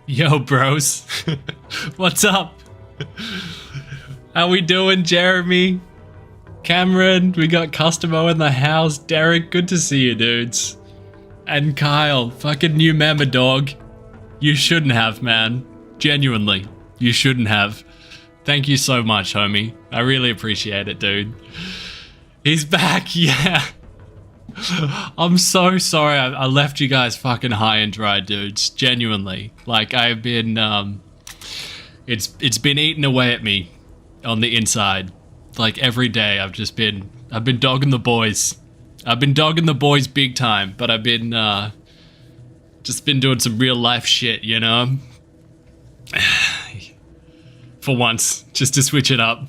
Yo, bros. What's up? How we doing, Jeremy? Cameron, we got Customo in the house. Derek, good to see you, dudes. And Kyle, fucking new member, dog. You shouldn't have, man. Genuinely, you shouldn't have. Thank you so much, homie. I really appreciate it, dude. He's back, yeah. I'm so sorry I left you guys fucking high and dry, dudes. Genuinely. Like, I've been, it's been eating away at me on the inside. Like, every day I've been dogging the boys. I've been dogging the boys big time, but I've been, just been doing some real life shit, you know? For once, just to switch it up.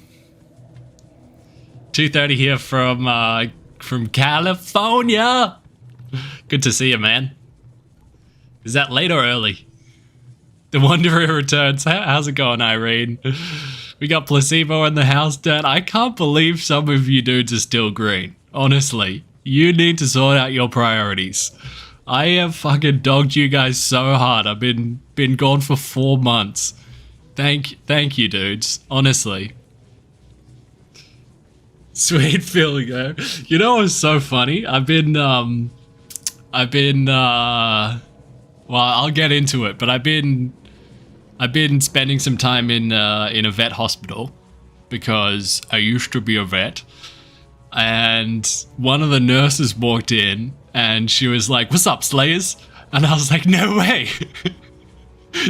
2:30 here from California. Good to see you, man. Is that late or early? The Wanderer returns. How's it going, Irene? We got Placebo in the house, Dad. I can't believe some of you dudes are still green. Honestly, you need to sort out your priorities. I have fucking dogged you guys so hard. I've been gone for 4 months. Thank you, dudes. Honestly. Sweet feeling, though. You know what's so funny? Well, I'll get into it, but I've been spending some time in a vet hospital because I used to be a vet, and one of the nurses walked in and she was like, "What's up, Slayers?" And I was like, "No way."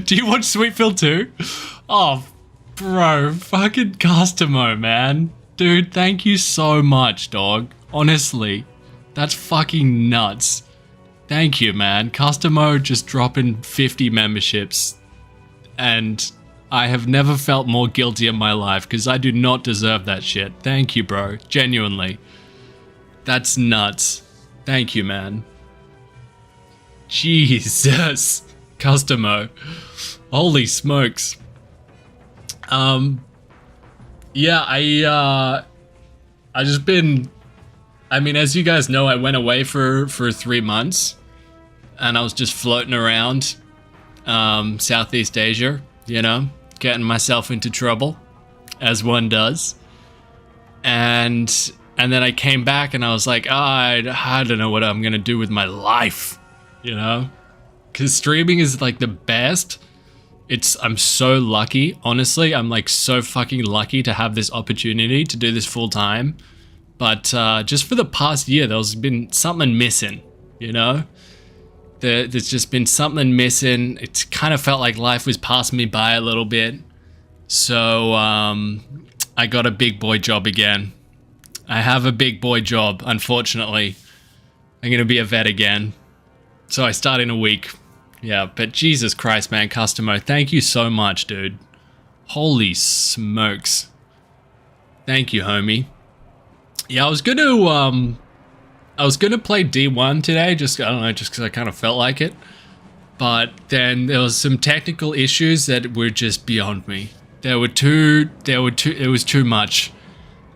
Do you watch Sweetfield too? Oh, bro, fucking Customo, man. Dude, thank you so much, dog. Honestly, that's fucking nuts. Thank you, man. Customo just dropping 50 memberships. And I have never felt more guilty in my life because I do not deserve that shit. Thank you, bro. Genuinely. That's nuts. Thank you, man. Jesus. Customo. Holy smokes. Yeah, I just been, I mean, as you guys know, I went away for 3 months and I was just floating around, Southeast Asia, you know, getting myself into trouble as one does. And then I came back and I was like, I don't know what I'm going to do with my life, you know, because streaming is like the best. I'm so lucky, honestly. I'm like so fucking lucky to have this opportunity to do this full time. But just for the past year, there's been something missing, you know? There's just been something missing. It's kind of felt like life was passing me by a little bit. So I got a big boy job again. I have a big boy job, unfortunately. I'm going to be a vet again. So I start in a week. Yeah, but Jesus Christ, man, Customo, thank you so much, dude. Holy smokes. Thank you, homie. Yeah, I was gonna play D1 today, just because I kind of felt like it. But then there was some technical issues that were just beyond me. It was too much.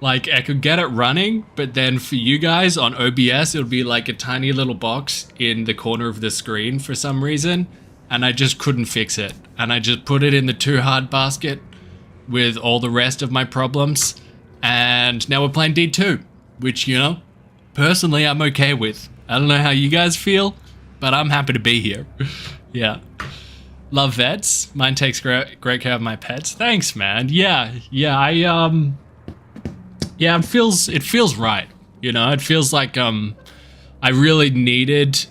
Like, I could get it running, but then for you guys on OBS, it'll be like a tiny little box in the corner of the screen for some reason, and I just couldn't fix it. And I just put it in the too hard basket with all the rest of my problems, and now we're playing D2, which, you know, personally I'm okay with. I don't know how you guys feel, but I'm happy to be here. Yeah. Love vets. Mine takes great care of my pets. Thanks, man. Yeah, yeah, it feels right, you know. It feels like I really needed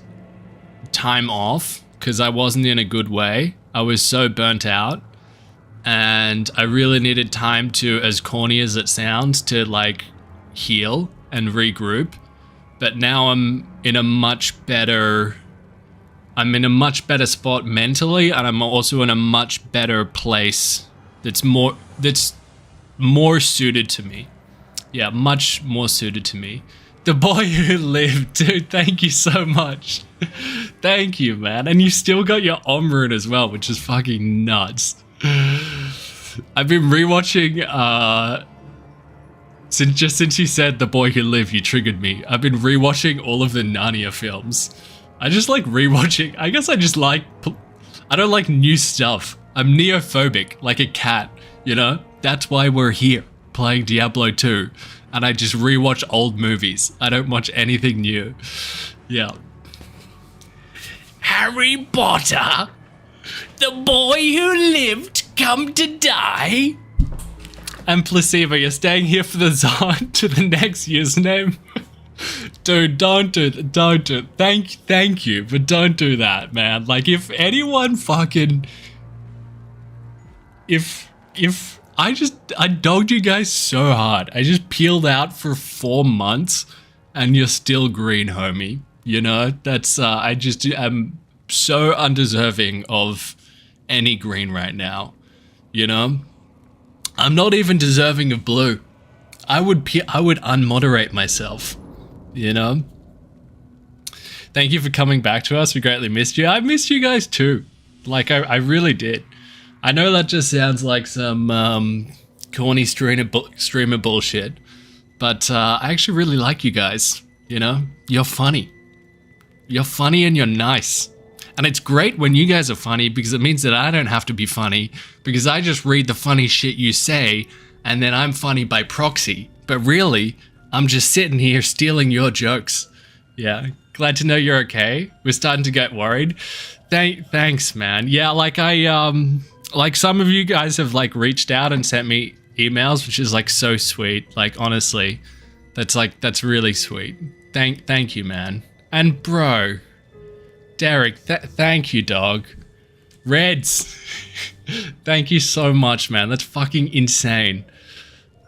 time off because I wasn't in a good way. I was so burnt out, and I really needed time to, as corny as it sounds, to like heal and regroup. But now I'm in a much better spot mentally, and I'm also in a much better place that's more suited to me. Yeah, much more suited to me. The boy who lived, dude, thank you so much. Thank you, man. And you still got your Omrune as well, which is fucking nuts. I've been rewatching, since you said The Boy Who Lived, you triggered me. I've been rewatching all of the Narnia films. I just like rewatching, I guess I just like I don't like new stuff. I'm neophobic, like a cat, you know? That's why we're here, playing Diablo 2. And I just rewatch old movies. I don't watch anything new. Yeah. Harry Potter, the boy who lived, come to die. And Placebo, you're staying here for the Zon to the next username. Dude, don't do that. Don't do it. Thank you, but don't do that, man. Like, if anyone fucking... If I dogged you guys so hard. I just peeled out for 4 months and you're still green, homie. You know, that's, I just am so undeserving of any green right now. You know? I'm not even deserving of blue. I would unmoderate myself. You know? Thank you for coming back to us. We greatly missed you. I missed you guys too. Like, I really did. I know that just sounds like some corny streamer bullshit, but I actually really like you guys. You know? You're funny. You're funny and you're nice. And it's great when you guys are funny because it means that I don't have to be funny because I just read the funny shit you say and then I'm funny by proxy. But really, I'm just sitting here stealing your jokes. Yeah, glad to know you're okay. We're starting to get worried. Thanks, man. Yeah, like like some of you guys have like reached out and sent me emails, which is like so sweet. Like honestly, that's really sweet. Thank you, man. And bro, Derek, thank you, dog. Reds, thank you so much, man. That's fucking insane.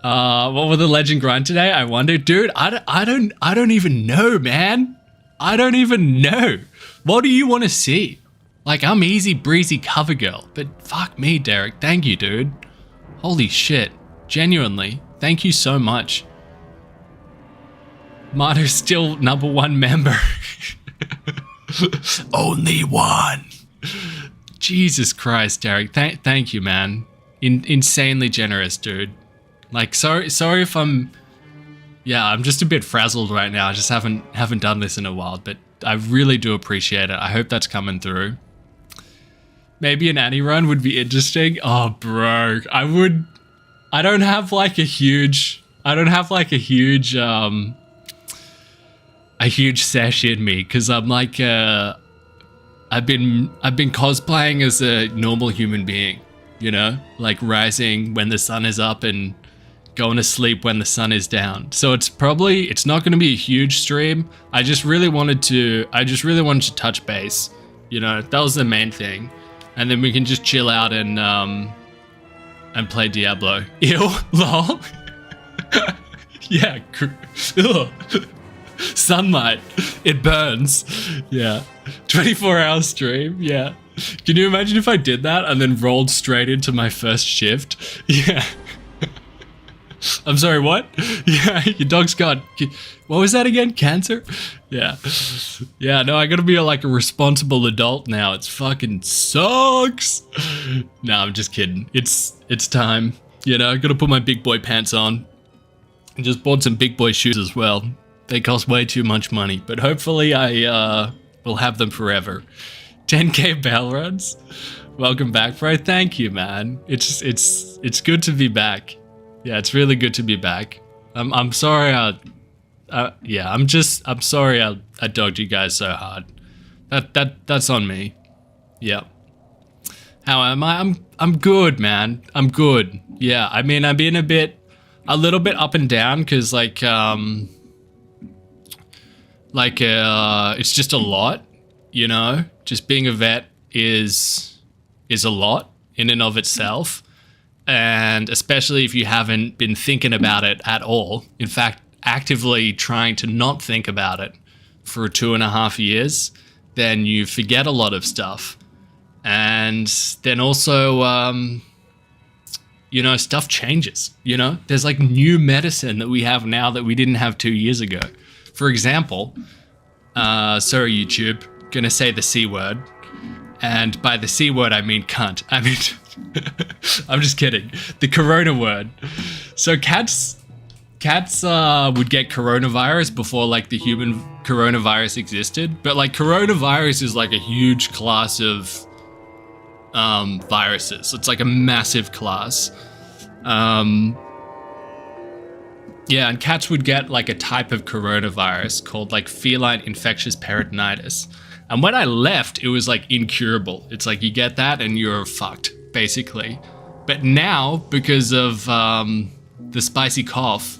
What will the legend grind today? I wonder, dude. I don't even know, man. I don't even know. What do you want to see? Like, I'm easy breezy cover girl, but fuck me, Derek. Thank you, dude. Holy shit. Genuinely, thank you so much. Marty's still #1 member. Only one. Jesus Christ, Derek. Thank you, man. Insanely generous, dude. Like, sorry if I'm... Yeah, I'm just a bit frazzled right now. I just haven't done this in a while, but I really do appreciate it. I hope that's coming through. Maybe an Annie run would be interesting. Oh, bro. I don't have like a huge sesh in me because I'm like I've been cosplaying as a normal human being, you know, like rising when the sun is up and going to sleep when the sun is down. So it's not going to be a huge stream. I just really wanted to touch base, you know. That was the main thing, and then we can just chill out and play Diablo. Ew, lol. Yeah. Ugh. Sunlight, it burns. Yeah. 24-hour stream. Yeah. Can you imagine if I did that and then rolled straight into my first shift? Yeah. I'm sorry, what? Yeah, your dog's got... What was that again? Cancer? Yeah. Yeah, no, I gotta be like a responsible adult now. It's fucking sucks. No, I'm just kidding. It's time. You know, I gotta put my big boy pants on. I just bought some big boy shoes as well. They cost way too much money, but hopefully I will have them forever. 10k bell runs. Welcome back, bro. Thank you, man. It's good to be back. Yeah, it's really good to be back. I'm sorry. I'm sorry I dogged you guys so hard. That's on me. Yeah. How am I? I'm good, man. I'm good. Yeah. I mean, I've been a little bit up and down because it's just a lot, you know. Just being a vet is a lot in and of itself. And especially if you haven't been thinking about it at all, in fact, actively trying to not think about it for 2.5 years, then you forget a lot of stuff. And then also, you know, stuff changes, you know? There's like new medicine that we have now that we didn't have 2 years ago. For example, sorry, YouTube, gonna say the C word. And by the C word, I mean cunt. I mean... I'm just kidding. The corona word. So cats would get coronavirus before like the human coronavirus existed, but like coronavirus is like a huge class of viruses. It's like a massive class. Yeah, and cats would get like a type of coronavirus called like feline infectious peritonitis. And when I left, it was like incurable. It's like you get that and you're fucked, basically. But now, because of the spicy cough,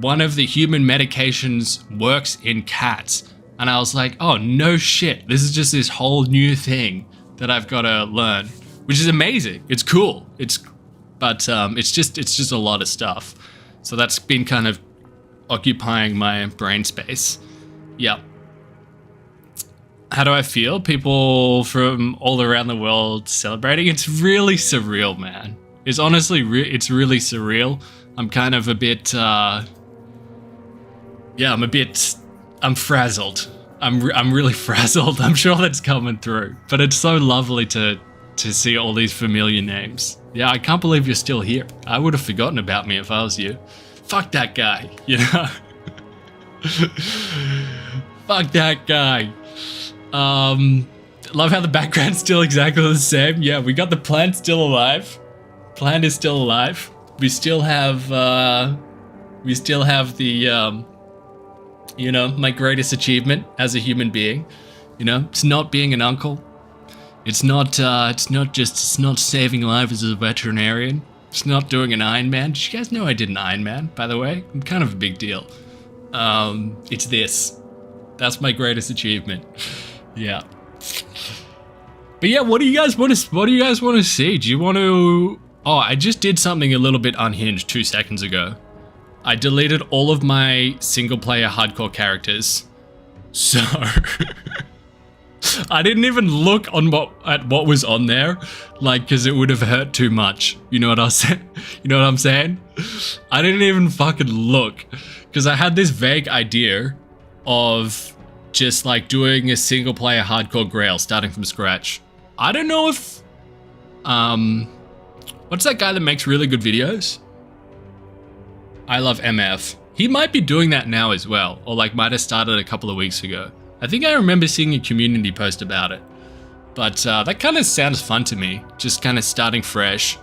one of the human medications works in cats. And I was like, oh, no shit. This is just this whole new thing that I've got to learn, which is amazing. It's cool. But it's just a lot of stuff. So that's been kind of occupying my brain space. Yeah. How do I feel? People from all around the world celebrating. It's really surreal, man. It's honestly, it's really surreal. I'm kind of a bit, I'm frazzled. I'm really frazzled. I'm sure that's coming through, but it's so lovely to see all these familiar names. Yeah, I can't believe you're still here. I would have forgotten about me if I was you. Fuck that guy, you know? Fuck that guy. Love how the background's still exactly the same. Yeah, we got the plant still alive. Plant is still alive. We still have the, you know, my greatest achievement as a human being. You know, it's not being an uncle. It's not saving lives as a veterinarian. It's not doing an Iron Man. Did you guys know I did an Iron Man, by the way? I'm kind of a big deal. It's this. That's my greatest achievement. Yeah. But yeah, what do you guys want to see? Do you want to... Oh, I just did something a little bit unhinged 2 seconds ago. I deleted all of my single player hardcore characters. So... I didn't even look at what was on there, like, because it would have hurt too much. You know what I was saying? You know what I'm saying? I didn't even fucking look, because I had this vague idea of just like doing a single player hardcore Grail starting from scratch. I don't know if what's that guy that makes really good videos? I love MF. He might be doing that now as well, or like might have started a couple of weeks ago. I think I remember seeing a community post about it. But that kind of sounds fun to me. Just kind of starting fresh.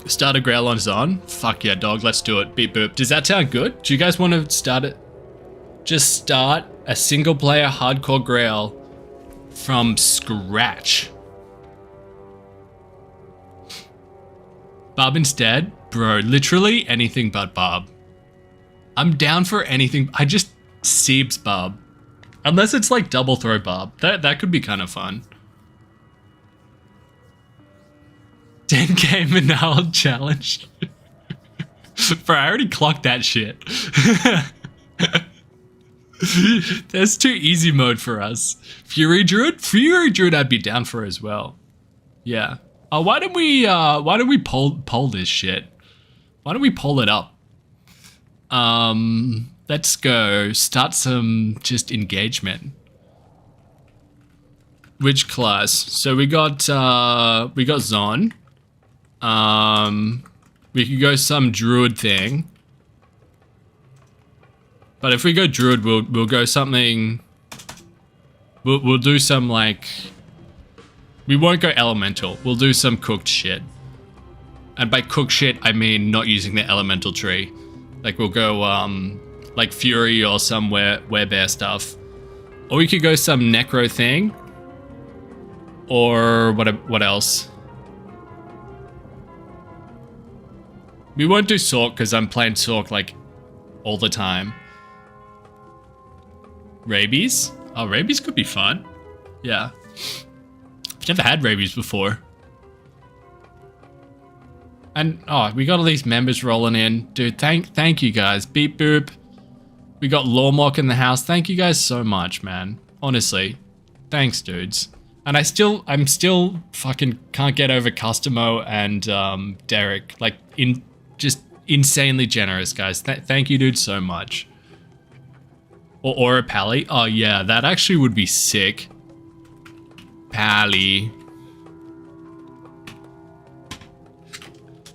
Start a Grail on Zon? Fuck yeah, dog, let's do it. Beep boop. Does that sound good? Do you guys want to start it? Just start a single player hardcore Grail from scratch. Bob instead? Bro, literally anything but Bob. I'm down for anything. I just... Siebes Bob. Unless it's like double throw Bob. That could be kind of fun. 10k Manal challenge. Bro, I already clocked that shit. That's too easy mode for us. Fury Druid? Fury Druid I'd be down for as well. Yeah. Why don't we poll this shit? Why don't we poll it up? Let's go start some just engagement. Which class? So we got Zon. We could go some druid thing. But if we go druid, we'll go something. We'll do some like. We won't go elemental. We'll do some cooked shit. And by cooked shit, I mean not using the elemental tree. Like we'll go like Fury or some werebear stuff. Or we could go some necro thing. Or what else? We won't do Sork because I'm playing Sork like all the time. Rabies? Oh, rabies could be fun. Yeah. I've never had rabies before. And, oh, we got all these members rolling in. Dude, thank you guys. Beep boop. We got Lawmock in the house. Thank you guys so much, man. Honestly. Thanks, dudes. And I'm still fucking can't get over Customo and Derek. Like, just insanely generous, guys. Thank you, dude, so much. Or Aura Pally. Oh, yeah, that actually would be sick. Pally.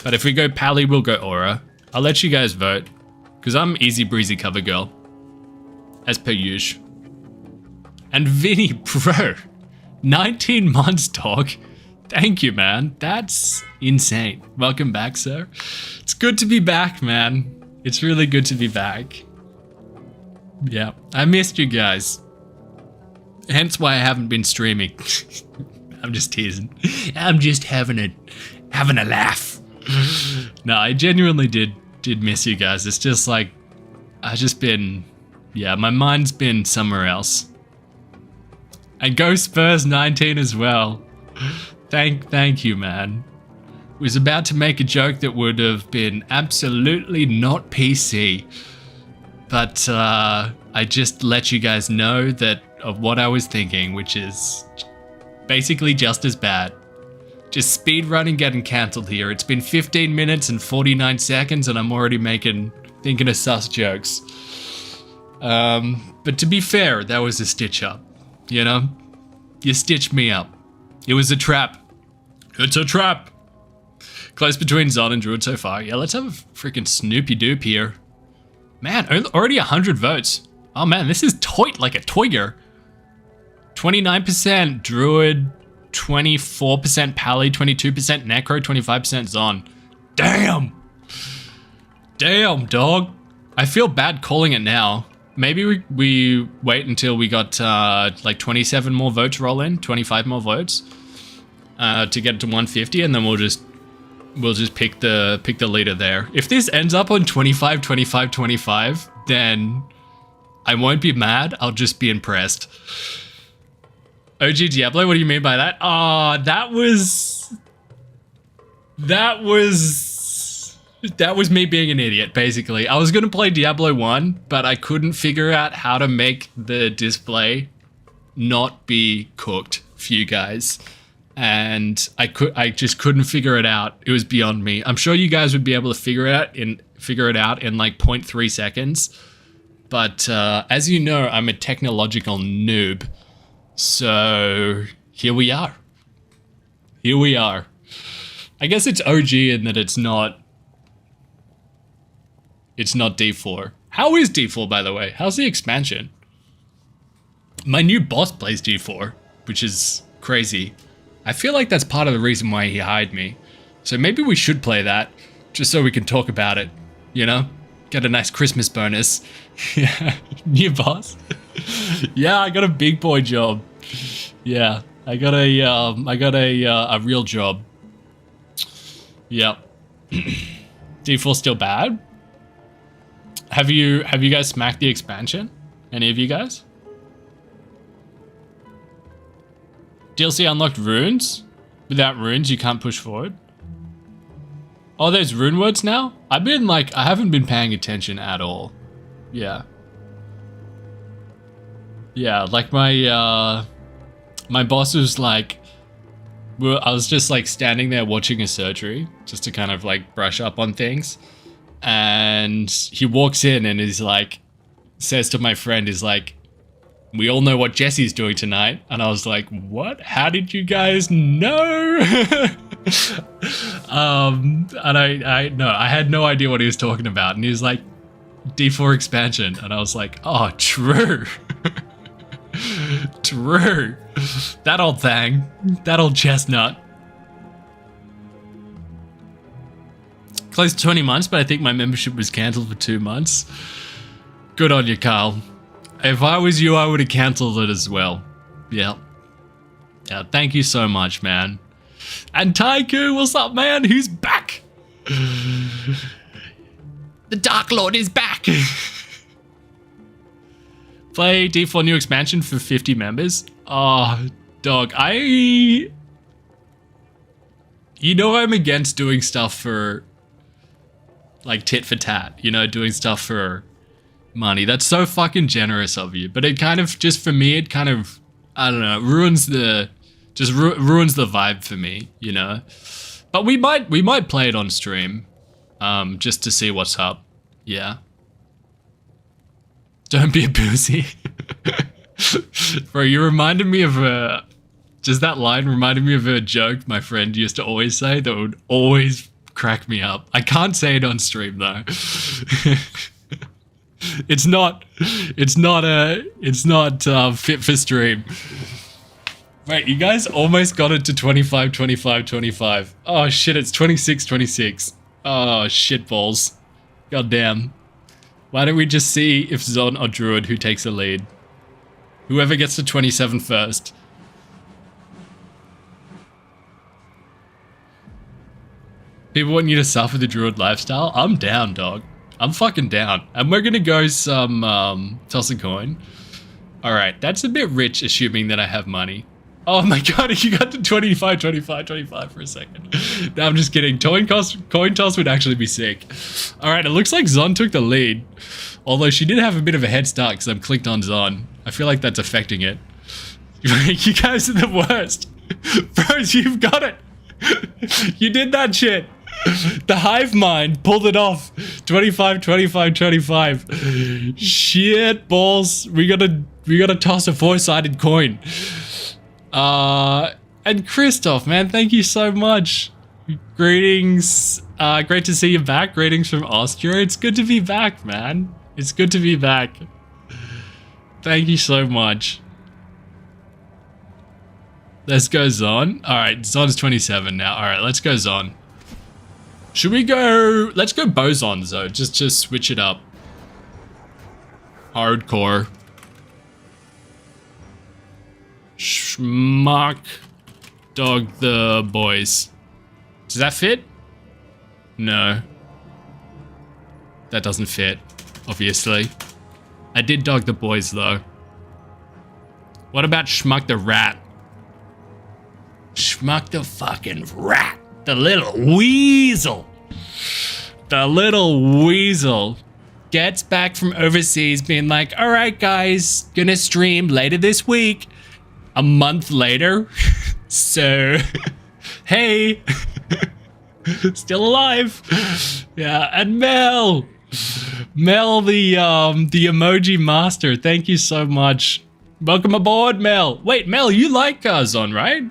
But if we go Pally, we'll go Aura. I'll let you guys vote. Because I'm easy breezy cover girl. As per usual. And Vinny, bro. 19 months, dog. Thank you, man. That's insane. Welcome back, sir. It's good to be back, man. It's really good to be back. Yeah, I missed you guys. Hence why I haven't been streaming. I'm just teasing. I'm just having a laugh. No, I genuinely did miss you guys. It's just like I've just been, yeah, my mind's been somewhere else. And go Spurs 19 as well. Thank you, man. Was about to make a joke that would have been absolutely not PC, but I just let you guys know that of what I was thinking, which is basically just as bad. Just speed running getting cancelled here. It's been 15 minutes and 49 seconds and I'm already thinking of sus jokes. But to be fair, that was a stitch up, you know? You stitched me up. It was a trap. It's a trap. Close between Zon and Druid so far. Yeah, let's have a freaking Snoopy Doop here. Man, already 100 votes. Oh man, this is like a toiger. 29% Druid, 24% Pally, 22% Necro, 25% Zon. Damn! Damn, dog. I feel bad calling it now. Maybe we wait until we got like 27 more votes roll in, 25 more votes to get to 150, and then we'll just pick the leader there. If this ends up on 25, 25, 25, then I won't be mad. I'll just be impressed. OG Diablo, what do you mean by that? That was me being an idiot, basically. I was gonna play Diablo 1, but I couldn't figure out how to make the display not be cooked for you guys. And I just couldn't figure it out. It was beyond me. I'm sure you guys would be able to figure it out in like 0.3 seconds. But as you know, I'm a technological noob. So here we are. Here we are. I guess it's OG in that it's not D4. How is D4, by the way? How's the expansion? My new boss plays D4, which is crazy. I feel like that's part of the reason why he hired me. So maybe we should play that, just so we can talk about it, you know? Get a nice Christmas bonus. Yeah, new boss. Yeah, I got a big boy job. Yeah, I got a real job. Yep. D4 still bad? Have you guys smacked the expansion? Any of you guys? DLC unlocked runes? Without runes, you can't push forward. Oh, there's rune words now? I haven't been paying attention at all. Yeah. Yeah, like my boss was like, I was just like standing there watching a surgery just to kind of like brush up on things. And he walks in and is like, says to my friend, is like, we all know what Jesse's doing tonight. And I was like, what? How did you guys know? And I had no idea what he was talking about. And he was like, D4 expansion. And I was like, oh, true. True. That old thing. That old chestnut. Close to 20 months, but I think my membership was cancelled for 2 months. Good on you, Carl. If I was you, I would have cancelled it as well. Yeah. Yeah, thank you so much, man. And Taiku, what's up, man? Who's back? The Dark Lord is back. Play D4 new expansion for 50 members. Oh, dog. You know I'm against doing stuff for, like, tit for tat. You know, doing stuff for money. That's so fucking generous of you. But it kind of, just for me, it kind of, I don't know, ruins the vibe for me, you know? But we might play it on stream, just to see what's up. Yeah. Don't be a pussy. Bro, you reminded me of just that line reminded me of a joke my friend used to always say that would always crack me up. I can't say it on stream though. It's not fit for stream. Wait, you guys almost got it to 25, 25, 25. Oh shit, it's 26, 26. Oh shit balls. God damn. Why don't we just see if Zon or Druid who takes the lead? Whoever gets to 27 first. People want you to suffer the Druid lifestyle? I'm down, dog. I'm fucking down. And we're gonna go some, toss a coin. Alright, that's a bit rich assuming that I have money. Oh my god, you got to 25, 25, 25 for a second. No, I'm just kidding. Coin toss would actually be sick. Alright, it looks like Zon took the lead. Although she did have a bit of a head start because I've clicked on Zon. I feel like that's affecting it. You guys are the worst. Bros, you've got it. You did that shit. The hive mind pulled it off. 25, 25, 25. Shit balls. We gotta toss a 4-sided coin. And Christoph, man, thank you so much. Greetings. Great to see you back. Greetings from Austria. It's good to be back, man. It's good to be back. Thank you so much. Let's go Zon. Alright, Zon's 27 now. Alright, let's go Zon. Should we go... Let's go Bosons though. Just switch it up. Hardcore. Schmuck. Dog the boys. Does that fit? No. That doesn't fit, obviously. I did dog the boys though. What about Schmuck the rat? Schmuck the fucking rat. The little weasel. The little weasel gets back from overseas being like, all right, guys, gonna stream later this week. A month later. So, hey, still alive. Yeah, and Mel, the emoji master. Thank you so much. Welcome aboard, Mel. Wait, Mel, you like Zon, right?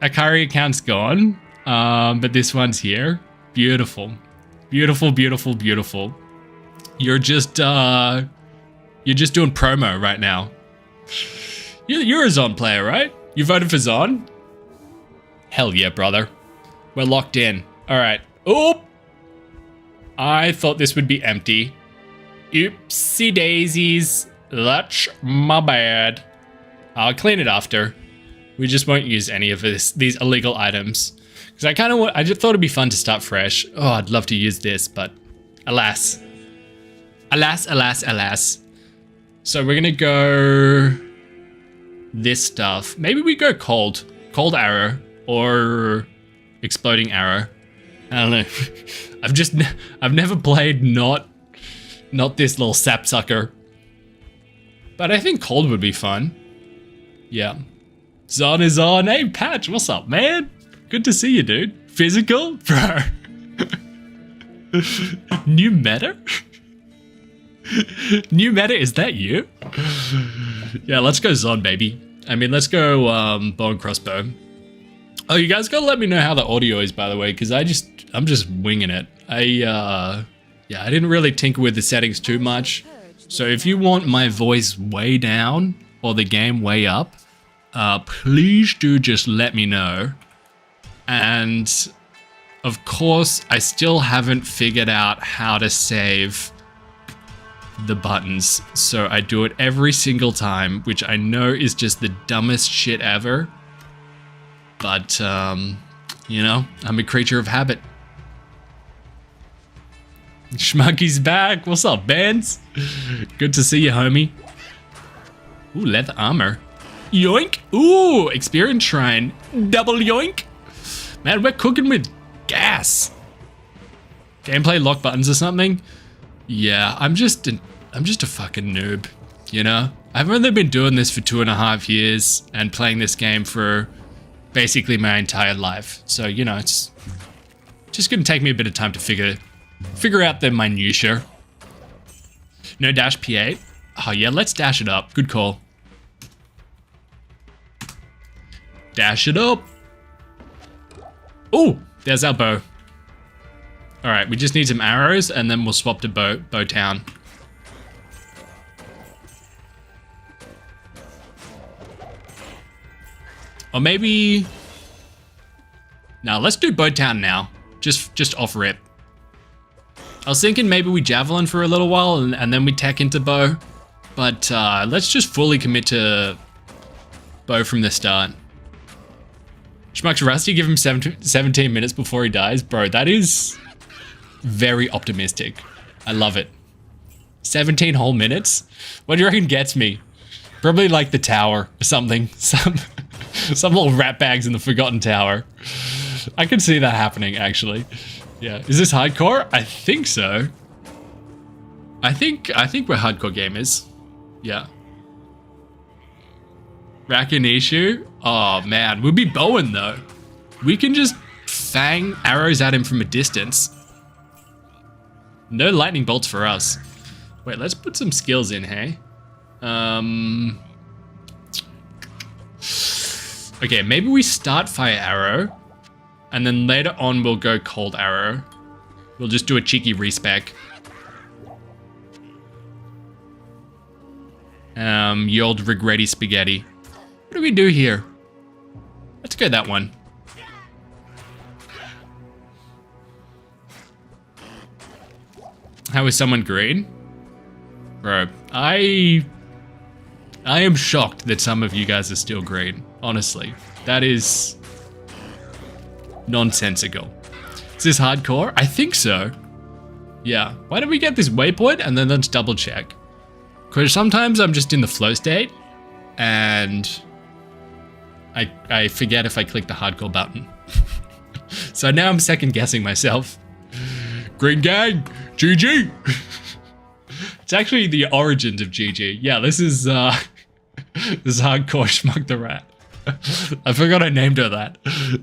Akari account's gone, but this one's here. Beautiful, beautiful, beautiful, beautiful. You're just doing promo right now. You're a Zon player, right? You voted for Zon? Hell yeah, brother. We're locked in. All right. Oop. I thought this would be empty. Oopsie daisies. That's my bad. I'll clean it after. We just won't use any of these illegal items. Because I just thought it'd be fun to start fresh. Oh, I'd love to use this, but alas. Alas, alas, alas. So we're gonna go this stuff. Maybe we go cold arrow or exploding arrow. I don't know. I've never played not this little sapsucker. But I think cold would be fun. Yeah. Zon is on. Hey, Patch, what's up, man? Good to see you, dude. Physical? Bro. New meta? New meta, is that you? Yeah, let's go Zon, baby. I mean, let's go bow and crossbow. Oh, you guys gotta let me know how the audio is, by the way, because I'm just winging it. Yeah, I didn't really tinker with the settings too much. So if you want my voice way down or the game way up, please do just let me know. And of course, I still haven't figured out how to save the buttons, so I do it every single time, which I know is just the dumbest shit ever. But, you know, I'm a creature of habit. Schmucky's back. What's up, Benz? Good to see you, homie. Ooh, leather armor. Yoink. Ooh, experience shrine. Double yoink. Man, we're cooking with gas. Gameplay lock buttons or something? Yeah, I'm just a fucking noob, you know? I've only been doing this for 2.5 years and playing this game for basically my entire life. So, you know, it's just gonna take me a bit of time to figure out the minutiae. No dash P8? Oh yeah, let's dash it up. Good call. Dash it up. Ooh, there's our bow. All right, we just need some arrows and then we'll swap to bow town. Or maybe... Now, let's do Boat Town now. Just off rip. I was thinking maybe we Javelin for a little while and then we tech into Bow. But let's just fully commit to Bow from the start. Schmuck's Rusty, give him 17 minutes before he dies. Bro, that is very optimistic. I love it. 17 whole minutes? What do you reckon gets me? Probably like the tower or something. Some little rat bags in the Forgotten Tower. I can see that happening, actually. Yeah. Is this hardcore? I think so. I think we're hardcore gamers. Yeah. Rakinishu? Oh, man. We'll be bowing, though. We can just fang arrows at him from a distance. No lightning bolts for us. Wait, let's put some skills in, hey? Okay, maybe we start Fire Arrow. And then later on, we'll go Cold Arrow. We'll just do a cheeky respec. Ye old regretty spaghetti. What do we do here? Let's go that one. How is someone green? Bro, I am shocked that some of you guys are still green. Honestly, that is nonsensical. Is this hardcore? I think so. Yeah. Why don't we get this waypoint and then let's double check? Because sometimes I'm just in the flow state and I forget if I click the hardcore button. So now I'm second guessing myself. Green gang, GG. It's actually the origins of GG. Yeah, this is this is hardcore Schmuck the Rat. I forgot I named her that.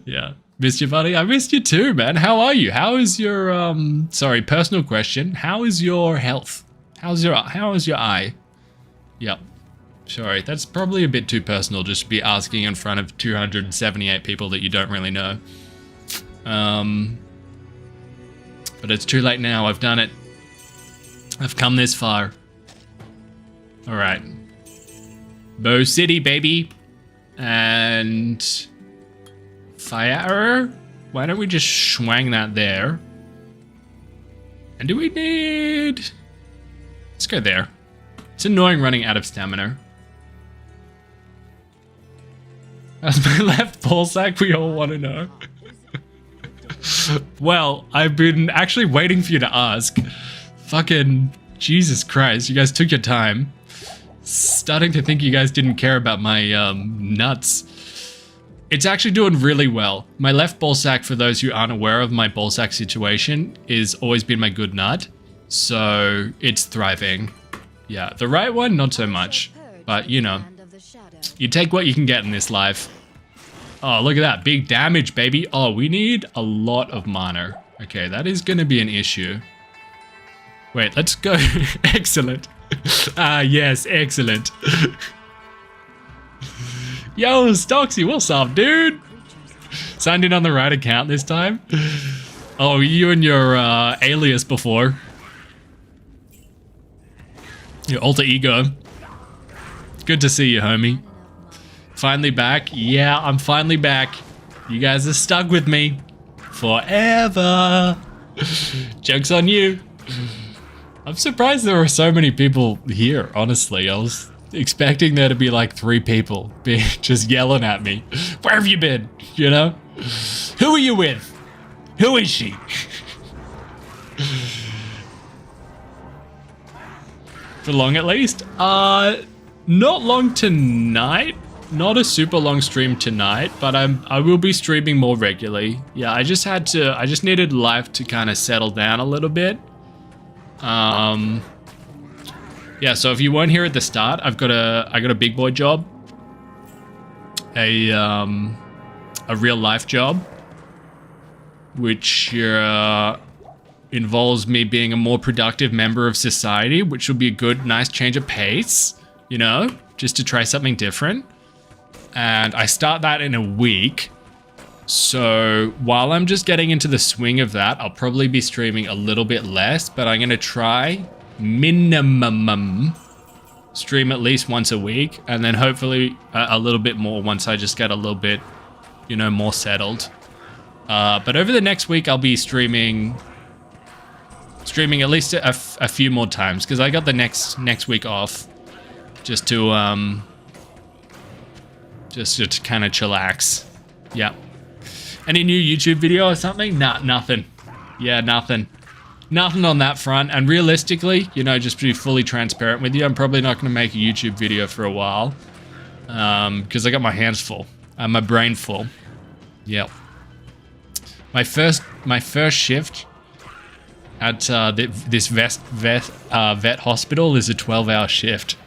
Yeah. Missed you, buddy. I missed you too, man. How are you? How is your sorry, personal question. How is your health? How is your eye? Yep. Sorry, that's probably a bit too personal just to be asking in front of 278 people that you don't really know. But it's too late now. I've done it. I've come this far. All right. Bow City, baby. And Fire Arrow? Why don't we just swang that there? And do we need... Let's go there. It's annoying running out of stamina. How's my left ball sack? We all want to know. Well, I've been actually waiting for you to ask. Fucking Jesus Christ, you guys took your time. Starting to think you guys didn't care about my nuts. It's actually doing really well. My left ball sack, for those who aren't aware of my ball sack situation, is always been my good nut. So it's thriving. Yeah, the right one, not so much. But, you know, you take what you can get in this life. Oh, look at that. Big damage, baby. Oh, we need a lot of mana. Okay, that is going to be an issue. Wait, let's go. Excellent. Ah, yes, excellent. Yo, Stoxy, what's up, dude? Signed in on the right account this time. Oh, you and your alias before. Your alter ego. Good to see you, homie. Finally back? Yeah, I'm finally back. You guys are stuck with me. Forever. Joke's on you. I'm surprised there are so many people here, honestly. I was expecting there to be like 3 people just yelling at me. Where have you been? You know? Who are you with? Who is she? For long at least? Not long tonight. Not a super long stream tonight, but I will be streaming more regularly. Yeah, I just needed life to kind of settle down a little bit. Yeah, so if you weren't here at the start, I got a big boy job. A real life job, which involves me being a more productive member of society, which will be a good, nice change of pace, you know, just to try something different. And I start that in a week. So while I'm just getting into the swing of that, I'll probably be streaming a little bit less, but I'm going to try minimum stream at least once a week, and then hopefully a little bit more once I just get a little bit, you know, more settled. But over the next week, I'll be streaming at least a few more times, because I got the next week off just to kind of chillax. Yeah. Any new YouTube video or something? Nah, nothing. Yeah, nothing. Nothing on that front. And realistically, you know, just to be fully transparent with you, I'm probably not going to make a YouTube video for a while, because I got my hands full, my brain full. Yep. My first shift at this vet hospital is a 12-hour shift.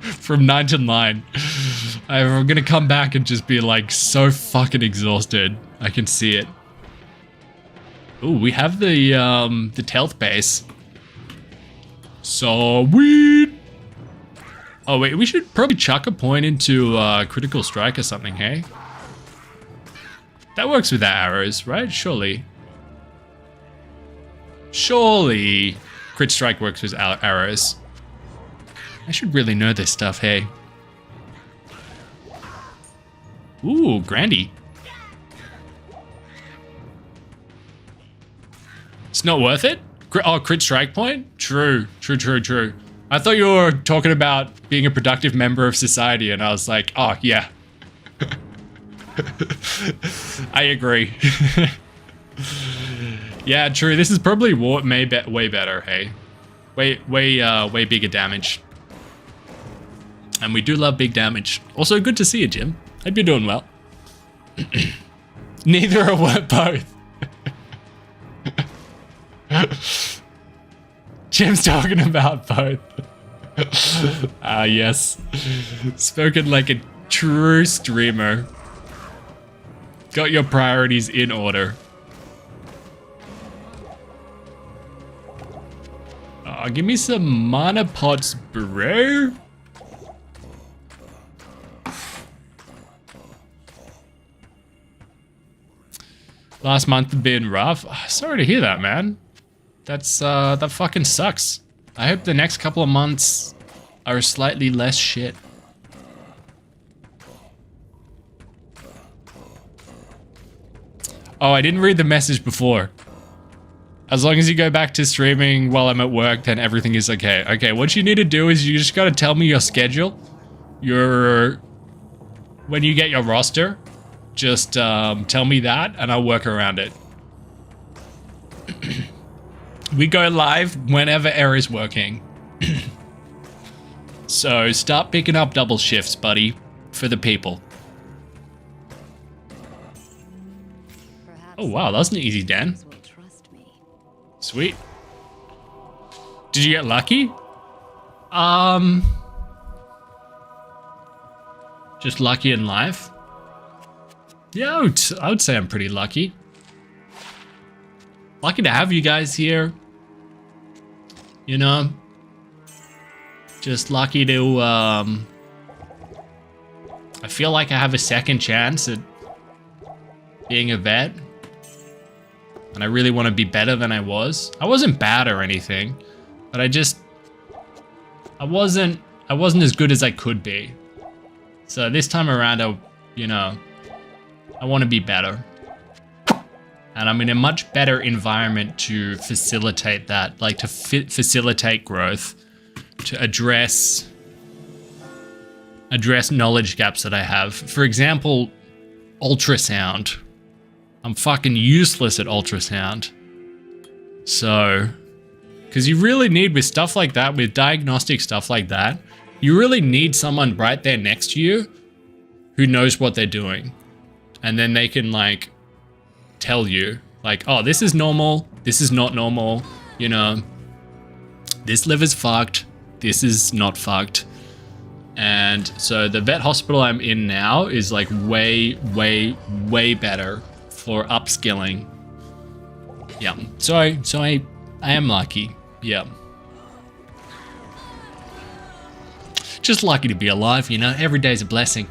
From 9 to 9. I'm gonna come back and just be like so fucking exhausted. I can see it. Ooh, we have the health base. Sweet. Oh wait, we should probably chuck a point into critical strike or something, hey? That works with our arrows, right? Surely. Surely crit strike works with our arrows. I should really know this stuff, hey. Ooh, Grandy. It's not worth it? Oh, crit strike point? True. I thought you were talking about being a productive member of society, and I was like, oh, yeah. I agree. Yeah, true. This is probably way better, hey. Way bigger damage. And we do love big damage. Also, good to see you, Jim. Hope you're doing well. Neither are what, both. Jim's talking about both. Ah, yes. Spoken like a true streamer. Got your priorities in order. Give me some mana pots, bro. Last month has been rough. Sorry to hear that, man. That fucking sucks. I hope the next couple of months are slightly less shit. Oh, I didn't read the message before. As long as you go back to streaming while I'm at work, then everything is okay. Okay, what you need to do is you just gotta tell me your schedule. When you get your roster, just tell me that and I'll work around it. We go live whenever Air's working. So start picking up double shifts, buddy, for the people. Oh wow, that was an easy Dan. Sweet. Did you get lucky? Just lucky in life? Yeah, I would say I'm pretty lucky. Lucky to have you guys here. You know? Just lucky to, I feel like I have a second chance at being a vet. And I really want to be better than I was. I wasn't bad or anything, but I wasn't as good as I could be. So this time around, I want to be better. And I'm in a much better environment to facilitate that, like to facilitate growth, to address knowledge gaps that I have. For example, ultrasound. I'm fucking useless at ultrasound. So, because you really need, with stuff like that, with diagnostic stuff like that, you really need someone right there next to you who knows what they're doing. And then they can like tell you like, oh, this is normal, this is not normal, you know, this liver's fucked, this is not fucked. And so the vet hospital I'm in now is like way better for upskilling. Yeah, so I am lucky. Yeah. Just lucky to be alive, you know, every day's a blessing.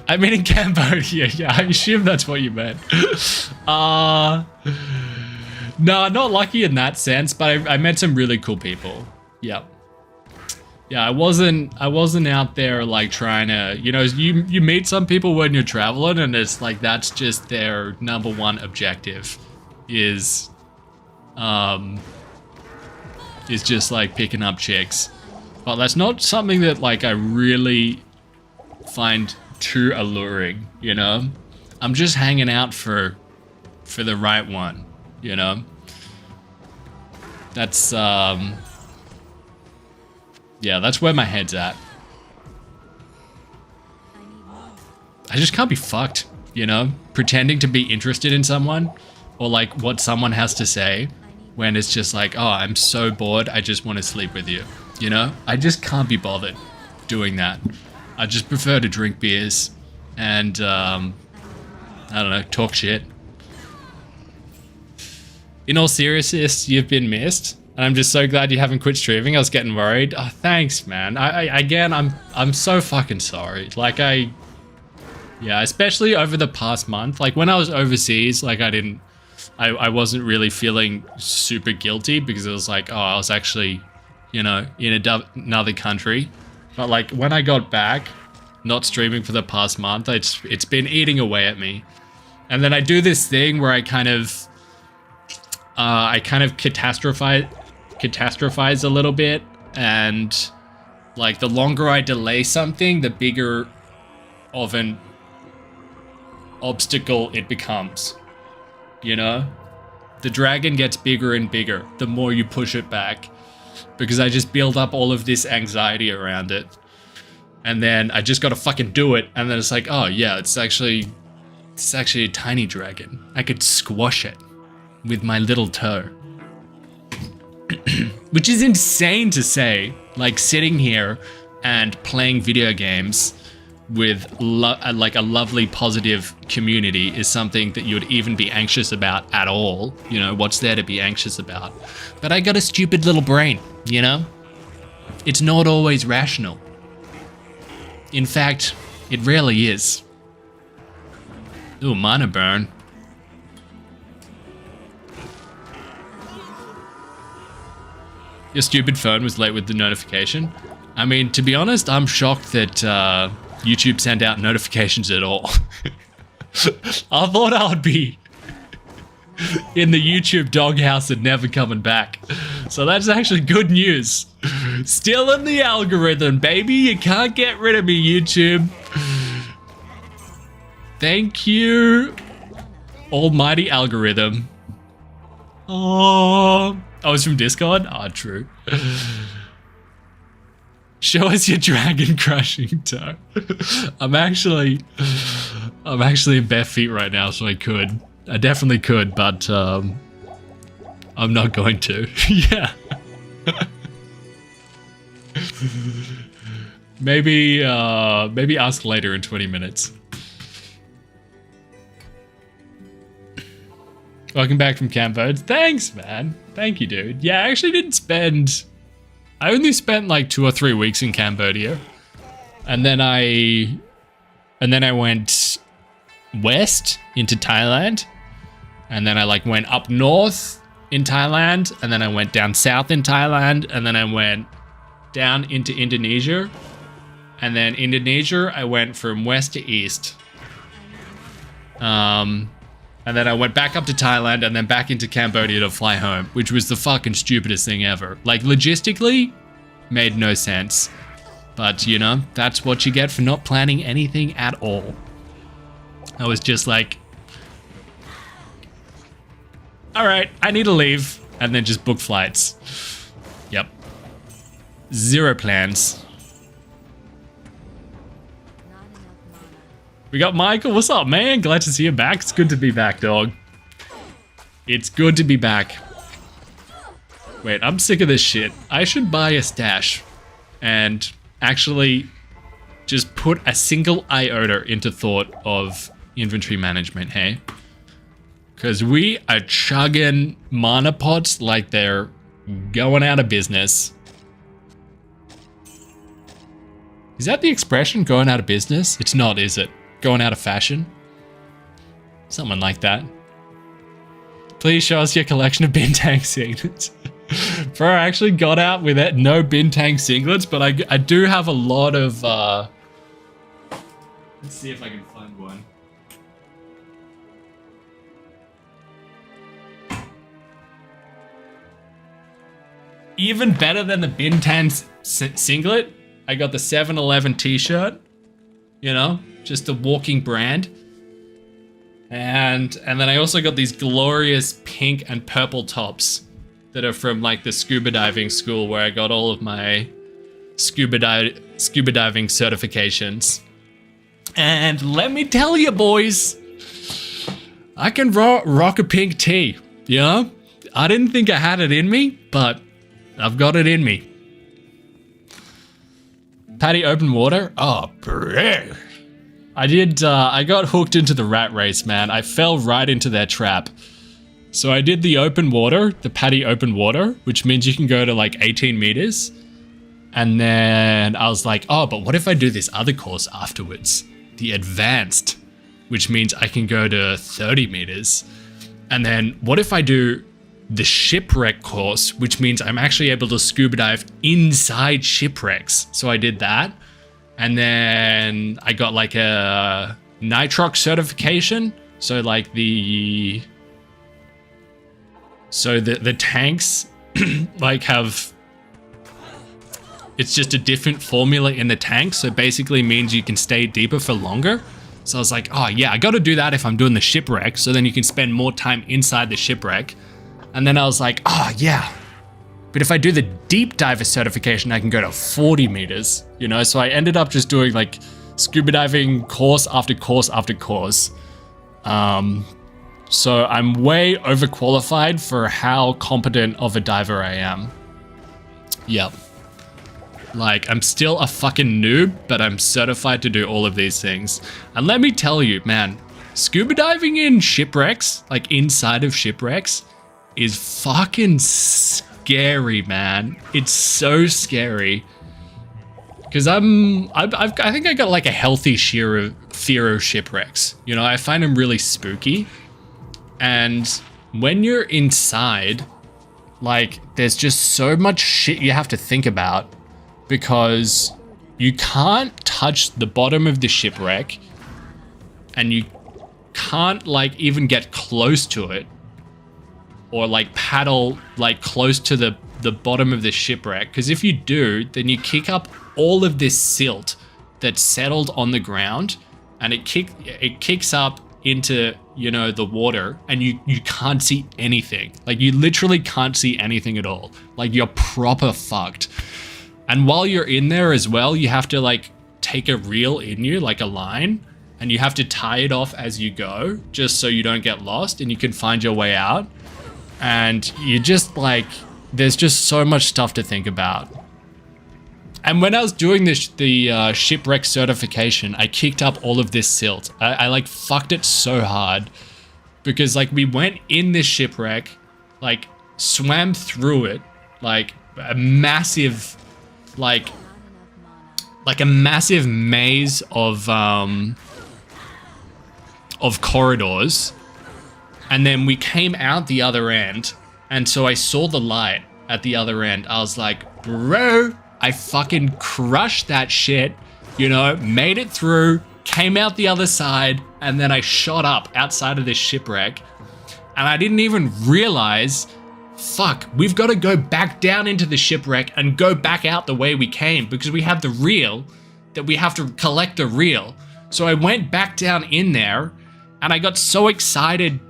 I mean, in Cambodia. Yeah, I assume that's what you meant. No, not lucky in that sense, but I met some really cool people. Yep. Yeah, I wasn't out there like trying to, you know, you meet some people when you're traveling and it's like that's just their #1 objective is just like picking up chicks. But that's not something that like I really find too alluring, you know? I'm just hanging out for the right one, you know? That's yeah, that's where my head's at. I just can't be fucked, you know? Pretending to be interested in someone or like what someone has to say when it's just like, oh, I'm so bored, I just want to sleep with you, you know? I just can't be bothered doing that. I just prefer to drink beers and, I don't know, talk shit. In all seriousness, you've been missed. And I'm just so glad you haven't quit streaming. I was getting worried. Oh, thanks, man. Again, I'm so fucking sorry. Like yeah, especially over the past month. Like when I was overseas, like I wasn't really feeling super guilty because it was like, oh, I was actually, you know, in another country. But like when I got back, not streaming for the past month, it's been eating away at me. And then I do this thing where I kind of catastrophize a little bit, and like the longer I delay something, the bigger of an obstacle it becomes, you know? The dragon gets bigger and bigger the more you push it back, because I just build up all of this anxiety around it, and then I just gotta fucking do it, and then it's like, oh yeah, it's actually a tiny dragon. I could squash it with my little toe. Which is insane to say, like sitting here and playing video games with like a lovely positive community is something that you would even be anxious about at all. You know, what's there to be anxious about? But I got a stupid little brain, you know? It's not always rational. In fact, it rarely is. Ooh, mana burn. Your stupid phone was late with the notification. I mean, to be honest, I'm shocked that YouTube sent out notifications at all. I thought I would be in the YouTube doghouse and never coming back. So that's actually good news. Still in the algorithm, baby. You can't get rid of me, YouTube. Thank you, almighty algorithm. Oh, it's from Discord? Oh, true. Show us your dragon crushing toe. I'm actually in bare feet right now, so I definitely could, but I'm not going to. Yeah. Maybe ask later in 20 minutes. Welcome back from Cambodia. Thanks, man. Thank you, dude. Yeah, I actually didn't spend... I only spent like 2 or 3 weeks in Cambodia. And then I went west into Thailand. And then I like went up north in Thailand. And then I went down south in Thailand. And then I went down into Indonesia. And then Indonesia, I went from west to east. And then I went back up to Thailand and then back into Cambodia to fly home, which was the fucking stupidest thing ever. Like, logistically, made no sense. But, you know, that's what you get for not planning anything at all. I was just like, all right, I need to leave. And then just book flights. Yep. 0 plans. We got Michael. What's up, man? Glad to see you back. It's good to be back, dog. It's good to be back. Wait, I'm sick of this shit. I should buy a stash and actually just put a single iota into thought of inventory management, hey? Because we are chugging mana pots like they're going out of business. Is that the expression, going out of business? It's not, is it? going out of fashion. Something like that. Please show us your collection of Bintang singlets. Bro, I actually got out with it, no Bintang singlets, but I do have a lot of, let's see if I can find one. Even better than the Bintang singlet, I got the 7-Eleven t-shirt, you know, just a walking brand. And then I also got these glorious pink and purple tops that are from like the scuba diving school where I got all of my scuba diving certifications. And let me tell you, boys, I can rock a pink tee, you know? I didn't think I had it in me, but I've got it in me. Patty open water? Oh, bro. I got hooked into the rat race, man. I fell right into their trap. So I did the open water, the Patty open water, which means you can go to like 18 meters. And then I was like, oh, but what if I do this other course afterwards? The advanced, which means I can go to 30 meters. And then what if I do the shipwreck course, which means I'm actually able to scuba dive inside shipwrecks. So I did that. And then I got like a nitrox certification. So like the tanks like have, it's just a different formula in the tank. So basically means you can stay deeper for longer. So I was like, oh yeah, I got to do that if I'm doing the shipwreck. So then you can spend more time inside the shipwreck. And then I was like, oh yeah, but if I do the deep diver certification, I can go to 40 meters, you know? So I ended up just doing like scuba diving course after course after course. So I'm way overqualified for how competent of a diver I am. Yep. Like, I'm still a fucking noob, but I'm certified to do all of these things. And let me tell you, man, scuba diving in shipwrecks, like inside of shipwrecks, is fucking scary, man. It's so scary. Because I think I got like a healthy fear of shipwrecks. You know, I find them really spooky. And when you're inside, like, there's just so much shit you have to think about. Because you can't touch the bottom of the shipwreck. And you can't, like, even get close to it. Or, like, paddle, like, close to the bottom of the shipwreck. Because if you do, then you kick up all of this silt that's settled on the ground. And it kicks up into, you know, the water. And you can't see anything. Like, you literally can't see anything at all. Like, you're proper fucked. And while you're in there as well, you have to, like, take a reel in you, like a line. And you have to tie it off as you go, just so you don't get lost and you can find your way out. And you just, like, there's just so much stuff to think about. And when I was doing the shipwreck certification, I kicked up all of this silt. I like fucked it so hard because, like, we went in this shipwreck, like, swam through it, like a massive, like a massive maze of corridors. And then we came out the other end. And so I saw the light at the other end. I was like, bro, I fucking crushed that shit, you know, made it through, came out the other side, and then I shot up outside of this shipwreck. And I didn't even realize, fuck, we've got to go back down into the shipwreck and go back out the way we came because we have the reel that we have to collect the reel. So I went back down in there and I got so excited,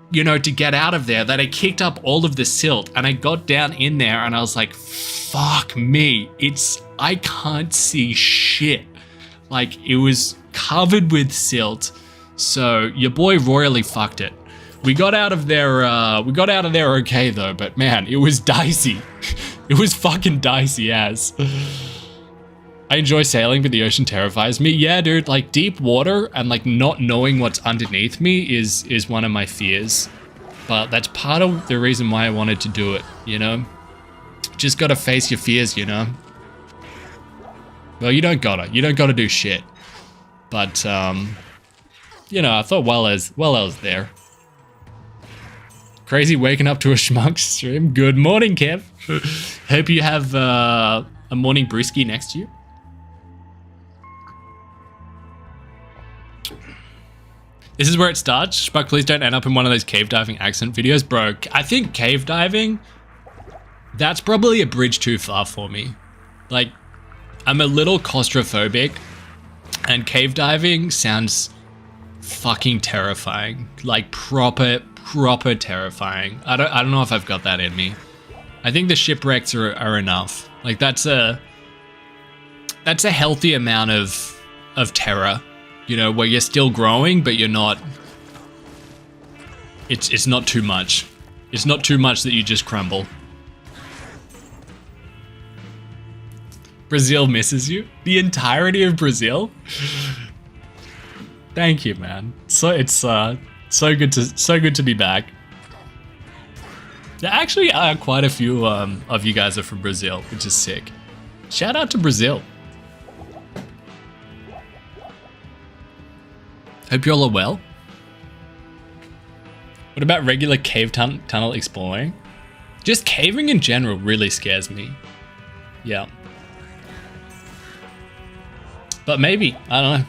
you know, to get out of there that I kicked up all of the silt and I got down in there and I was like, fuck me. I can't see shit. Like, it was covered with silt. So your boy royally fucked it. We got out of there okay though, but man, it was dicey. It was fucking dicey as. I enjoy sailing, but the ocean terrifies me. Yeah, dude, like deep water and like not knowing what's underneath me is one of my fears. But that's part of the reason why I wanted to do it, you know? Just gotta face your fears, you know? Well, you don't gotta do shit. But, you know, I thought while I was there. Crazy waking up to a schmuck stream. Good morning, Kev. Hope you have a morning brewski next to you. This is where it starts. Schmuck, please don't end up in one of those cave diving accent videos. Bro, I think cave diving, that's probably a bridge too far for me. Like, I'm a little claustrophobic, and cave diving sounds fucking terrifying. Like, proper terrifying. I don't know if I've got that in me. I think the shipwrecks are enough. Like, that's a healthy amount of terror. You know, where you're still growing, but you're not... It's not too much. It's not too much that you just crumble. Brazil misses you? The entirety of Brazil? Thank you, man. So it's so good to be back. There actually are quite a few of you guys are from Brazil, which is sick. Shout out to Brazil. Hope you all are well. What about regular cave tunnel exploring? Just caving in general really scares me. Yeah. But maybe, I don't know.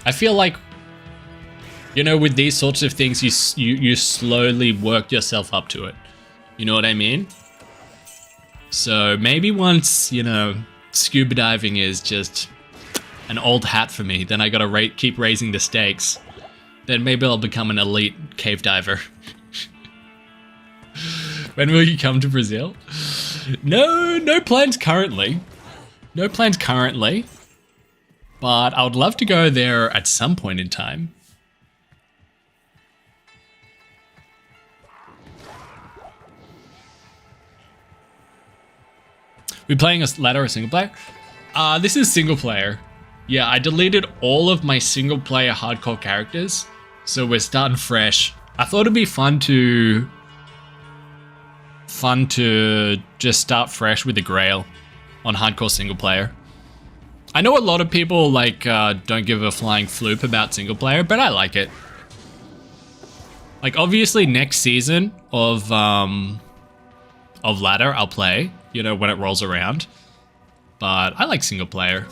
I feel like, you know, with these sorts of things, you slowly work yourself up to it. You know what I mean? So maybe once, you know, scuba diving is just an old hat for me, then I gotta keep raising the stakes. Then maybe I'll become an elite cave diver. When will you come to Brazil? No plans currently. No plans currently. But I would love to go there at some point in time. We playing a ladder or single player? This is single player. Yeah, I deleted all of my single player hardcore characters, so we're starting fresh. I thought it'd be fun to just start fresh with the Grail on hardcore single player. I know a lot of people like don't give a flying floop about single player, but I like it. Like obviously next season of ladder I'll play, you know, when it rolls around. But I like single player.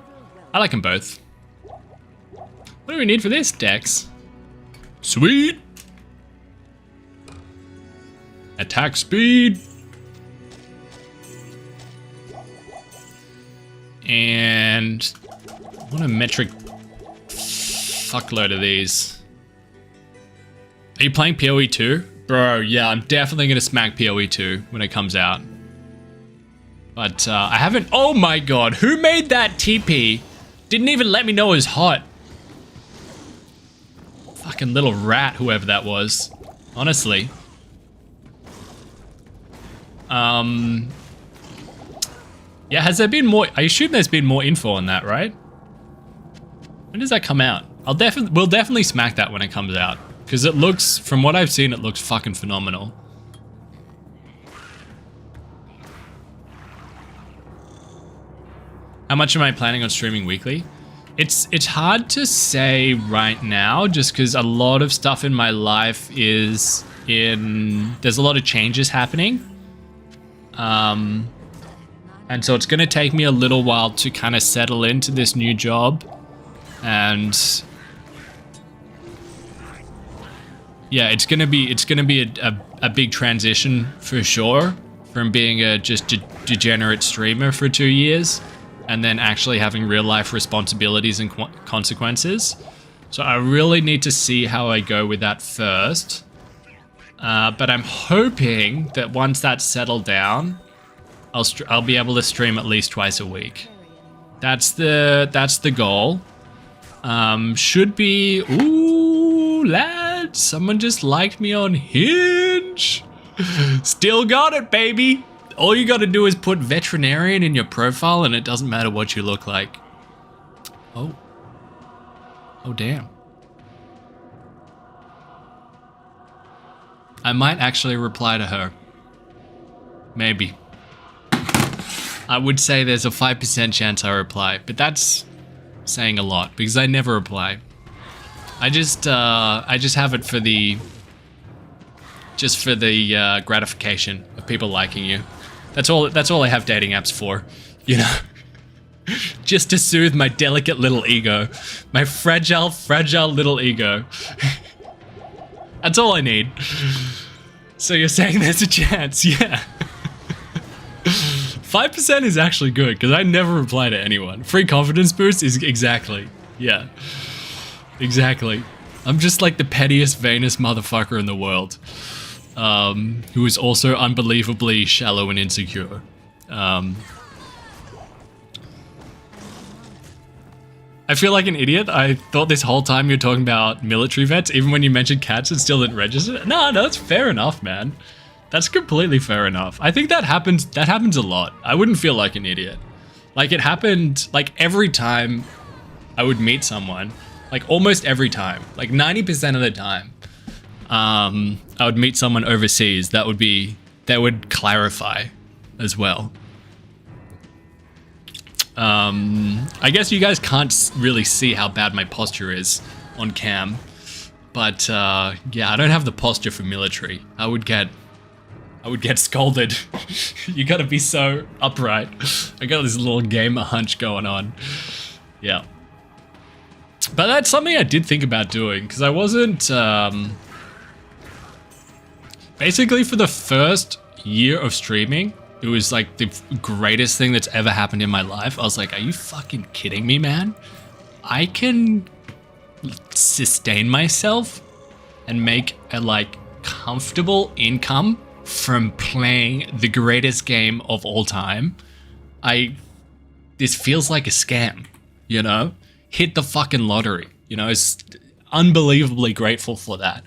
I like them both. What do we need for this, Dex? Sweet! Attack speed! And... I want a metric fuckload of these. Are you playing PoE 2? Bro, yeah, I'm definitely gonna smack PoE 2 when it comes out. But I haven't... Oh my god, who made that TP? Didn't even let me know it was hot. Fucking little rat, whoever that was. Honestly. Yeah, has there been more... I assume there's been more info on that, right? When does that come out? We'll definitely smack that when it comes out. Because it looks... From what I've seen, it looks fucking phenomenal. How much am I planning on streaming weekly? It's hard to say right now, just because a lot of stuff in my life is in... There's a lot of changes happening. And so it's going to take me a little while to kind of settle into this new job. And... Yeah, it's going to be a big transition for sure. From being a just degenerate streamer for 2 years. And then actually having real life responsibilities and consequences. So I really need to see how I go with that first. But I'm hoping that once that's settled down, I'll be able to stream at least twice a week. That's the goal. Should be... Ooh, lads, someone just liked me on Hinge. Still got it, baby. All you gotta do is put veterinarian in your profile and it doesn't matter what you look like. Oh. Oh, damn. I might actually reply to her. Maybe. I would say there's a 5% chance I reply, but that's saying a lot because I never reply. I just have it for the gratification of people liking you. That's all I have dating apps for, you know. Just to soothe my delicate little ego, my fragile little ego. That's all I need. So you're saying there's a chance, yeah. 5% is actually good because I never reply to anyone. Free confidence boost is exactly, yeah. Exactly. I'm just like the pettiest, vainest motherfucker in the world. Who is also unbelievably shallow and insecure. I feel like an idiot. I thought this whole time you're talking about military vets, even when you mentioned cats, it still didn't register. No, that's fair enough, man. That's completely fair enough. I think that happens a lot. I wouldn't feel like an idiot. Like it happened like every time I would meet someone, like almost every time, like 90% of the time, I would meet someone overseas that would clarify as well. I guess you guys can't really see how bad my posture is on cam, but yeah, I don't have the posture for military. I would get scolded. You gotta be so upright. I got this little gamer hunch going on. Yeah. But that's something I did think about doing, because I wasn't, basically for the first year of streaming, it was like the greatest thing that's ever happened in my life. I was like, are you fucking kidding me, man? I can sustain myself and make a like comfortable income from playing the greatest game of all time. This feels like a scam, you know? Hit the fucking lottery, you know? It's unbelievably grateful for that.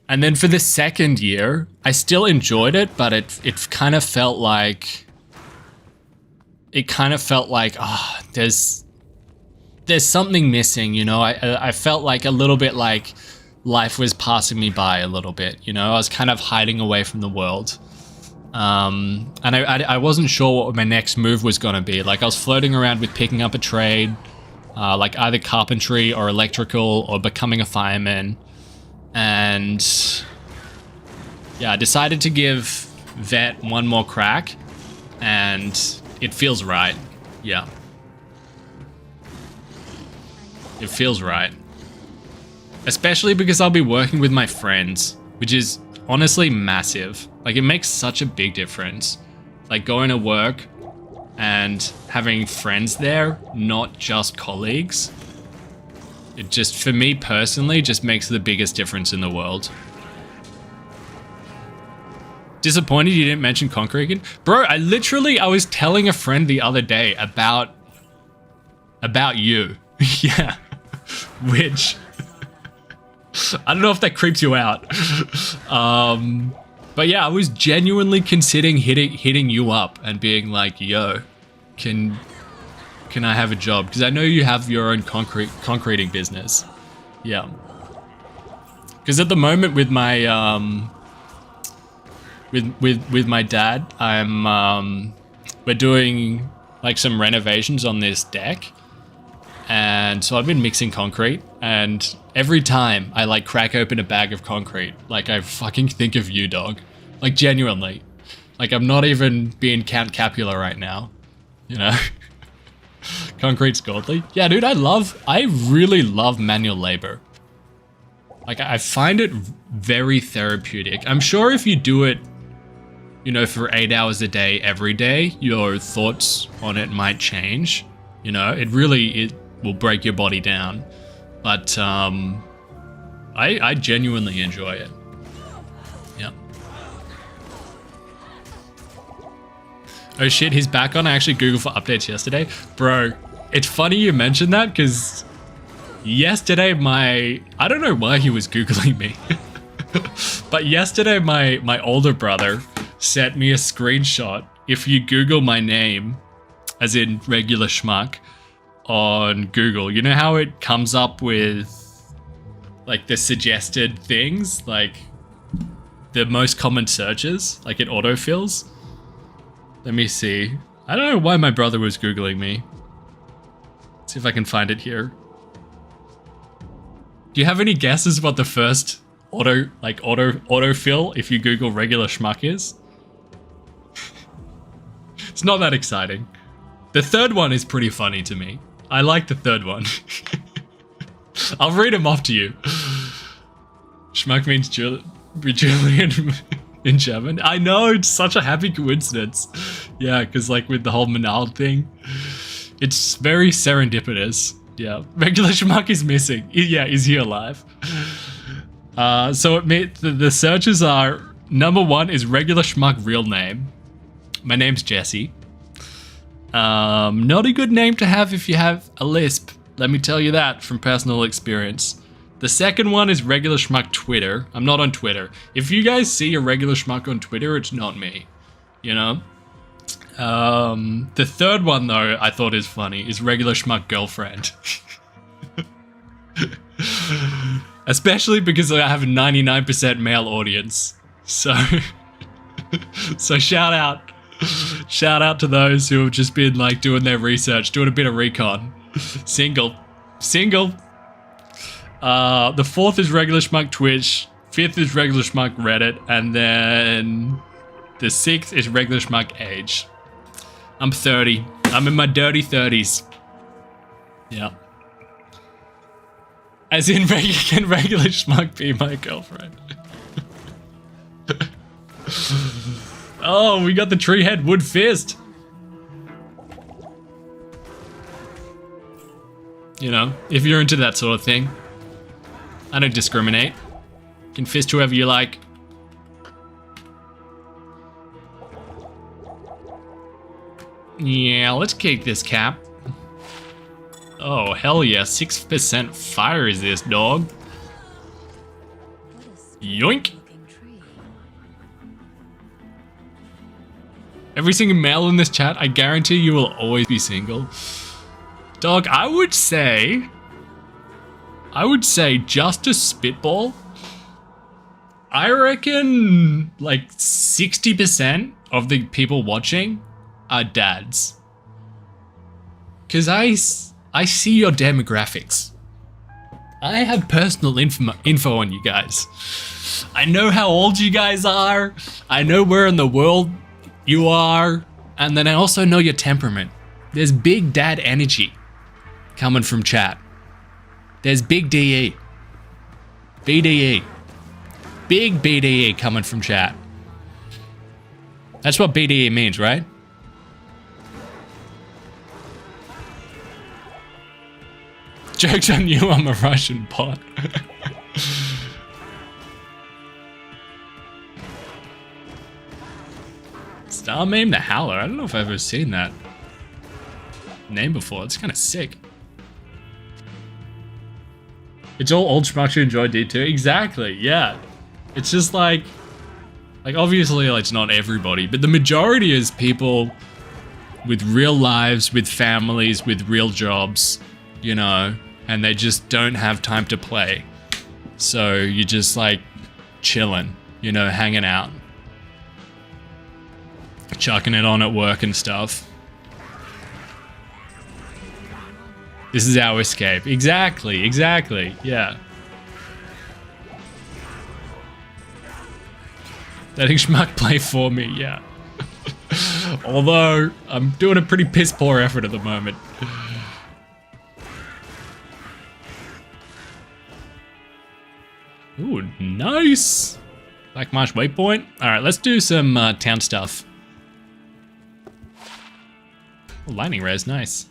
And then for the second year, I still enjoyed it, but it kind of felt like, oh, there's something missing, you know? I felt like a little bit like life was passing me by a little bit, you know? I was kind of hiding away from the world. And I wasn't sure what my next move was gonna be. Like I was floating around with picking up a trade, like either carpentry or electrical or becoming a fireman. And yeah, I decided to give vet one more crack, and it feels right. Yeah. It feels right. Especially because I'll be working with my friends, which is honestly massive. Like it makes such a big difference. Like going to work and having friends there, not just colleagues. It just, for me personally, just makes the biggest difference in the world. Disappointed you didn't mention concrete again? Bro, I was telling a friend the other day about you. Yeah. Which, I don't know if that creeps you out. But yeah, I was genuinely considering hitting you up and being like, yo, can I have a job? Because I know you have your own concreting business. Yeah. Because at the moment with my with my dad, we're doing like some renovations on this deck, and so I've been mixing concrete, and every time I like crack open a bag of concrete, like I fucking think of you, dog. Like genuinely, like I'm not even being Count Capula right now, you know. Concrete's godly. Yeah, dude, I really love manual labor. Like, I find it very therapeutic. I'm sure if you do it, you know, for 8 hours a day, every day, your thoughts on it might change. You know, it will break your body down. But, I genuinely enjoy it. Yeah. Oh shit, he's back on. I actually Googled for updates yesterday. Bro, it's funny you mentioned that because yesterday I don't know why he was Googling me. But yesterday my older brother sent me a screenshot. If you Google my name, as in regular schmuck, on Google, you know how it comes up with like the suggested things, like the most common searches, like it autofills? Let me see. I don't know why my brother was Googling me. See if I can find it here. Do you have any guesses what the first autofill if you Google regular schmuck is? It's not that exciting. The third one is pretty funny to me. I like the third one. I'll read them off to you. Schmuck means Julian in German. I know, it's such a happy coincidence. Yeah, because like with the whole Menald thing, it's very serendipitous. Yeah, regular schmuck is missing. Yeah, is he alive? So the searches are, number 1 is regular schmuck real name. My name's Jesse. Not a good name to have if you have a lisp. Let me tell you that from personal experience. The second one is regular schmuck Twitter. I'm not on Twitter. If you guys see a regular schmuck on Twitter, it's not me. You know? The third one, though, I thought is funny, is regular schmuck girlfriend. Especially because I have a 99% male audience. So, so shout out to those who have just been like doing their research, doing a bit of recon. Single. The 4th is regular schmuck Twitch. 5th is regular schmuck Reddit, and then the 6th is regular schmuck age. I'm 30. I'm in my dirty 30s. Yeah. As in, can regular schmuck be my girlfriend? Oh, we got the tree head wood fist. You know, if you're into that sort of thing. I don't discriminate. You can fist whoever you like. Yeah, let's kick this cap. Oh, hell yeah. 6% fire resist, dog. Yoink. Every single male in this chat, I guarantee you will always be single. Dog, I would say just to spitball, I reckon like 60% of the people watching are dads. Cause I see your demographics. I have personal info on you guys. I know how old you guys are. I know where in the world you are. And then I also know your temperament. There's big dad energy coming from chat. There's big DE. BDE. Big BDE coming from chat. That's what BDE means, right? Joke's on you, I'm a Russian bot. Star Meme the Howler. I don't know if I've ever seen that name before. It's kind of sick. It's all old schmucks who enjoy D2. Exactly, yeah. It's just like obviously it's not everybody, but the majority is people with real lives, with families, with real jobs, you know, and they just don't have time to play. So you're just like chilling, you know, hanging out, chucking it on at work and stuff. This is our escape. Exactly, yeah. Letting schmuck play for me, yeah. Although, I'm doing a pretty piss poor effort at the moment. Ooh, nice! Black Marsh waypoint. Alright, let's do some town stuff. Oh, lightning res, nice.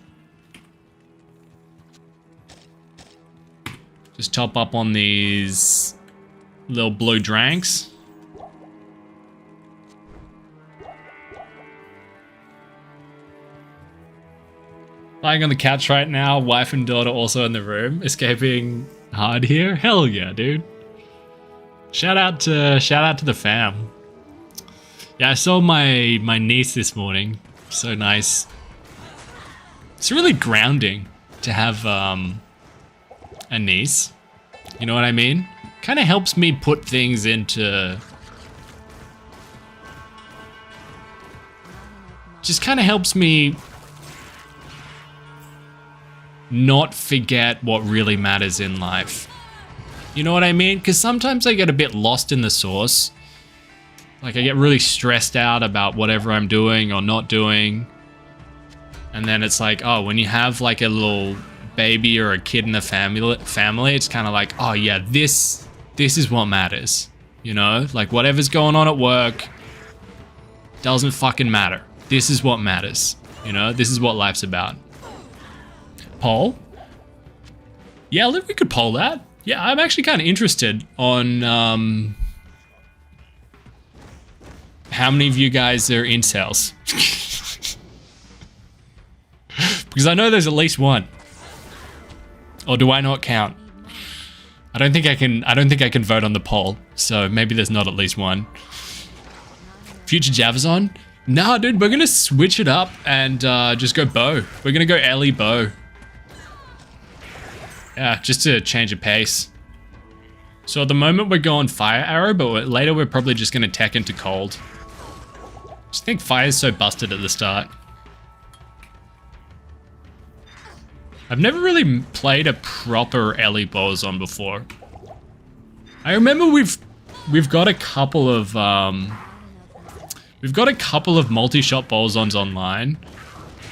Just top up on these little blue dranks. Lying on the couch right now, wife and daughter also in the room, escaping hard here. Hell yeah, dude. Shout out to the fam. Yeah, I saw my niece this morning. So nice. It's really grounding to have a niece, you know what I mean? Kind of helps me put things into... Just kind of helps me not forget what really matters in life. You know what I mean? Because sometimes I get a bit lost in the sauce. Like I get really stressed out about whatever I'm doing or not doing. And then it's like, oh, when you have like a little baby or a kid in the family, it's kind of like, oh yeah, this is what matters. You know, like whatever's going on at work doesn't fucking matter. This is what matters. You know, this is what life's about. Poll? Yeah, we could poll that. Yeah, I'm actually kind of interested on how many of you guys are incels. Because I know there's at least one. Or do I not count? I don't think I can vote on the poll, so maybe there's not at least one. Future Javazon? Nah, dude, we're gonna switch it up and just go bow. We're gonna go Ellie bow. Yeah, just to change the pace. So at the moment we're going fire arrow, but later we're probably just gonna tech into cold. I just think fire's so busted at the start. I've never really played a proper Ellie Bozon before. I remember we've got a couple of multi-shot Bozons online,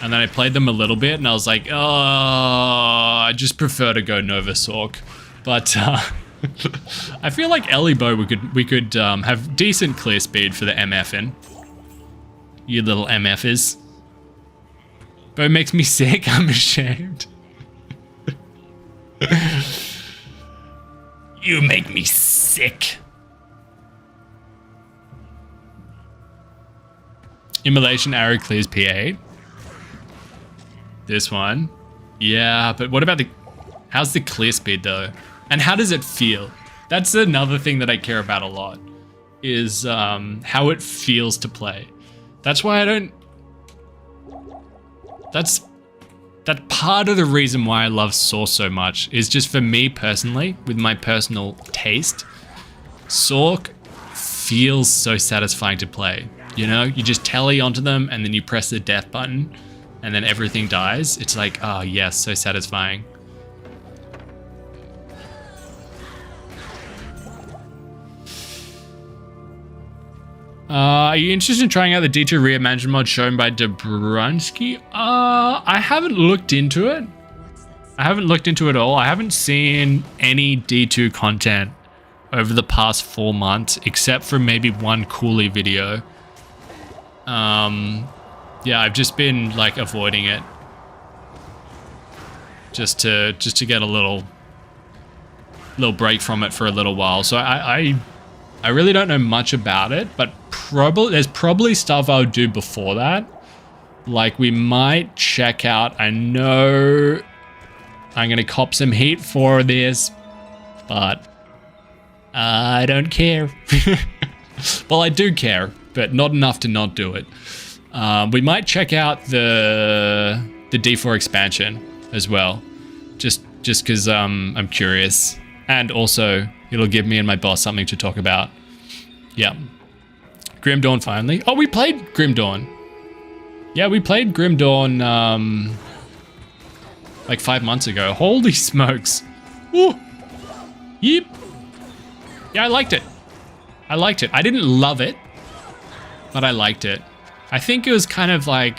and then I played them a little bit, and I was like, oh, I just prefer to go Nova Sork. But I feel like Ellie Bow we could have decent clear speed for the MFing. You little MFers. Bow makes me sick. I'm ashamed. You make me sick. Immolation arrow clears P8. This one. Yeah, but what about how's the clear speed though? And how does it feel? That's another thing that I care about a lot, is how it feels to play. That's why I don't... That part of the reason why I love Source so much is just for me personally, with my personal taste, Sork feels so satisfying to play. You know, you just tele onto them and then you press the death button and then everything dies. It's like, oh yes, so satisfying. Are you interested in trying out the D2 reimagined mod shown by broskies? I haven't looked into it. I haven't looked into it at all. I haven't seen any D2 content over the past 4 months, except for maybe one Cooley video. Yeah, I've just been like avoiding it. Just to get a little break from it for a little while. So I really don't know much about it, but there's probably stuff I would do before that. Like we might check out, I know I'm gonna cop some heat for this, but I don't care. Well, I do care, but not enough to not do it. We might check out the D4 expansion as well, just because I'm curious, and also it'll give me and my boss something to talk about. Yeah. Grim Dawn finally. Oh, we played Grim Dawn. Yeah, we played Grim Dawn like 5 months ago. Holy smokes. Ooh. Yep. Yeah, I liked it. I liked it. I didn't love it, but I liked it. I think it was kind of like,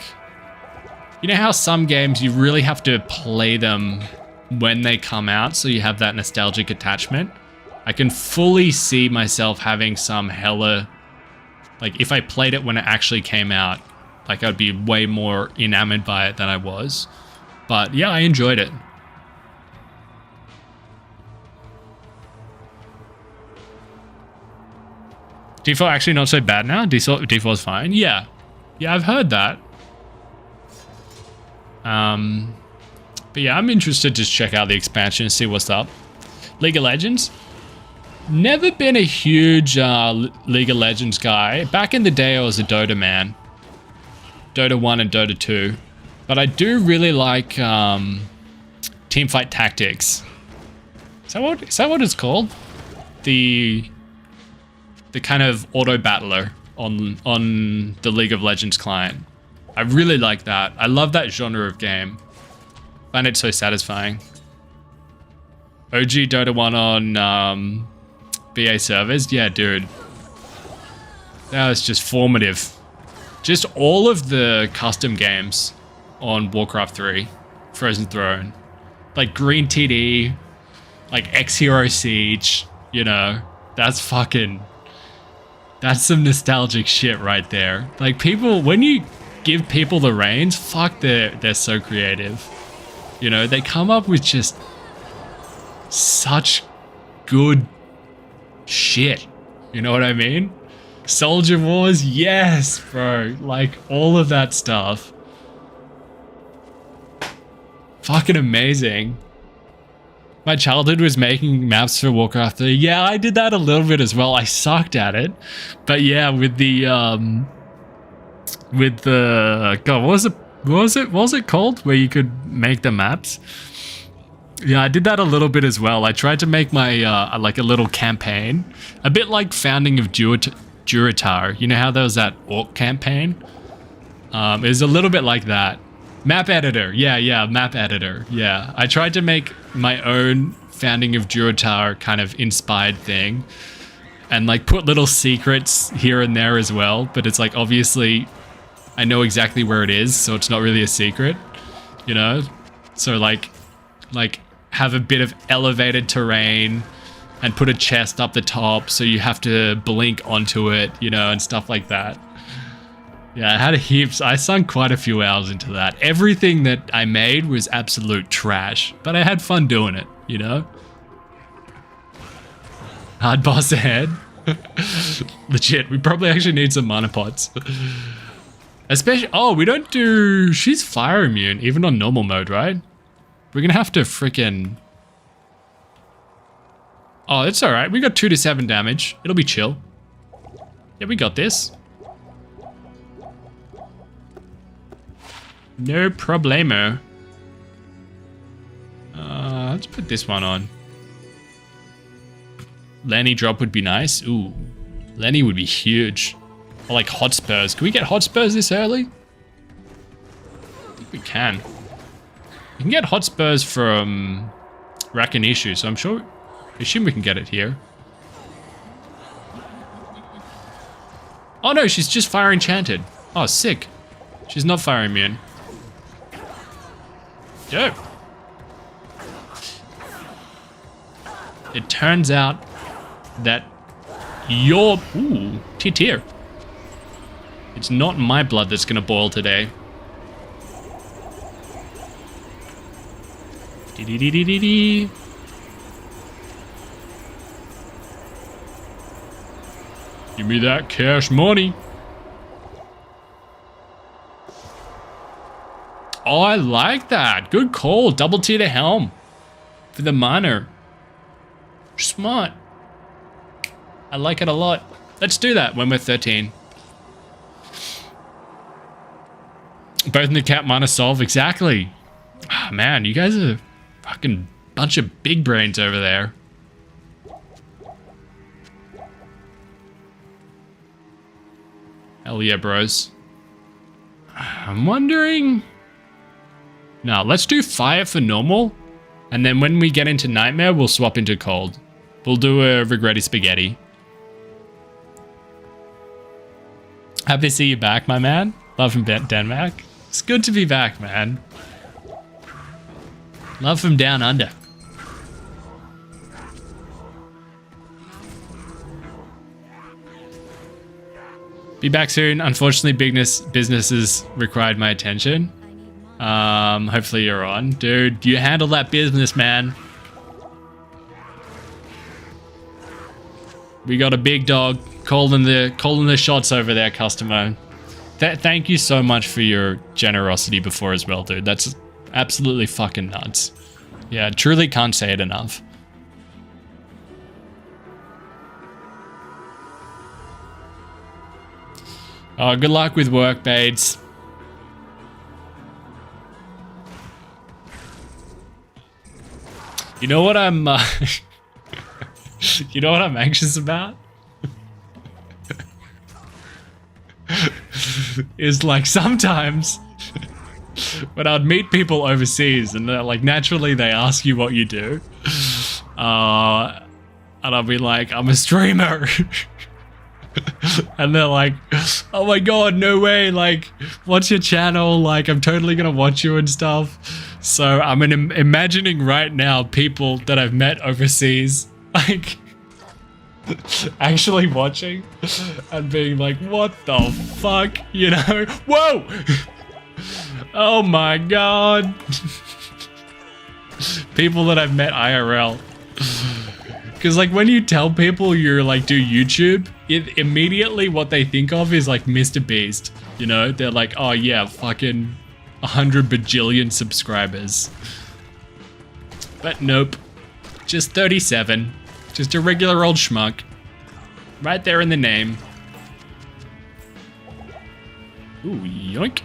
you know how some games you really have to play them when they come out so you have that nostalgic attachment? I can fully see myself having some hella, like if I played it when it actually came out, like I'd be way more enamored by it than I was. But yeah, I enjoyed it. D4 actually not so bad now? D4 is fine? Yeah. Yeah, I've heard that. But yeah, I'm interested to check out the expansion and see what's up. League of Legends? Never been a huge League of Legends guy. Back in the day, I was a Dota man. Dota 1 and Dota 2. But I do really like Teamfight Tactics. Is that what it's called? The kind of auto battler on the League of Legends client. I really like that. I love that genre of game. Find it so satisfying. OG Dota 1 on BA servers? Yeah, dude. That was just formative. Just all of the custom games on Warcraft 3, Frozen Throne. Like Green TD, like X-Hero Siege, you know. That's fucking... That's some nostalgic shit right there. Like people, when you give people the reins, fuck, they're so creative. You know, they come up with just such good shit. You know what I mean? Soldier Wars, yes, bro. Like all of that stuff. Fucking amazing. My childhood was making maps for Warcraft 3. Yeah, I did that a little bit as well. I sucked at it. But yeah, with the God, what was it called? Where you could make the maps? Yeah, I did that a little bit as well. I tried to make my like a little campaign, a bit like Founding of Durotar. You know how there was that orc campaign? It was a little bit like that. Map editor, yeah, map editor, yeah. I tried to make my own Founding of Durotar kind of inspired thing, and like put little secrets here and there as well. But it's like obviously, I know exactly where it is, so it's not really a secret, you know. So like have a bit of elevated terrain and put a chest up the top, so you have to blink onto it, you know, and stuff like that. Yeah, I had heaps. I sunk quite a few hours into that. Everything that I made was absolute trash, but I had fun doing it, you know? Hard boss ahead. Legit, we probably actually need some mana pots. Especially, oh, we don't do... She's fire immune, even on normal mode, right? We're gonna have to freaking... Oh, it's alright. We got 2 to 7 damage. It'll be chill. Yeah, we got this. No problemo. Let's put this one on. Lenny drop would be nice. Ooh, Lenny would be huge. Or like Hotspurs. Can we get Hotspurs this early? I think we can. We can get Hotspurs from Rakinishu, so I assume we can get it here. Oh no, she's just fire enchanted. Oh, sick. She's not fire immune. Dope. It turns out that your... Ooh, tier. It's not my blood that's gonna boil today. Dee-dee-dee-dee-dee. Give me that cash money. Oh, I like that. Good call. Double tier to helm for the minor. Smart. I like it a lot. Let's do that when we're 13. Both in the cap minor solve. Exactly. Oh, man, you guys are a fucking bunch of big brains over there. Hell yeah, bros. I'm wondering... No, let's do fire for normal. And then when we get into nightmare, we'll swap into cold. We'll do a regretty spaghetti. Happy to see you back, my man. Love from Denmark. It's good to be back, man. Love from down under. Be back soon. Unfortunately, businesses required my attention. Hopefully you're on. Dude, you handle that business, man. We got a big dog calling the shots over there, customer. Thank you so much for your generosity before as well, dude. That's absolutely fucking nuts. Yeah, truly can't say it enough. Oh, good luck with work, babes. You know what I'm you know what I'm anxious about? Is like sometimes when I'd meet people overseas, and like naturally they ask you what you do, and I'll be like, I'm a streamer. And they're like, oh my god, no way, like, what's your channel? Like, I'm totally gonna watch you and stuff. So I'm imagining right now people that I've met overseas, like, actually watching and being like, what the fuck, you know? Whoa! Oh my god. People that I've met IRL. Because like when you tell people you're like do YouTube, immediately what they think of is like Mr. Beast. You know, they're like, oh yeah, fucking 100 bajillion subscribers. But nope, just 37. Just a regular old schmuck. Right there in the name. Ooh, yoink.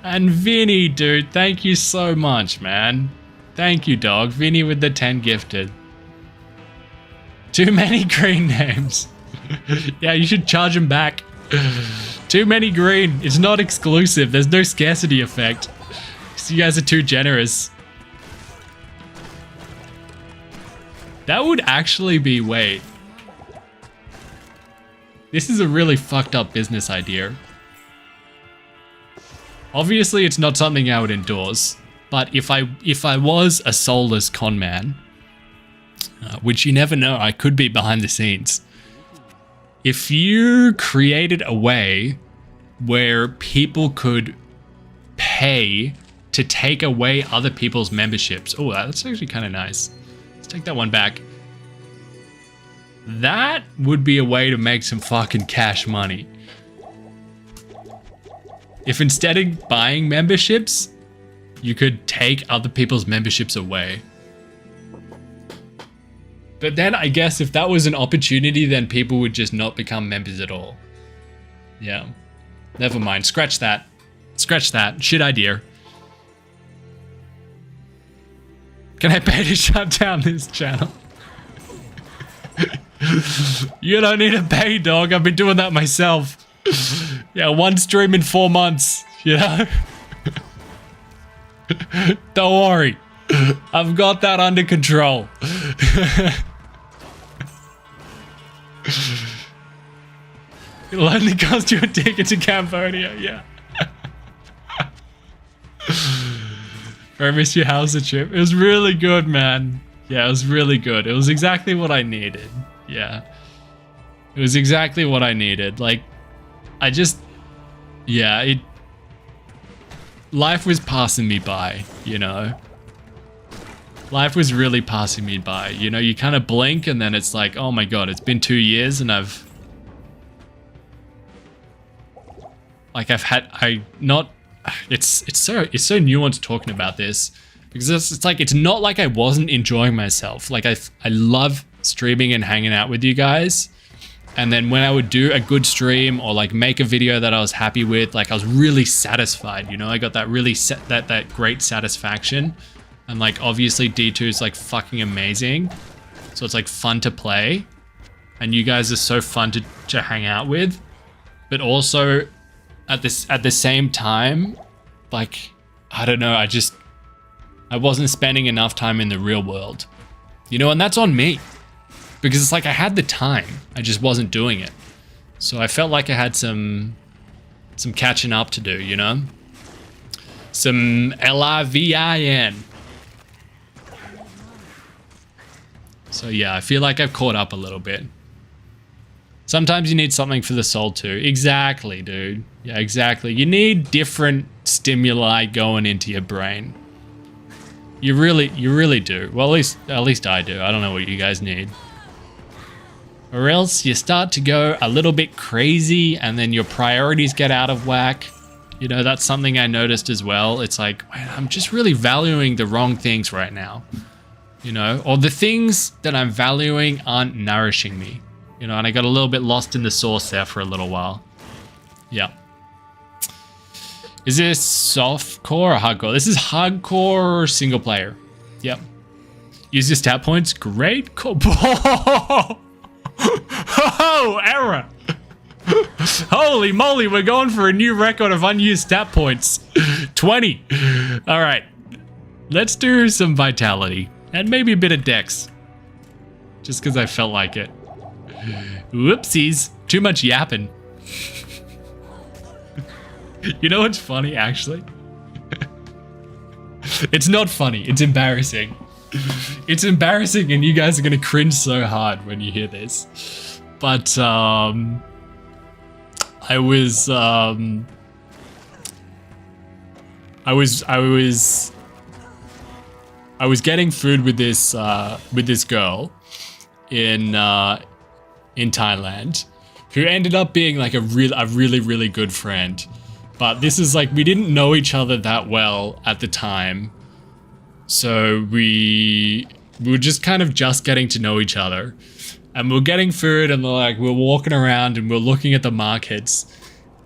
And Vinny, dude, thank you so much, man. Thank you, dog. Vinny with the 10 gifted. Too many green names. Yeah, you should charge him back. Too many green. It's not exclusive. There's no scarcity effect. So you guys are too generous. That would actually be, wait. This is a really fucked up business idea. Obviously, it's not something I would endorse. But if I was a soulless con man, which you never know, I could be behind the scenes. If you created a way where people could pay to take away other people's memberships. Oh, that's actually kind of nice. Let's take that one back. That would be a way to make some fucking cash money. If instead of buying memberships, you could take other people's memberships away. But then I guess if that was an opportunity, then people would just not become members at all. Yeah. Never mind. Scratch that. Scratch that. Shit idea. Can I pay to shut down this channel? You don't need to pay, dog. I've been doing that myself. Yeah, one stream in 4 months, you know? Don't worry. I've got that under control. It'll only cost you a ticket to Cambodia, yeah. I miss your house trip. It was really good, man. Yeah, it was really good. It was exactly what I needed. Yeah. It was exactly what I needed. Like, I just... Yeah, life was passing me by, you know? Life was really passing me by. You know, you kind of blink and then it's like, oh my god, it's been 2 years and it's so nuanced talking about this because it's like, it's not like I wasn't enjoying myself. Like I love streaming and hanging out with you guys. And then when I would do a good stream or like make a video that I was happy with, like I was really satisfied, you know, I got that really that great satisfaction. And like, obviously D2 is like fucking amazing. So it's like fun to play. And you guys are so fun to hang out with. But also at the same time, like, I don't know, I wasn't spending enough time in the real world. You know, and that's on me. Because it's like I had the time, I just wasn't doing it. So I felt like I had some catching up to do, you know? Some LIVIN. So yeah, I feel like I've caught up a little bit. Sometimes you need something for the soul too. Exactly, dude. Yeah, exactly. You need different stimuli going into your brain. You really do. Well, at least I do. I don't know what you guys need. Or else you start to go a little bit crazy and then your priorities get out of whack. You know, that's something I noticed as well. It's like, man, I'm just really valuing the wrong things right now. You know, or the things that I'm valuing aren't nourishing me. You know, and I got a little bit lost in the sauce there for a little while. Yeah. Is this softcore or hardcore? This is hardcore single player. Yep. Use your stat points. Great. Cool. Oh, error. Holy moly, we're going for a new record of unused stat points. 20. All right. Let's do some vitality and maybe a bit of dex. Just because I felt like it. Whoopsies. Too much yapping. You know what's funny, actually? It's not funny. It's embarrassing. It's embarrassing, and you guys are going to cringe so hard when you hear this. But, I was getting food with this girl in Thailand, who ended up being like a really good friend. But this is like, we didn't know each other that well at the time, so we were just kind of just getting to know each other, and we were getting food, and we're walking around and we're looking at the markets,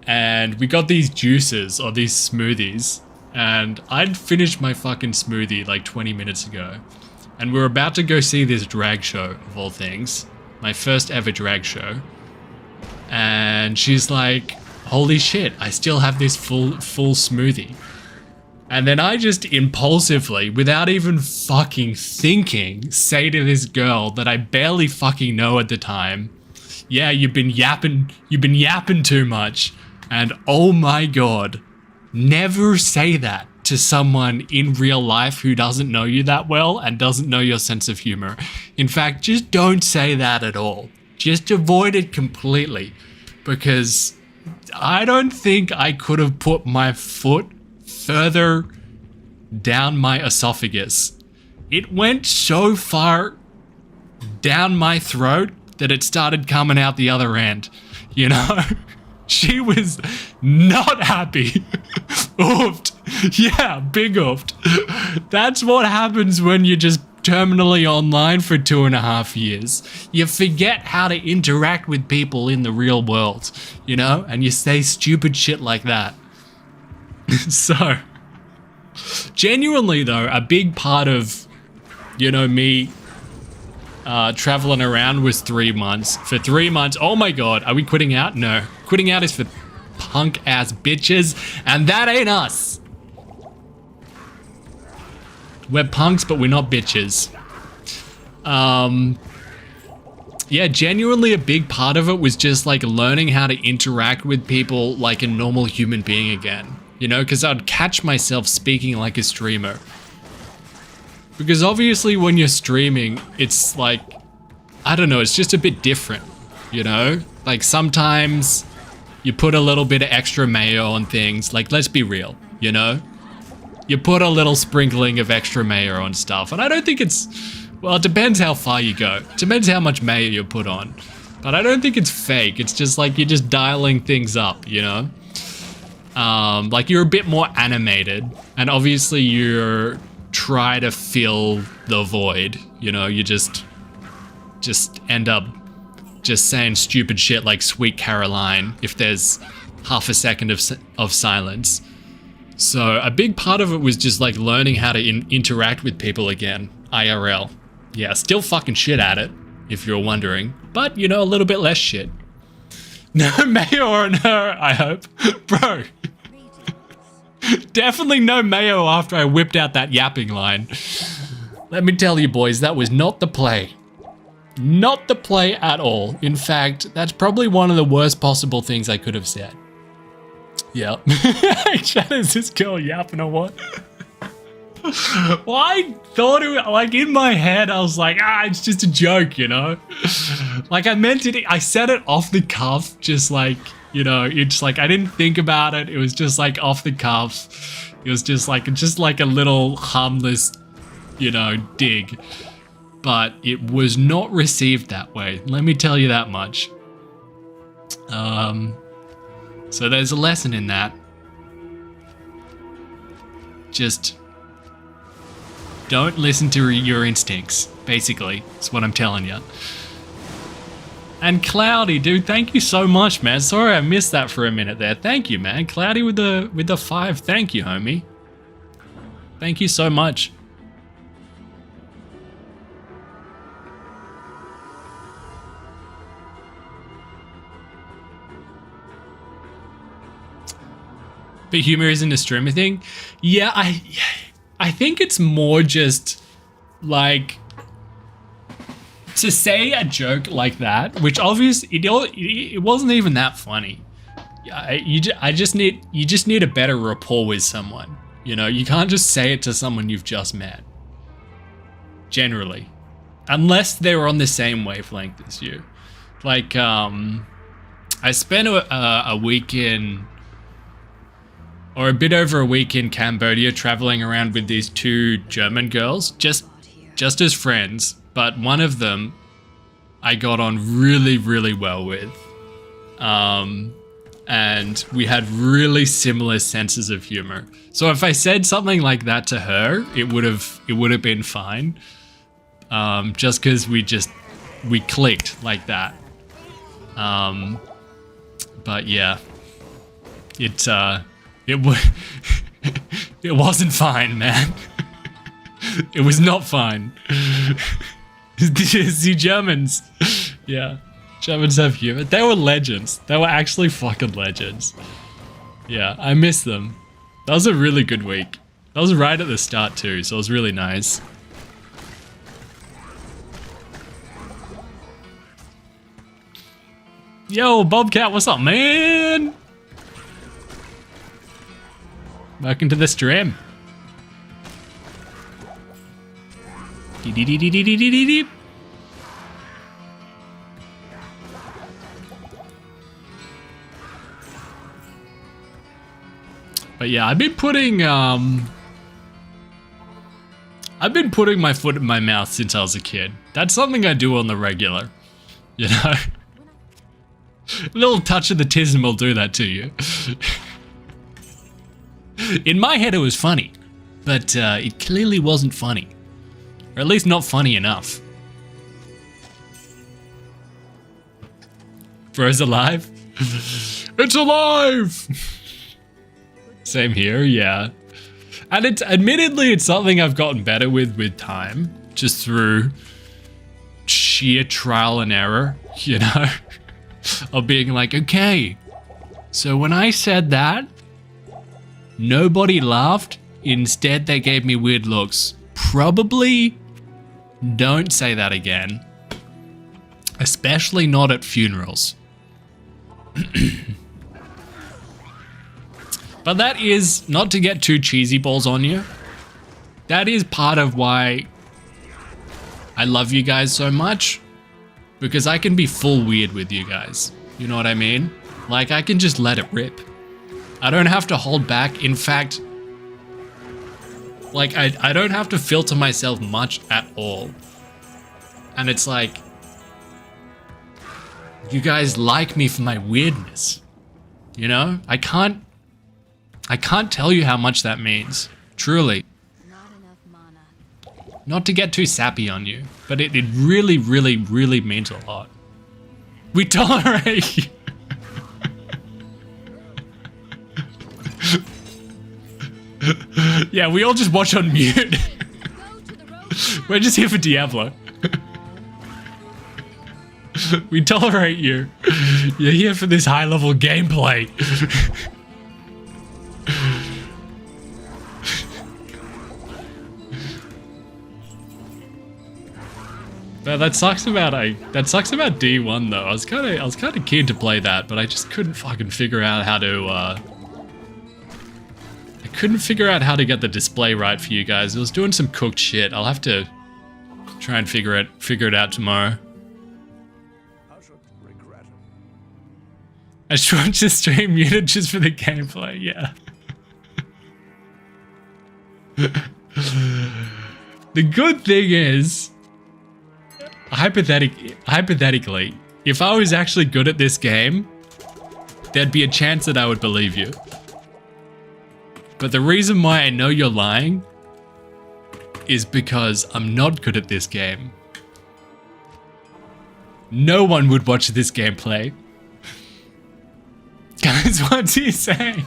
and we got these juices or these smoothies. And I'd finished my fucking smoothie like 20 minutes ago. And we're about to go see this drag show, of all things. My first ever drag show. And she's like, holy shit, I still have this full smoothie. And then I just impulsively, without even fucking thinking, say to this girl that I barely fucking know at the time, yeah, you've been yapping too much. And oh my god, never say that to someone in real life who doesn't know you that well and doesn't know your sense of humor. In fact, just don't say that at all. Just avoid it completely, because I don't think I could have put my foot further down my esophagus. It went so far down my throat that it started coming out the other end, you know? She was not happy. Oofed. Yeah, big oofed. That's what happens when you're just terminally online for 2.5 years. You forget how to interact with people in the real world, you know? And you say stupid shit like that. So, genuinely though, a big part of, you know, me traveling around was 3 months. For 3 months, oh my god, are we quitting out? No. Quitting out is for punk ass bitches, and that ain't us. We're punks, but we're not bitches. Yeah, genuinely a big part of it was just like learning how to interact with people like a normal human being again. You know, because I'd catch myself speaking like a streamer. Because obviously when you're streaming, it's like, I don't know, it's just a bit different, you know? Like sometimes you put a little bit of extra mayo on things, like let's be real, you know? You put a little sprinkling of extra mayo on stuff, and I don't think it's, well, it depends how far you go. It depends how much mayo you put on. But I don't think it's fake, it's just like you're just dialing things up, you know? Like you're a bit more animated, and obviously you're try to fill the void, you know, you just end up just saying stupid shit like Sweet Caroline if there's half a second of silence. So a big part of it was just like learning how to interact with people again, IRL. Yeah, still fucking shit at it, if you're wondering, but you know, a little bit less shit. No mayo on her, I hope. Bro. Definitely no mayo after I whipped out that yapping line. Let me tell you boys, that was not the play. Not the play at all. In fact, that's probably one of the worst possible things I could have said. Yep. Is this girl yapping or what? Well, I thought it, like in my head, I was like, it's just a joke, you know? Like I meant it, I said it off the cuff, just like, you know, it's like I didn't think about it. It was just like off the cuff. It was just like a little harmless, you know, dig. But it was not received that way. Let me tell you that much. So there's a lesson in that. Just don't listen to your instincts, basically. That's what I'm telling you. And Cloudy, dude, thank you so much, man. Sorry I missed that for a minute there. Thank you, man. Cloudy with the 5. Thank you, homie. Thank you so much. But humor isn't a streamer thing. Yeah, I think it's more just like to say a joke like that, which obviously it wasn't even that funny. You just need a better rapport with someone. You know, you can't just say it to someone you've just met. Generally, unless they're on the same wavelength as you. Like, I spent a week in, or a bit over a week in Cambodia, traveling around with these 2 German girls, just as friends. But one of them I got on really, really well with. And we had really similar senses of humor. So if I said something like that to her, it would have been fine. Just because we clicked like that. But yeah, it wasn't fine, man. It was not fine. The Germans, yeah, Germans have humor. They were legends. They were actually fucking legends. Yeah, I miss them. That was a really good week. That was right at the start too, so it was really nice. Yo, Bobcat, what's up, man? Welcome to the stream. But yeah, I've been putting my foot in my mouth since I was a kid. That's something I do on the regular, you know? A little touch of the tism will do that to you. In my head it was funny, but it clearly wasn't funny. Or at least not funny enough. Bro's alive? It's alive! Same here, yeah. And it's admittedly it's something I've gotten better with time, just through sheer trial and error, you know? Of being like, okay, so when I said that, nobody laughed. Instead, they gave me weird looks. Probably don't say that again. Especially not at funerals. But that is, not to get too cheesy balls on you, that is part of why I love you guys so much. Because I can be full weird with you guys. You know what I mean? Like, I can just let it rip. I don't have to hold back. In fact, like, I don't have to filter myself much at all. And it's like, you guys like me for my weirdness. You know? I can't tell you how much that means. Truly. Not to get too sappy on you, but it really, really, really means a lot. We tolerate you. Yeah, we all just watch on mute. We're just here for Diablo. We tolerate you. You're here for this high-level gameplay. But that sucks about D1 though. I was kind of keen to play that, but I just couldn't fucking figure out how to. I couldn't figure out how to get the display right for you guys. It was doing some cooked shit. I'll have to try and figure it out tomorrow. I should watch the stream muted just for the gameplay. Yeah. The good thing is, hypothetically, if I was actually good at this game, there'd be a chance that I would believe you. But the reason why I know you're lying is because I'm not good at this game. No one would watch this gameplay. Guys, what's he saying?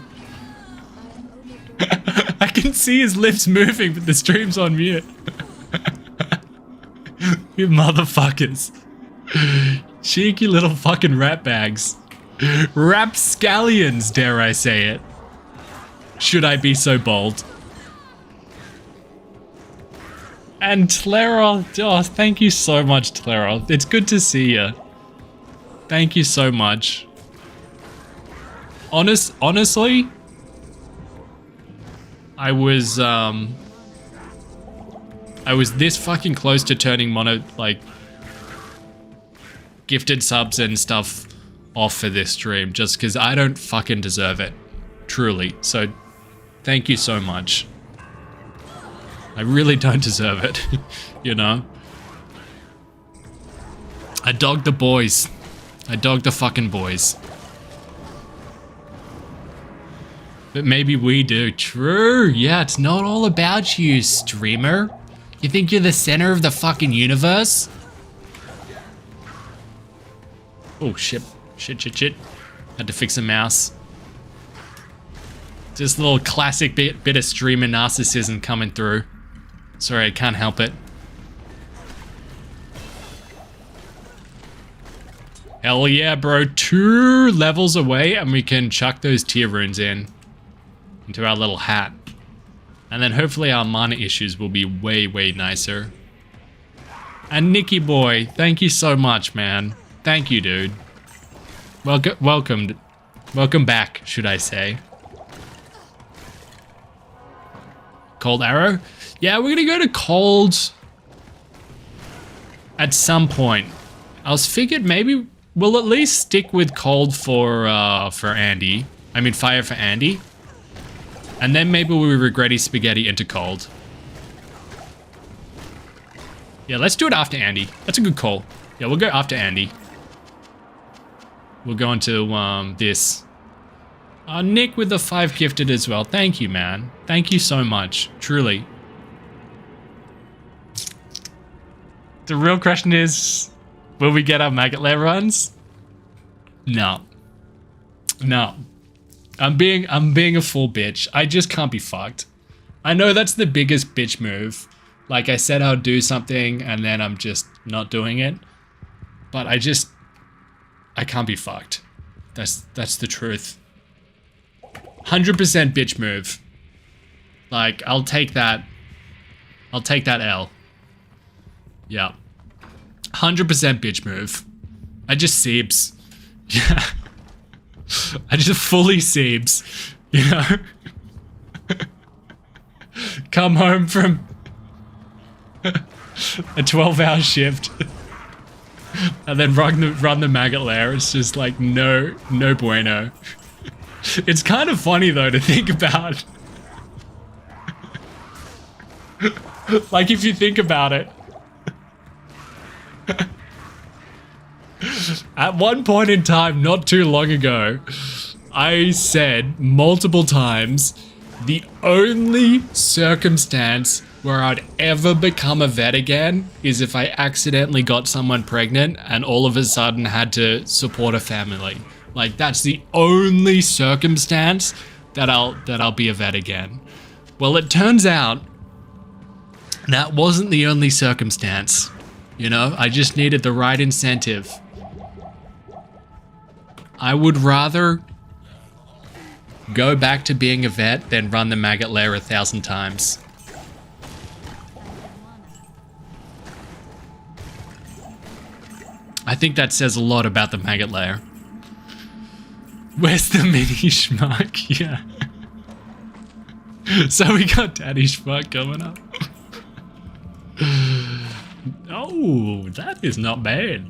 I can see his lips moving, but the stream's on mute. You motherfuckers. Cheeky little fucking rat bags. Rapscallions, dare I say it. Should I be so bold? And Tlera, oh, thank you so much, Tlera. It's good to see you. Thank you so much. Honestly, I was this fucking close to turning gifted subs and stuff off for this stream just because I don't fucking deserve it. Truly. So, thank you so much. I really don't deserve it, you know? I dogged the boys. I dogged the fucking boys. But maybe we do. True. Yeah, it's not all about you, streamer. You think you're the center of the fucking universe? Oh, shit. Shit. Had to fix a mouse. Just a little classic bit of streamer narcissism coming through. Sorry, I can't help it. Hell yeah, bro. 2 levels away and we can chuck those tier runes into our little hat. And then hopefully our mana issues will be way, way nicer. And Nicky boy, thank you so much, man. Thank you, dude. Welcome back, should I say. Cold Arrow? Yeah, we're gonna go to Cold at some point. I was figured maybe we'll at least stick with Cold for Andy. I mean Fire for Andy. And then maybe we regretty spaghetti into Cold. Yeah, let's do it after Andy. That's a good call. Yeah, we'll go after Andy. We'll go into this. Nick with the 5 gifted as well. Thank you, man. Thank you so much. Truly. The real question is, will we get our Maggot Lair runs? No. No. I'm being a full bitch. I just can't be fucked. I know that's the biggest bitch move. Like I said I'll do something and then I'm just not doing it. But I can't be fucked. That's the truth. 100% bitch move. Like, I'll take that L. Yeah. 100% bitch move. I just Seebs. Yeah. I just fully Seebs. You know? Come home from a 12-hour shift. And then run the Maggot Lair. It's just like, no bueno. It's kind of funny though to think about. Like if you think about it. At one point in time, not too long ago, I said multiple times, the only circumstance where I'd ever become a vet again is if I accidentally got someone pregnant and all of a sudden had to support a family. Like that's the only circumstance that I'll be a vet again. Well, it turns out that wasn't the only circumstance. You know, I just needed the right incentive. I would rather go back to being a vet than run the Maggot Lair 1,000 times. I think that says a lot about the Maggot Lair. Where's the mini schmuck? Yeah. So we got Daddy Schmuck coming up. Oh, that is not bad.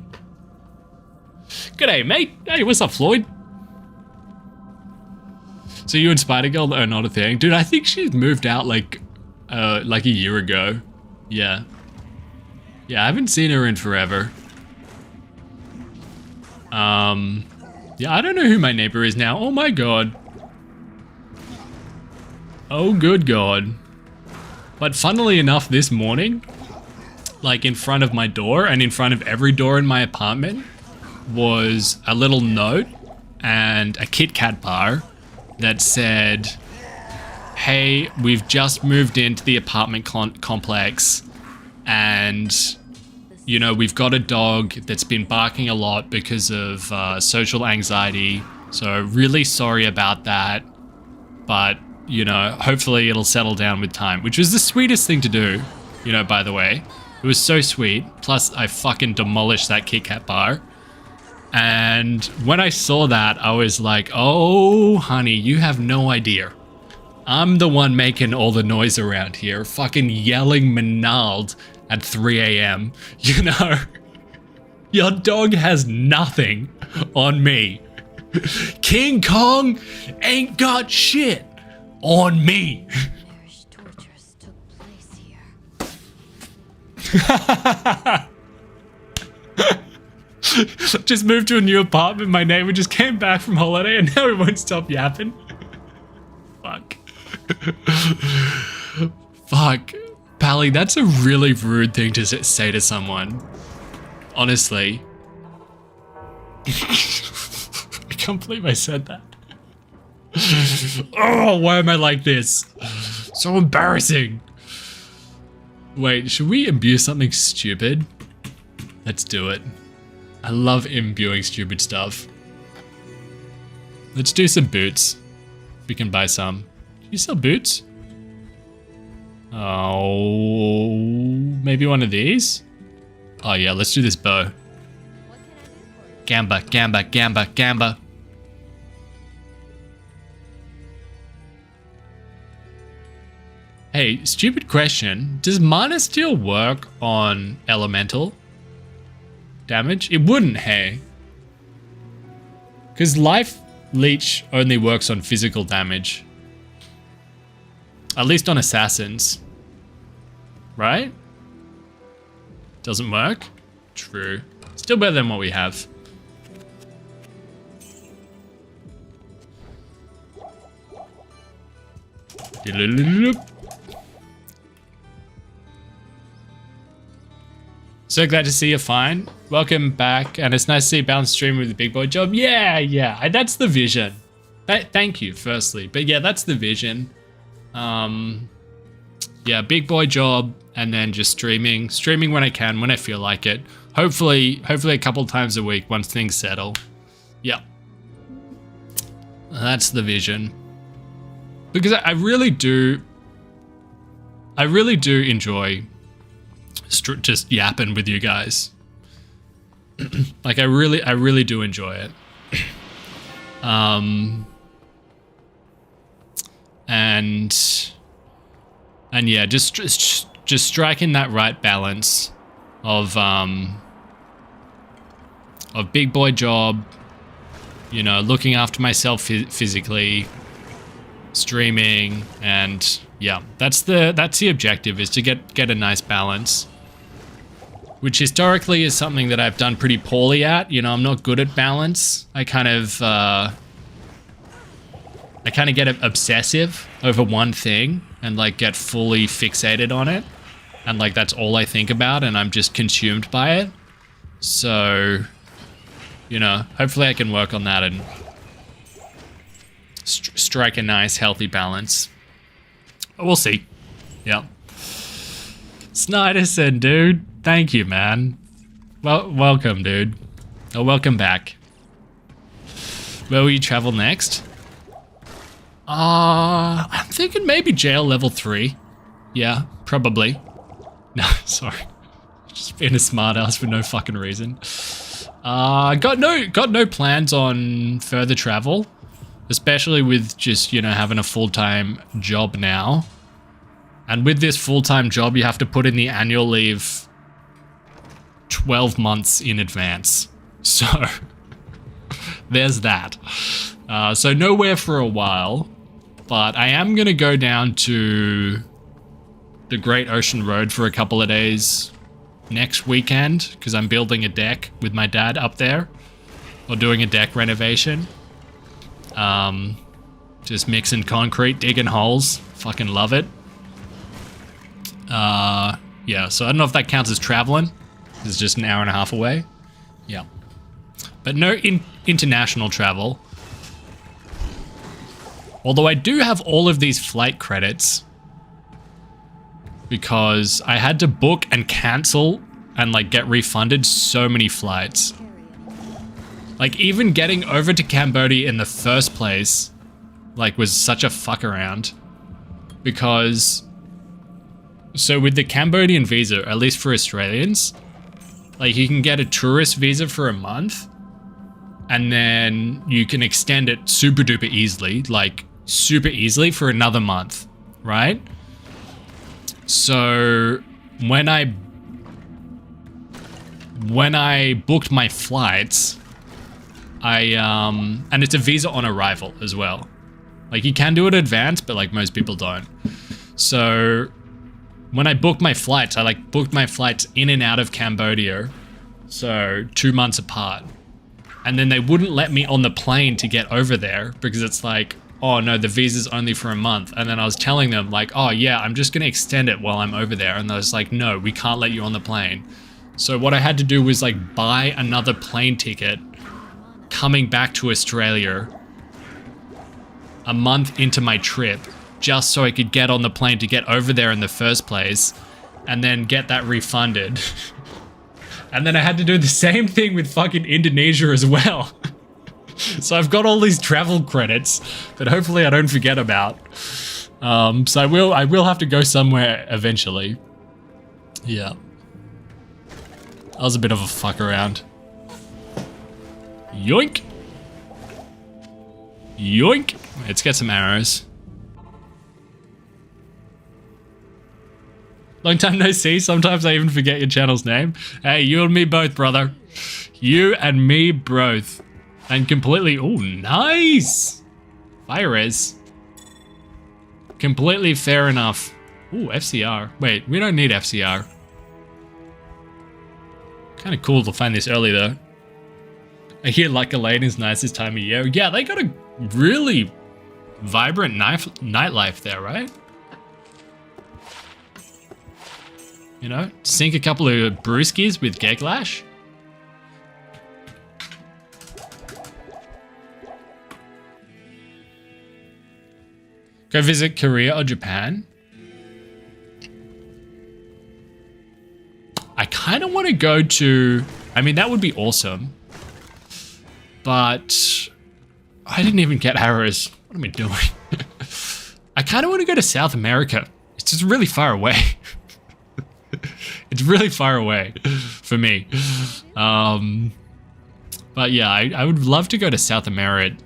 G'day, mate. Hey, what's up, Floyd? So you and Spider-Girl are not a thing? Dude, I think she's moved out like a year ago. Yeah. Yeah, I haven't seen her in forever. Yeah, I don't know who my neighbor is now. Oh my god. Oh good god. But funnily enough, this morning, like in front of my door and in front of every door in my apartment was a little note and a Kit Kat bar that said, hey, we've just moved into the apartment complex and you know, we've got a dog that's been barking a lot because of social anxiety. So really sorry about that. But you know, hopefully it'll settle down with time, which was the sweetest thing to do, you know, by the way. It was so sweet. Plus, I fucking demolished that Kit Kat bar. And when I saw that, I was like, oh, honey, you have no idea. I'm the one making all the noise around here, fucking yelling Menald at 3 a.m. You know, your dog has nothing on me. King Kong ain't got shit on me. Irish tortures took place here. Just moved to a new apartment. My neighbor just came back from holiday and now he won't stop yapping. Fuck. Fuck. Pally, that's a really rude thing to say to someone. Honestly. I can't believe I said that. Oh, why am I like this? So embarrassing. Wait, should we imbue something stupid? Let's do it. I love imbuing stupid stuff. Let's do some boots. We can buy some. Do you sell boots? Oh, maybe one of these? Oh yeah, let's do this bow. Gamba, gamba, gamba, gamba. Hey, stupid question. Does Mana Steel work on elemental damage? It wouldn't, hey. Because Life Leech only works on physical damage. At least on assassins. Right? Doesn't work? True. Still better than what we have. So glad to see you're fine. Welcome back, and it's nice to see you bounce stream with the big boy job. Yeah, that's the vision. Thank you, firstly. But yeah, that's the vision. Yeah, big boy job, and then just streaming when I can, when I feel like it. Hopefully a couple times a week once things settle. Yeah, that's the vision. Because I really do enjoy just yapping with you guys. Like I really do enjoy it. And yeah, just striking that right balance of big boy job, you know, looking after myself physically, streaming, and yeah, that's the objective, is to get a nice balance, which historically is something that I've done pretty poorly at. You know, I'm not good at balance. I kind of get obsessive over one thing and like get fully fixated on it, and like that's all I think about, and I'm just consumed by it. So, you know, hopefully I can work on that and strike a nice healthy balance. We'll see. Yeah. Snyderson, dude, thank you, man. Well, welcome, dude. Oh, welcome back. Where will you travel next? I'm thinking maybe jail level 3. Yeah, probably. No, sorry. Just being a smart ass for no fucking reason. Got no plans on further travel, especially with just, you know, having a full-time job now. And with this full-time job, you have to put in the annual leave 12 months in advance. So there's that. So nowhere for a while, but I am going to go down to the Great Ocean Road for a couple of days next weekend, because I'm building a deck with my dad up there, or doing a deck renovation. Just mixing concrete, digging holes. Fucking love it. Yeah, so I don't know if that counts as traveling. It's just an hour and a half away. Yeah. But no international travel. Although I do have all of these flight credits, because I had to book and cancel and like get refunded so many flights. Like even getting over to Cambodia in the first place like was such a fuck around, because so with the Cambodian visa, at least for Australians, like you can get a tourist visa for a month and then you can extend it super duper easily, like super easily for another month, right? So when I booked my flights, and it's a visa on arrival as well. Like you can do it in advance, but like most people don't. So when I booked my flights, I like booked my flights in and out of Cambodia, so 2 months apart. And then they wouldn't let me on the plane to get over there because it's like, oh no, the visa's only for a month. And then I was telling them like, oh yeah, I'm just gonna extend it while I'm over there. And they was like, no, we can't let you on the plane. So what I had to do was like buy another plane ticket coming back to Australia a month into my trip, just so I could get on the plane to get over there in the first place and then get that refunded. And then I had to do the same thing with fucking Indonesia as well. So I've got all these travel credits that hopefully I don't forget about. So I will have to go somewhere eventually. Yeah. That was a bit of a fuck around. Yoink. Yoink. Let's get some arrows. Long time no see. Sometimes I even forget your channel's name. Hey, you and me both, brother. You and me both. And completely... Oh, nice! Fire res. Completely fair enough. Ooh, FCR. Wait, we don't need FCR. Kind of cool to find this early, though. I hear Luck Lane's nice this time of year. Yeah, they got a really vibrant nightlife there, right? You know, sink a couple of broskies with Geglash. Go visit Korea or Japan. I kind of want to go to... I mean, that would be awesome. But I didn't even get arrows. What am I doing? I kind of want to go to South America. It's just really far away. It's really far away for me. But yeah, I would love to go to South America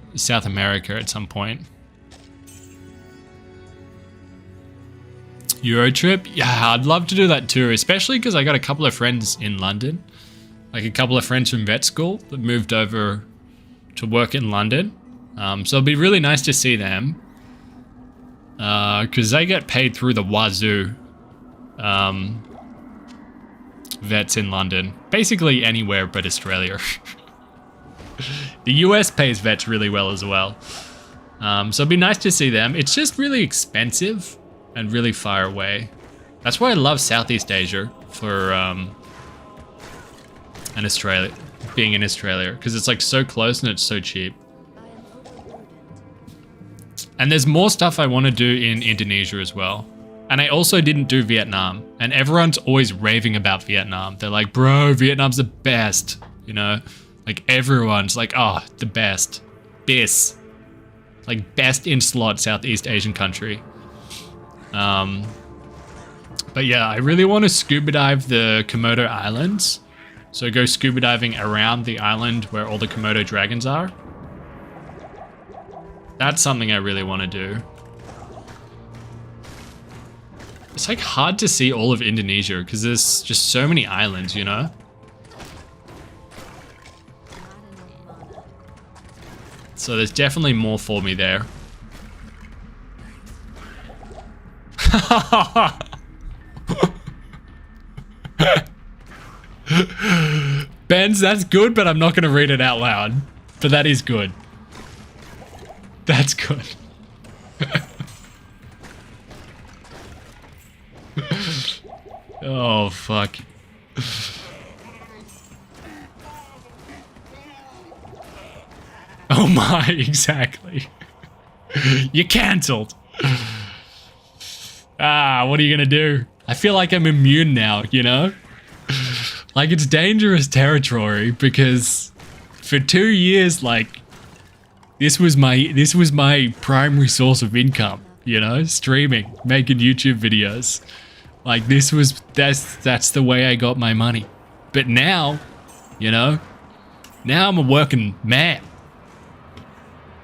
at some point. Euro trip? Yeah, I'd love to do that too, especially because I got a couple of friends in London. Like a couple of friends from vet school that moved over to work in London. So it'd be really nice to see them. Because they get paid through the wazoo. Vets in London. Basically anywhere but Australia. The US pays vets really well as well. So it'd be nice to see them. It's just really expensive and really far away. That's why I love Southeast Asia for and Australia, being in Australia, because it's like so close and it's so cheap. And there's more stuff I want to do in Indonesia as well. And I also didn't do Vietnam, and everyone's always raving about Vietnam. They're like, bro, Vietnam's the best, you know? Like everyone's like, oh, the best. Best. Like best in slot Southeast Asian country. But yeah, I really want to scuba dive the Komodo Islands. So go scuba diving around the island where all the Komodo dragons are. That's something I really want to do. It's like hard to see all of Indonesia because there's just so many islands, you know? So there's definitely more for me there. Benz, that's good, but I'm not going to read it out loud. But that is good. That's good. Oh, fuck. Oh my, exactly. You're cancelled. What are you gonna do? I feel like I'm immune now, you know? Like, it's dangerous territory because for 2 years, like, This was my primary source of income, you know, streaming, making YouTube videos. Like that's the way I got my money. But now, you know, now I'm a working man.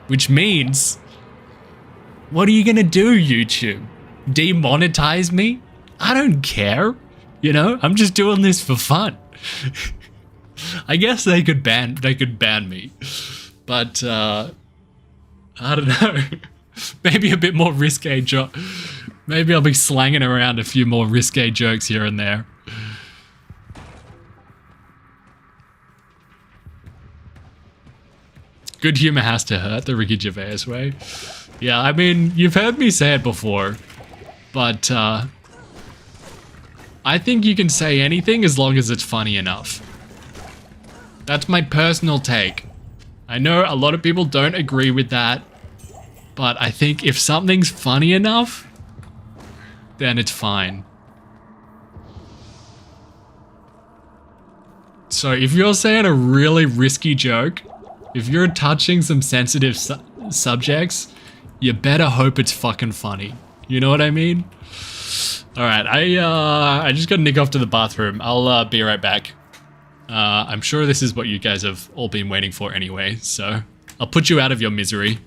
Which means, what are you gonna do, YouTube? Demonetize me? I don't care. You know, I'm just doing this for fun. I guess they could ban me. But I don't know. Maybe a bit more risque joke. Maybe I'll be slanging around a few more risque jokes here and there. Good humor has to hurt, the Ricky Gervais way. Yeah, I mean, you've heard me say it before, but I think you can say anything as long as it's funny enough. That's my personal take. I know a lot of people don't agree with that, but I think if something's funny enough, then it's fine. So if you're saying a really risky joke, if you're touching some sensitive subjects, you better hope it's fucking funny. You know what I mean? Alright, I just gotta nick off to the bathroom. I'll be right back. I'm sure this is what you guys have all been waiting for anyway, so I'll put you out of your misery.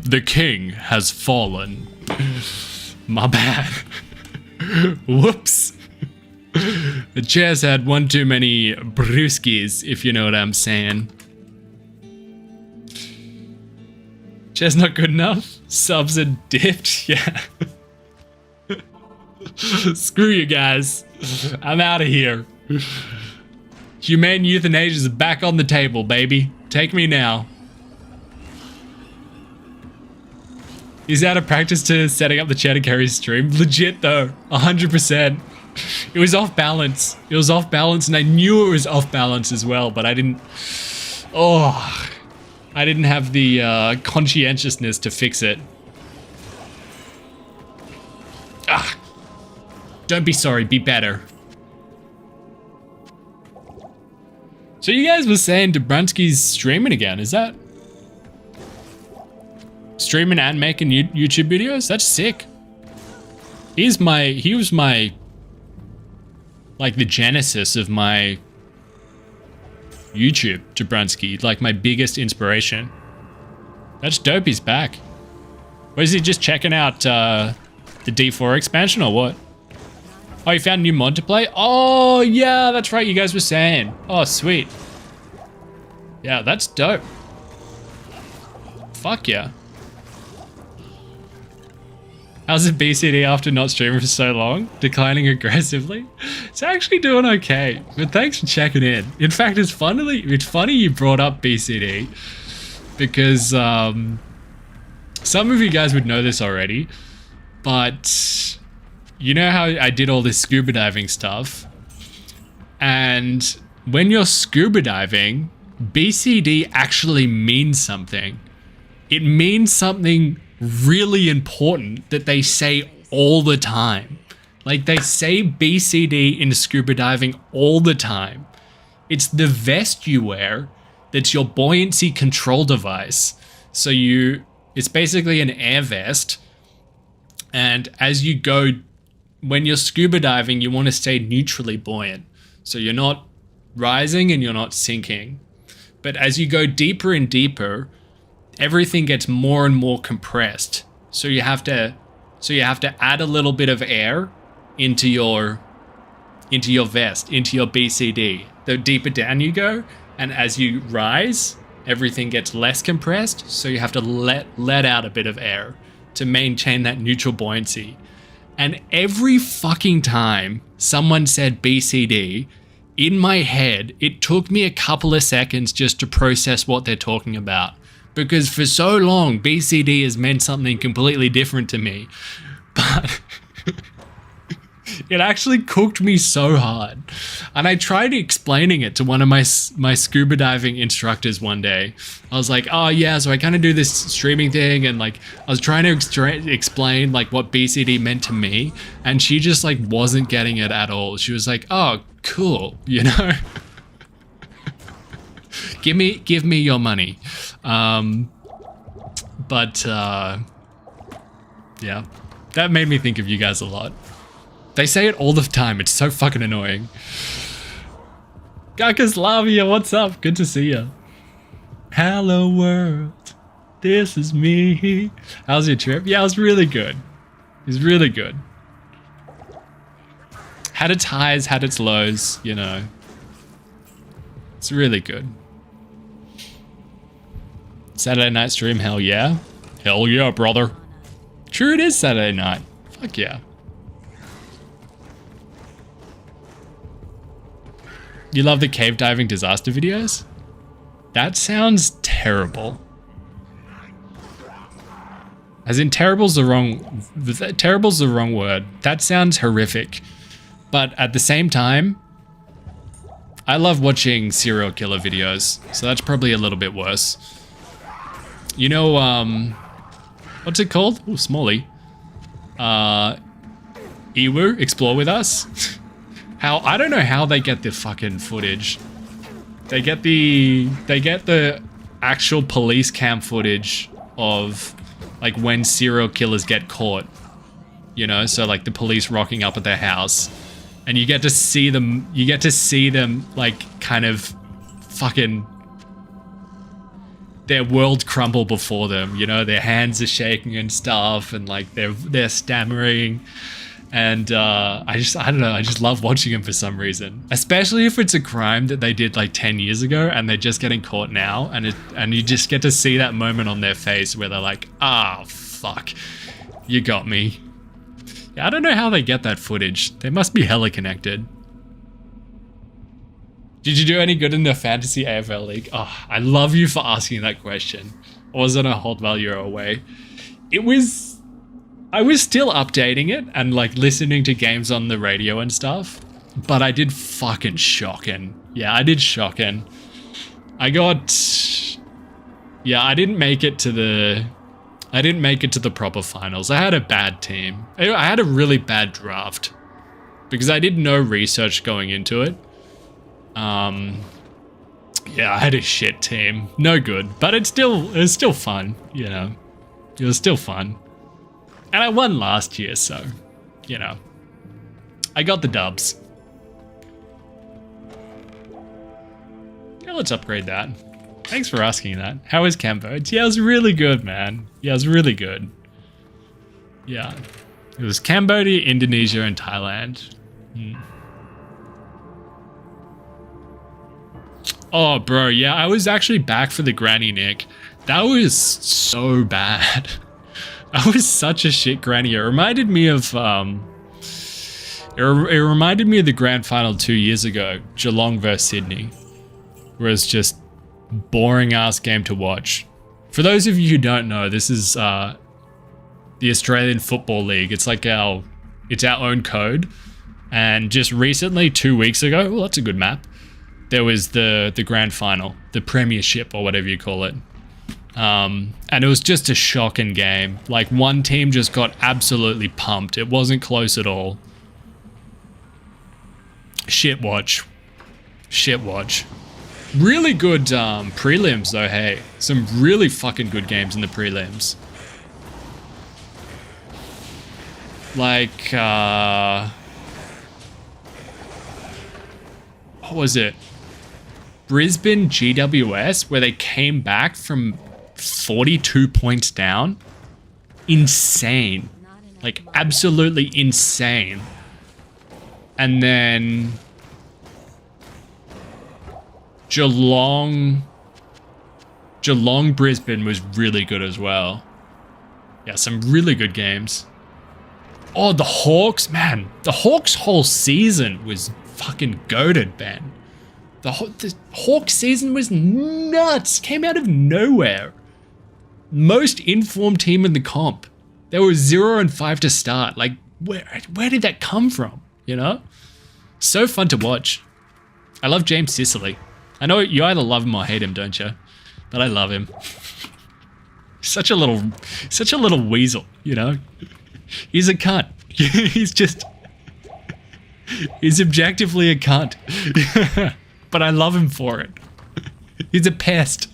The king has fallen. My bad. Whoops. The chair's had one too many broskies, if you know what I'm saying. Chair's not good enough? Subs are dipped? Yeah. Screw you guys. I'm out of here. Humane euthanasia is back on the table, baby. Take me now. He's out of practice to setting up the chair to carry stream. Legit though, 100%. It was off balance. It was off balance, and I knew it was off balance as well, but I didn't... Oh, I didn't have the conscientiousness to fix it. Ah, don't be sorry, be better. So you guys were saying Dobranski's streaming again, is that? Streaming and making YouTube videos? That's sick. He was my, like, the genesis of my YouTube, Dobranski, like my biggest inspiration. That's dope, he's back. Or is he just checking out the D4 expansion or what? Oh, you found a new mod to play? Oh, yeah, that's right, you guys were saying. Oh, sweet. Yeah, that's dope. Fuck yeah. How's it BCD after not streaming for so long? Declining aggressively? It's actually doing okay, but thanks for checking in. In fact, it's funny you brought up BCD because some of you guys would know this already, but you know how I did all this scuba diving stuff, and when you're scuba diving, BCD actually means something. It means something really important that they say all the time. Like, they say BCD in scuba diving all the time. It's the vest you wear that's your buoyancy control device. So it's basically an air vest. And as you go, when you're scuba diving, you want to stay neutrally buoyant. So you're not rising and you're not sinking. But as you go deeper and deeper, everything gets more and more compressed. So you have to add a little bit of air into your vest, into your BCD. The deeper down you go, and as you rise, everything gets less compressed, so you have to let out a bit of air to maintain that neutral buoyancy. And every fucking time someone said BCD, in my head, it took me a couple of seconds just to process what they're talking about. Because for so long, BCD has meant something completely different to me. But it actually cooked me so hard. And I tried explaining it to one of my scuba diving instructors one day. I was like, oh yeah, so I kind of do this streaming thing, and like I was trying to explain like what BCD meant to me, and she just like wasn't getting it at all. She was like, oh, cool, you know? give me your money. Yeah, that made me think of you guys a lot. They say it all the time. It's so fucking annoying. Gakaslavia, what's up? Good to see you. Hello world, this is me. How's your trip? Yeah, it was really good. It was really good. Had its highs, had its lows, you know. It's really good. Saturday night stream, hell yeah. Hell yeah, brother. True, it is Saturday night. Fuck yeah. You love the cave diving disaster videos? That sounds terrible. As in, terrible's the wrong word. That sounds horrific. But at the same time, I love watching serial killer videos, so that's probably a little bit worse. You know, what's it called? Oh, Smalley. Iwu, Explore With Us? I don't know how they get the fucking footage. They get the actual police cam footage of like when serial killers get caught. You know, so like the police rocking up at their house, and you get to see them like kind of fucking their world crumble before them, you know, their hands are shaking and stuff, and like they're stammering. And I don't know, I just love watching them for some reason. Especially if it's a crime that they did like 10 years ago and they're just getting caught now, and you just get to see that moment on their face where they're like, ah, fuck, you got me. Yeah, I don't know how they get that footage. They must be hella connected. Did you do any good in the Fantasy AFL League? Oh, I love you for asking that question. Or was it a hot while you were away? I was still updating it and like listening to games on the radio and stuff, but I did fucking shocking. Yeah, I did shocking. I didn't make it to the proper finals. I had a bad team. I had a really bad draft because I did no research going into it. Yeah, I had a shit team. No good, but it was still fun, you know. It was still fun. And I won last year, so, you know, I got the dubs. Yeah, let's upgrade that. Thanks for asking that. How is Cambodia? Yeah, it was really good, man. Yeah, it was really good. Yeah. It was Cambodia, Indonesia, and Thailand. Oh, bro, yeah, I was actually back for the Granny Nick. That was so bad. I was such a shit granny. It reminded me of it reminded me of the grand final 2 years ago, Geelong versus Sydney, where it's just boring ass game to watch. For those of you who don't know, this is the Australian Football League. It's like our own code. And just recently, 2 weeks ago, well, that's a good map, there was the grand final, the premiership or whatever you call it. And it was just a shocking game. Like, one team just got absolutely pumped. It wasn't close at all. Shit watch. shit watch. Really good prelims though, hey. Some really fucking good games in the prelims. Like, what was it? Brisbane GWS, where they came back from 42 points down. Insane. Like, absolutely insane. And then Geelong Brisbane was really good as well. Yeah, some really good games. Oh, the Hawks, man. The Hawks' whole season was fucking goated, Ben. The Hawks season was nuts. Came out of nowhere. Most informed team in the comp. They were 0-5 to start. Like, where did that come from? You know? So fun to watch. I love James Sicily. I know you either love him or hate him, don't you? But I love him. Such a little weasel, you know? He's a cunt. He's objectively a cunt. But I love him for it. He's a pest.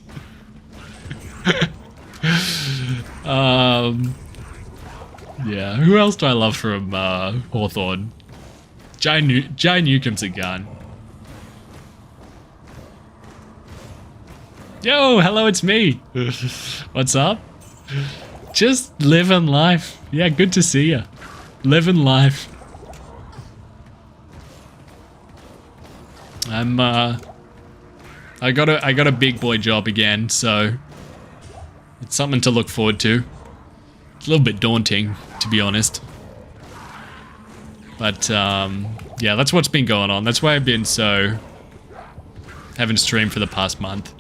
Yeah, who else do I love from Hawthorn? Jai Newcomb's a gun. Yo, hello, it's me. What's up? Just living life. Yeah, good to see you. Living life. I got a big boy job again, so it's something to look forward to. It's a little bit daunting, to be honest. But yeah, that's what's been going on. That's why I've been so haven't streamed for the past month.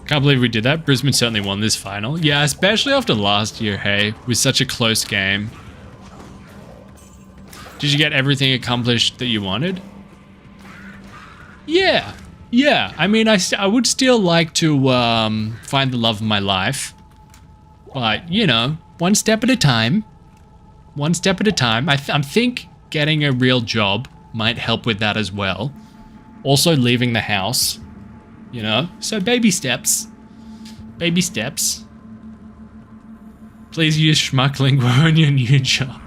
Can't believe we did that. Brisbane certainly won this final. Yeah, especially after last year, hey. It was such a close game. Did you get everything accomplished that you wanted? Yeah. Yeah. I mean, I would still like to find the love of my life. But, you know, one step at a time. One step at a time. I think getting a real job might help with that as well. Also leaving the house. You know, so baby steps. Baby steps. Please use schmuckling on your new job.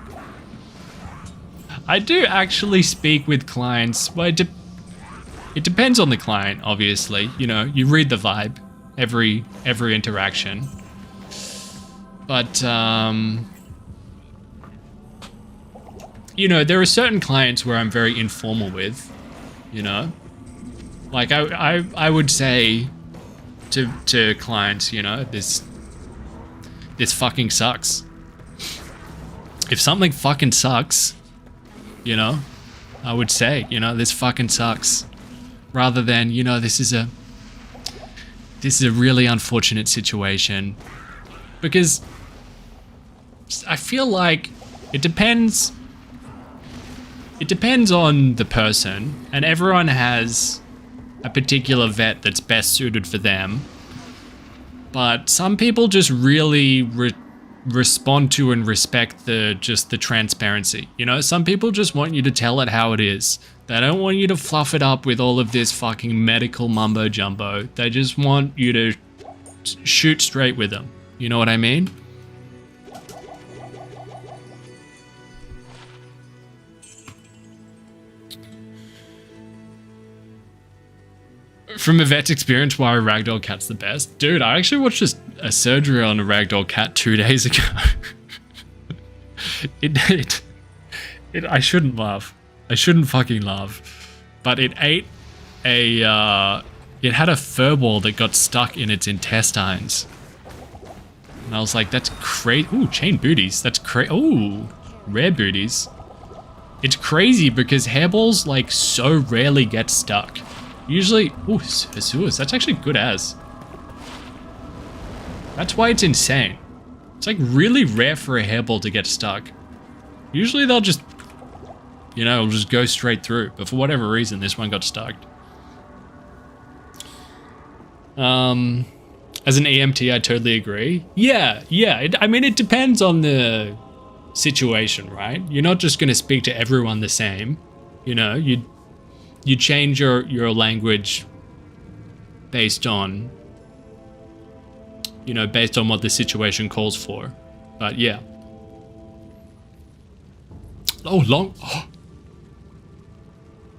I do actually speak with clients. Well, it depends on the client, obviously. You know, you read the vibe every interaction. But, you know, there are certain clients where I'm very informal with, you know. Like, I would say to clients, you know, this fucking sucks. If something fucking sucks, you know, I would say, you know, this fucking sucks. Rather than, you know, this is a really unfortunate situation. Because I feel like it depends on the person, and everyone has a particular vet that's best suited for them. But some people just really respond to and respect the transparency. You know, some people just want you to tell it how it is. They don't want you to fluff it up with all of this fucking medical mumbo jumbo. They just want you to shoot straight with them. You know what I mean? From a vet's experience, why a ragdoll cat's the best? Dude, I actually watched a surgery on a ragdoll cat 2 days ago. I shouldn't laugh. I shouldn't fucking laugh. But it ate it had a fur ball that got stuck in its intestines. And I was like, that's crazy. Ooh, chain booties. That's ooh, rare booties. It's crazy because hairballs like so rarely get stuck. Usually, ooh, Jesus, that's actually good as. That's why it's insane. It's like really rare for a hairball to get stuck. Usually they'll just, you know, it'll just go straight through. But for whatever reason, this one got stuck. As an EMT, I totally agree. Yeah. I mean, it depends on the situation, right? You're not just going to speak to everyone the same. You know, you change your language based on, you know, based on what the situation calls for. But yeah. Oh, long. Oh.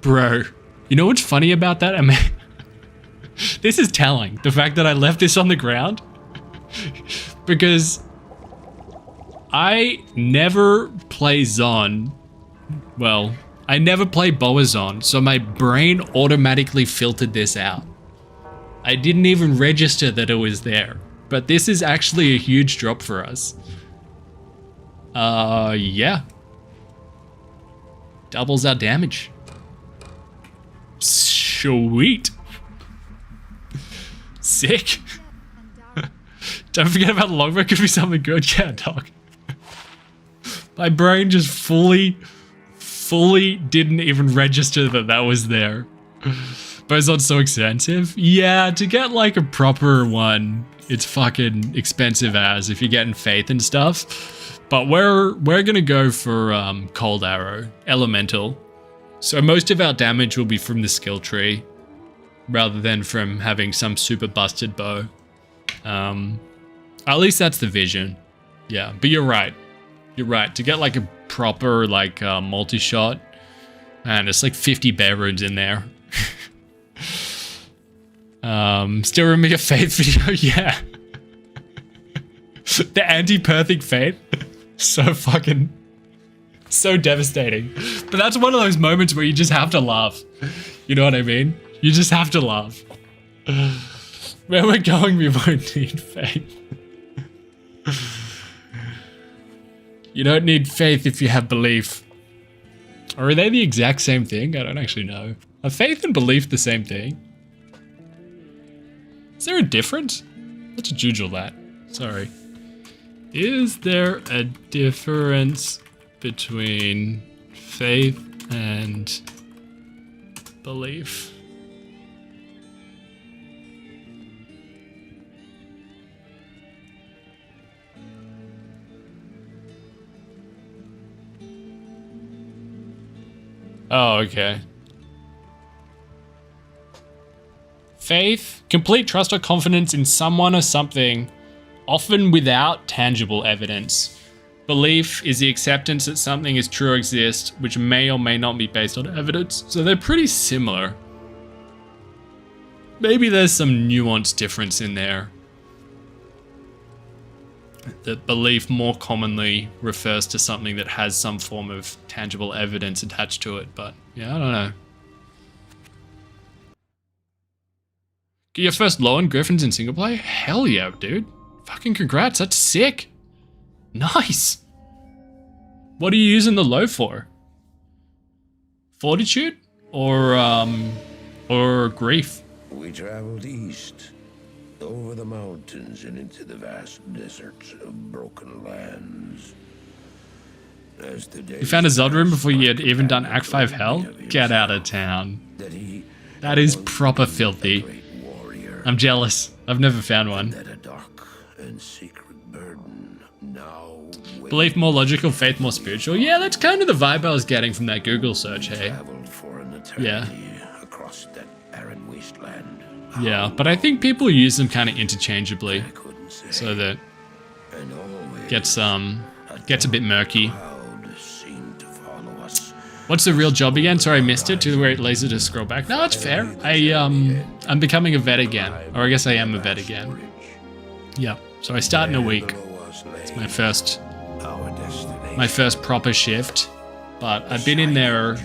Bro, you know what's funny about that? I mean, this is telling. The fact that I left this on the ground. Because I never play Zon. Well, I never play Boa Zon, so my brain automatically filtered this out. I didn't even register that it was there. But this is actually a huge drop for us. Yeah. Doubles our damage. Sweet. Sick. Don't forget about the longbow, could be something good. Yeah, dog. My brain just fully didn't even register that that was there. But it's not so expensive. Yeah, to get like a proper one, it's fucking expensive as if you're getting faith and stuff. But we're gonna go for cold arrow, elemental. So most of our damage will be from the skill tree, rather than from having some super busted bow. At least that's the vision. Yeah, but you're right. You're right. To get like a proper like multi-shot, and it's like 50 bear runes in there. Still remember your faith video? Yeah. The anti-perfect faith. So devastating. But that's one of those moments where you just have to laugh. You know what I mean? You just have to laugh. Where we're going, we won't need faith. You don't need faith if you have belief. Or are they the exact same thing? I don't actually know. Are faith and belief the same thing? Is there a difference? Let's Jujul that. Sorry. Is there a difference between faith and belief? Oh, okay. Faith, complete trust or confidence in someone or something, often without tangible evidence. Belief is the acceptance that something is true or exists, which may or may not be based on evidence. So they're pretty similar. Maybe there's some nuanced difference in there. That belief more commonly refers to something that has some form of tangible evidence attached to it, but yeah, I don't know. Get your first low on Griffins in single player? Hell yeah, dude. Fucking congrats, that's sick. Nice. What are you using the low for? Fortitude? Or grief? We traveled east, over the mountains and into the vast deserts of broken lands. As the You found a Zod room before you had even done Act 5 Hell? Get out of town. That is proper filthy. I'm jealous. I've never found one. Belief more logical, faith more spiritual. Yeah, that's kind of the vibe I was getting from that Google search, hey? Yeah. Yeah, but I think people use them kind of interchangeably, so that gets a bit murky. What's the real job again? Sorry, I missed it. Too late laser to scroll back. No, it's fair. I'm becoming a vet again, or I guess I am a vet again. Yeah. So I start in a week. It's my first proper shift, but I've been in there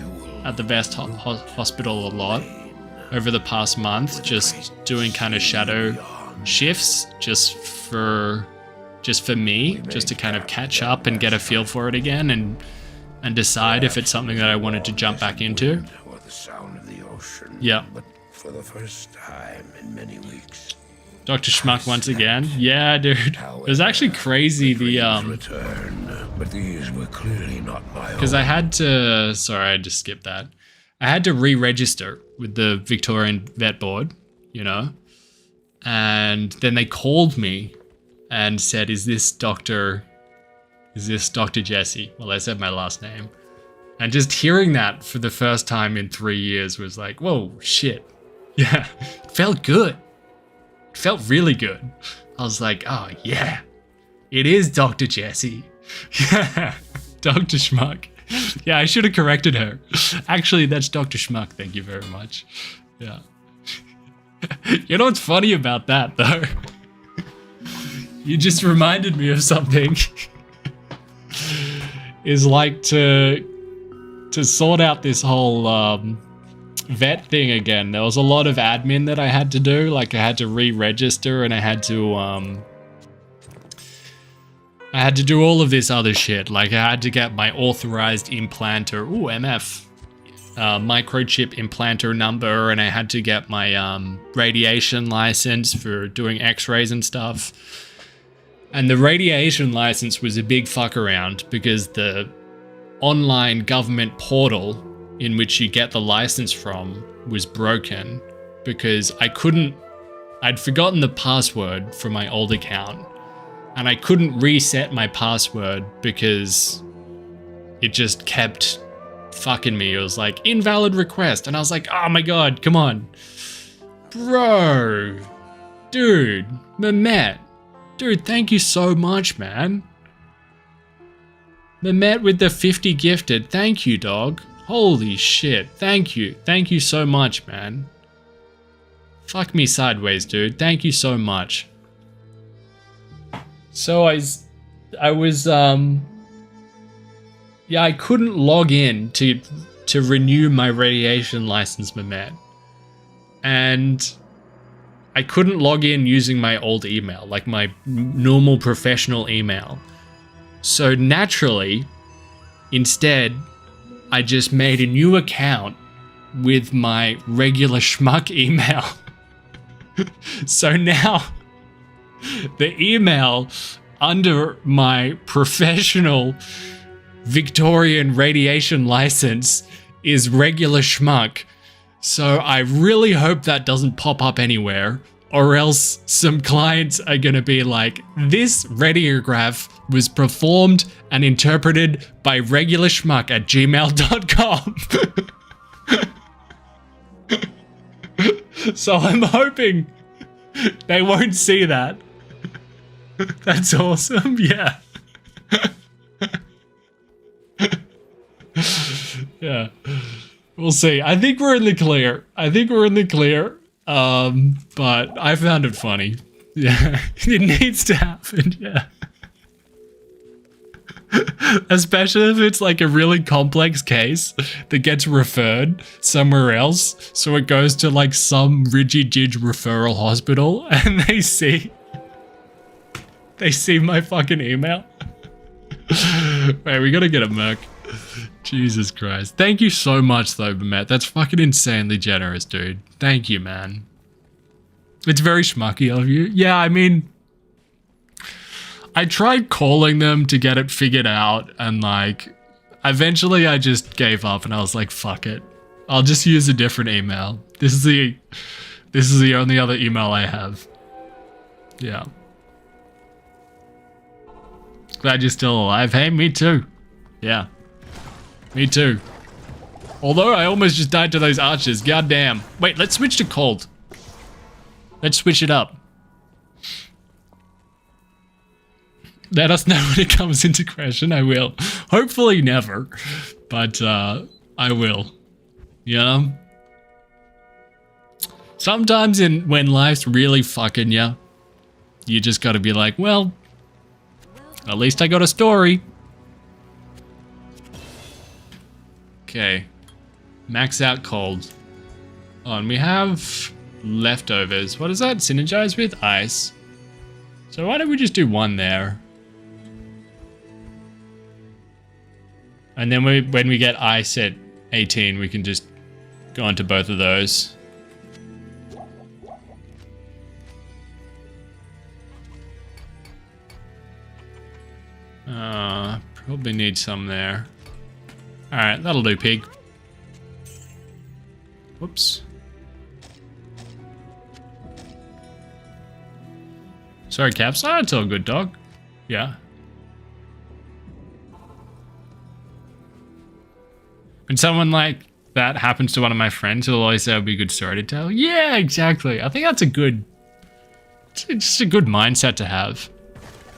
at the Vest Hospital a lot over the past month, just doing kind of shadow shifts, just for me, just to kind of catch up and get a feel for it again, and decide if it's something that I wanted to jump back into. Yeah. For the first time in many weeks. Dr. Schmuck once again. Yeah, dude. It was actually crazy, but these were clearly not my own. Because I had to, sorry, I just skipped that. I had to re-register with the Victorian Vet Board, you know? And then they called me and said, is this Dr. Is this Dr. Jesse? Well, I said my last name. And just hearing that for the first time in 3 years was like, whoa, shit. Yeah, it felt good. It felt really good. I was like, oh yeah, it is Dr. Jesse. Yeah, Dr. Schmuck. Yeah, I should have corrected her. Actually, that's Dr. Schmuck. Thank you very much. Yeah. You know what's funny about that, though? You just reminded me of something. Is like to sort out this whole vet thing again. There was a lot of admin that I had to do. Like I had to re-register and I had to do all of this other shit. Like I had to get my authorized implanter, MF, microchip implanter number, and I had to get my radiation license for doing x-rays and stuff. And the radiation license was a big fuck around because the online government portal in which you get the license from was broken because I'd forgotten the password for my old account and I couldn't reset my password because it just kept fucking me. It was like invalid request and I was like, oh my god, come on. Bro, dude, Mehmet. Dude, thank you so much, man. Mehmet with the 50 gifted. Thank you, dog. Holy shit. Thank you. Thank you so much, man. Fuck me sideways, dude. Thank you so much. So I couldn't log in to renew my radiation license, Mehmet. And I couldn't log in using my old email, like my normal professional email. So naturally, instead, I just made a new account with my regular schmuck email. So now, the email under my professional Victorian radiation license is regular schmuck. So I really hope that doesn't pop up anywhere, or else some clients are gonna be like, this radiograph was performed and interpreted by regular schmuck at gmail.com. So I'm hoping they won't see that. That's awesome, yeah. Yeah. We'll see. I think we're in the clear. But I found it funny. Yeah. It needs to happen, yeah. Especially if it's like a really complex case that gets referred somewhere else. So it goes to like some Ridgy-Jidge referral hospital and they see my fucking email. Wait, we gotta get a merc. Jesus Christ. Thank you so much though, Matt. That's fucking insanely generous, dude. Thank you, man. It's very schmucky of you. Yeah, I mean, I tried calling them to get it figured out and like, eventually I just gave up and I was like, fuck it. I'll just use a different email. This is the only other email I have. Yeah. Glad you're still alive. Hey, me too. Yeah. Me too. Although I almost just died to those archers. Goddamn. Wait, let's switch to cold. Let's switch it up. Let us know when it comes into question. I will. Hopefully never. But I will. You know? Sometimes when life's really fucking you, you just gotta be like, well, at least I got a story. Okay. Max out cold. Oh, and we have leftovers. What is that? Synergize with ice. So why don't we just do one there? And then when we get ice at 18, we can just go onto both of those. Probably need some there. Alright, that'll do, pig. Whoops. Sorry, Caps. Oh, it's all good, dog. Yeah. When someone like that happens to one of my friends, he'll always say it'll be a good story to tell. Yeah, exactly. I think that's it's just a good mindset to have.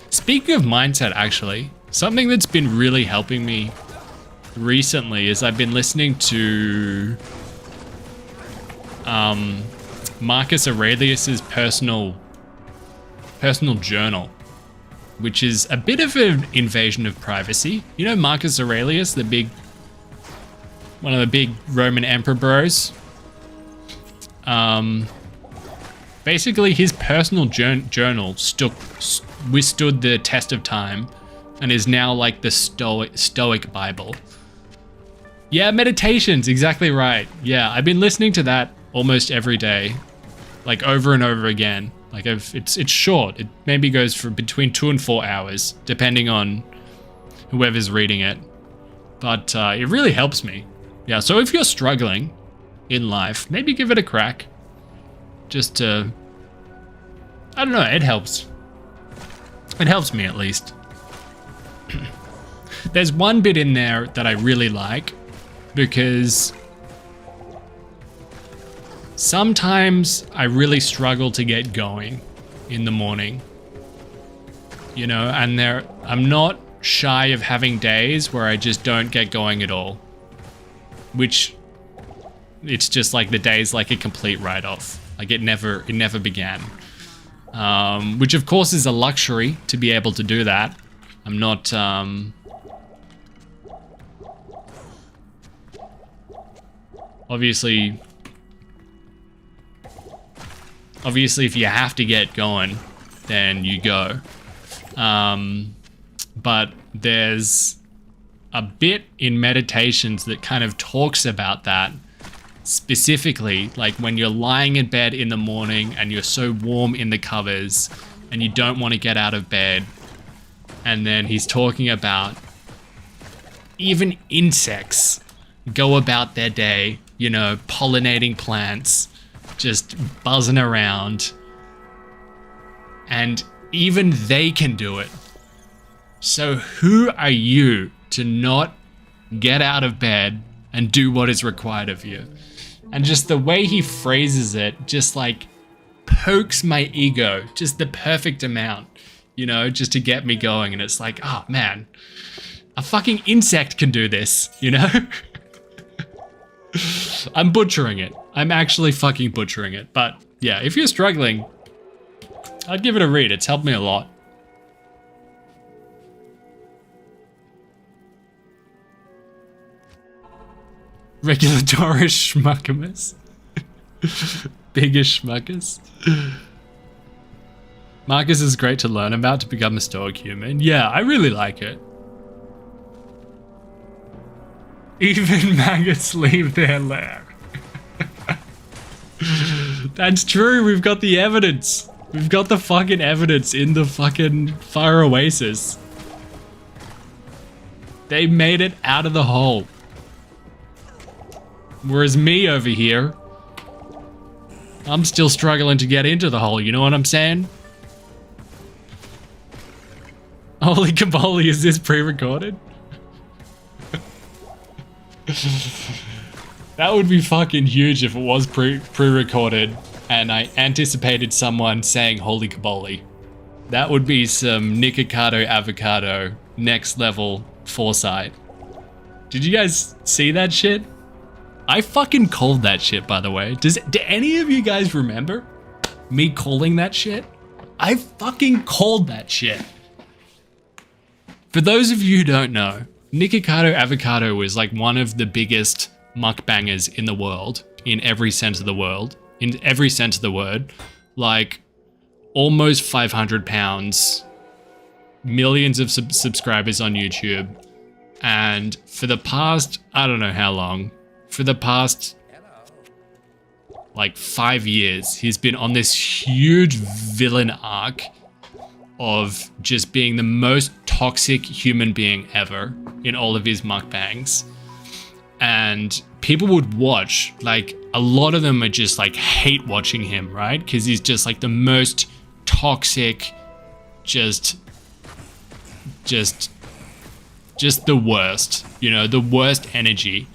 Speaking of mindset, actually, something that's been really helping me recently is I've been listening to Marcus Aurelius's personal journal, which is a bit of an invasion of privacy. You know Marcus Aurelius, one of the big Roman emperor bros? Basically, his personal journal withstood the test of time and is now like the Stoic Bible. Yeah, meditations, exactly right. Yeah, I've been listening to that almost every day, like over and over again. Like it's short. It maybe goes for between 2 and 4 hours, depending on whoever's reading it. But it really helps me. Yeah, so if you're struggling in life, maybe give it a crack. Just to, I don't know, it helps. It helps me at least. There's one bit in there that I really like, because sometimes I really struggle to get going in the morning. You know, and I'm not shy of having days where I just don't get going at all. Which, it's just like the day's like a complete write-off. Like it never began. Which of course is a luxury to be able to do that. I'm not, obviously if you have to get going, then you go. But there's a bit in meditations that kind of talks about that specifically, like when you're lying in bed in the morning and you're so warm in the covers and you don't want to get out of bed. And then he's talking about even insects go about their day, you know, pollinating plants, just buzzing around, and even they can do it. So who are you to not get out of bed and do what is required of you? And just the way he phrases it just like pokes my ego just the perfect amount, you know, just to get me going. And it's like, oh man, a fucking insect can do this, you know? I'm butchering it. I'm actually fucking butchering it. But yeah, if you're struggling, I'd give it a read. It's helped me a lot. Regulatory schmuckamus. Biggest schmuckus. Marcus is great to learn about to become a stoic human. Yeah, I really like it. Even maggots leave their lair. That's true, we've got the evidence. We've got the fucking evidence in the fucking fire oasis. They made it out of the hole. Whereas me over here, I'm still struggling to get into the hole, you know what I'm saying? Holy Kaboli, is this pre-recorded? That would be fucking huge if it was pre-recorded and I anticipated someone saying holy Kaboli. That would be some Nikocado avocado next level foresight. Did you guys see that shit? I fucking called that shit, by the way. Do any of you guys remember me calling that shit? I fucking called that shit. For those of you who don't know, Nikocado avocado is like one of the biggest mukbangers in the world, in every sense of the world, in every sense of the word. Like almost 500 pounds, millions of subscribers on YouTube. And for the past, I don't know how long, for the past like 5 years, he's been on this huge villain arc of just being the most toxic human being ever in all of his mukbangs. And people would watch, like a lot of them are just like hate watching him, right? Because he's just like the most toxic, just the worst, you know, the worst energy.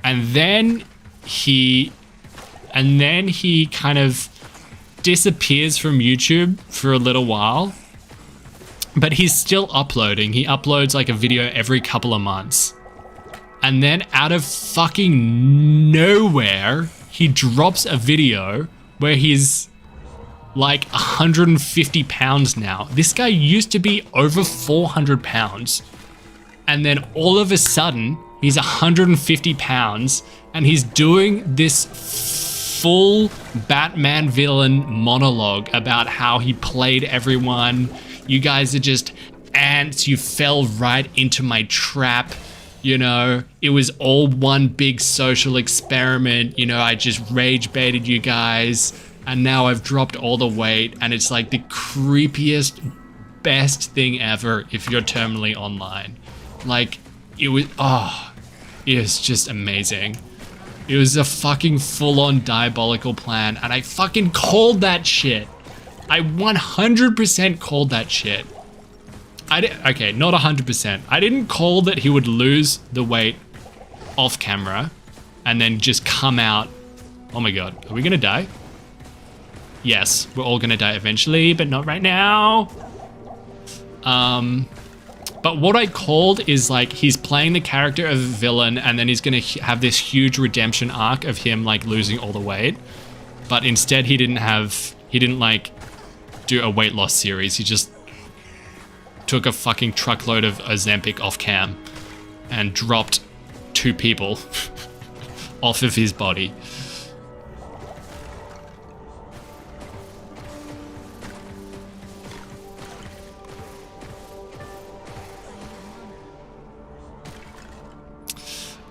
And then he kind of disappears from YouTube for a little while, but he's still uploading. He uploads like a video every couple of months. And then out of fucking nowhere, he drops a video where he's like 150 pounds now. This guy used to be over 400 pounds. And then all of a sudden, he's 150 pounds and he's doing this full Batman villain monologue about how he played everyone. You guys are just ants. You fell right into my trap. You know, it was all one big social experiment. You know, I just rage baited you guys and now I've dropped all the weight and it's like the creepiest, best thing ever if you're terminally online. Like, it was just amazing. It was a fucking full-on diabolical plan and I fucking called that shit. I 100% called that shit. Okay, not 100%. I didn't call that he would lose the weight off camera and then just come out. Oh my god, are we gonna die? Yes, we're all gonna die eventually, but not right now. But what I called is like he's playing the character of a villain and then he's gonna have this huge redemption arc of him like losing all the weight. But instead he didn't like do a weight loss series. He just took a fucking truckload of Ozempic off cam and dropped 2 people off of his body.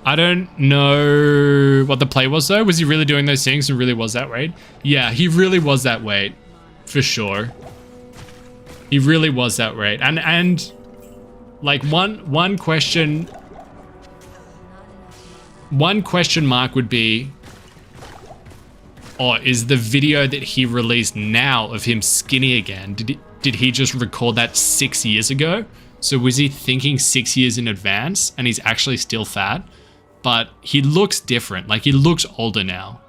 I don't know what the play was though. Was he really doing those things and really was that weight? Yeah, he really was that weight. For sure. He really was that weight. And like one question mark would be, is the video that he released now of him skinny again, did he just record that 6 years ago? So was he thinking 6 years in advance and he's actually still fat? But he looks different, like he looks older now.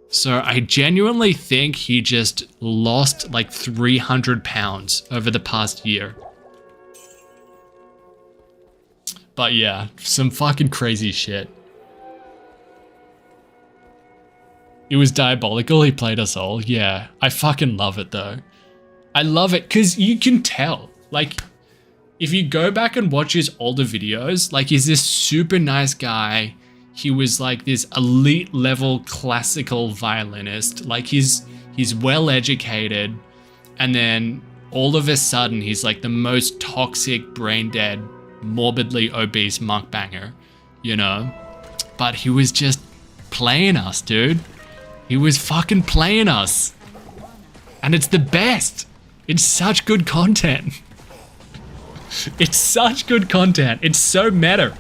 So I genuinely think he just lost like 300 pounds over the past year. But yeah, some fucking crazy shit. It was diabolical, he played us all. Yeah, I fucking love it though. I love it because you can tell. Like, if you go back and watch his older videos, like he's this super nice guy. He was like this elite level classical violinist. Like he's well educated. And then all of a sudden he's like the most toxic, brain dead, morbidly obese mukbanger, you know? But he was just playing us, dude. He was fucking playing us. And it's the best. It's such good content. It's such good content. It's so meta.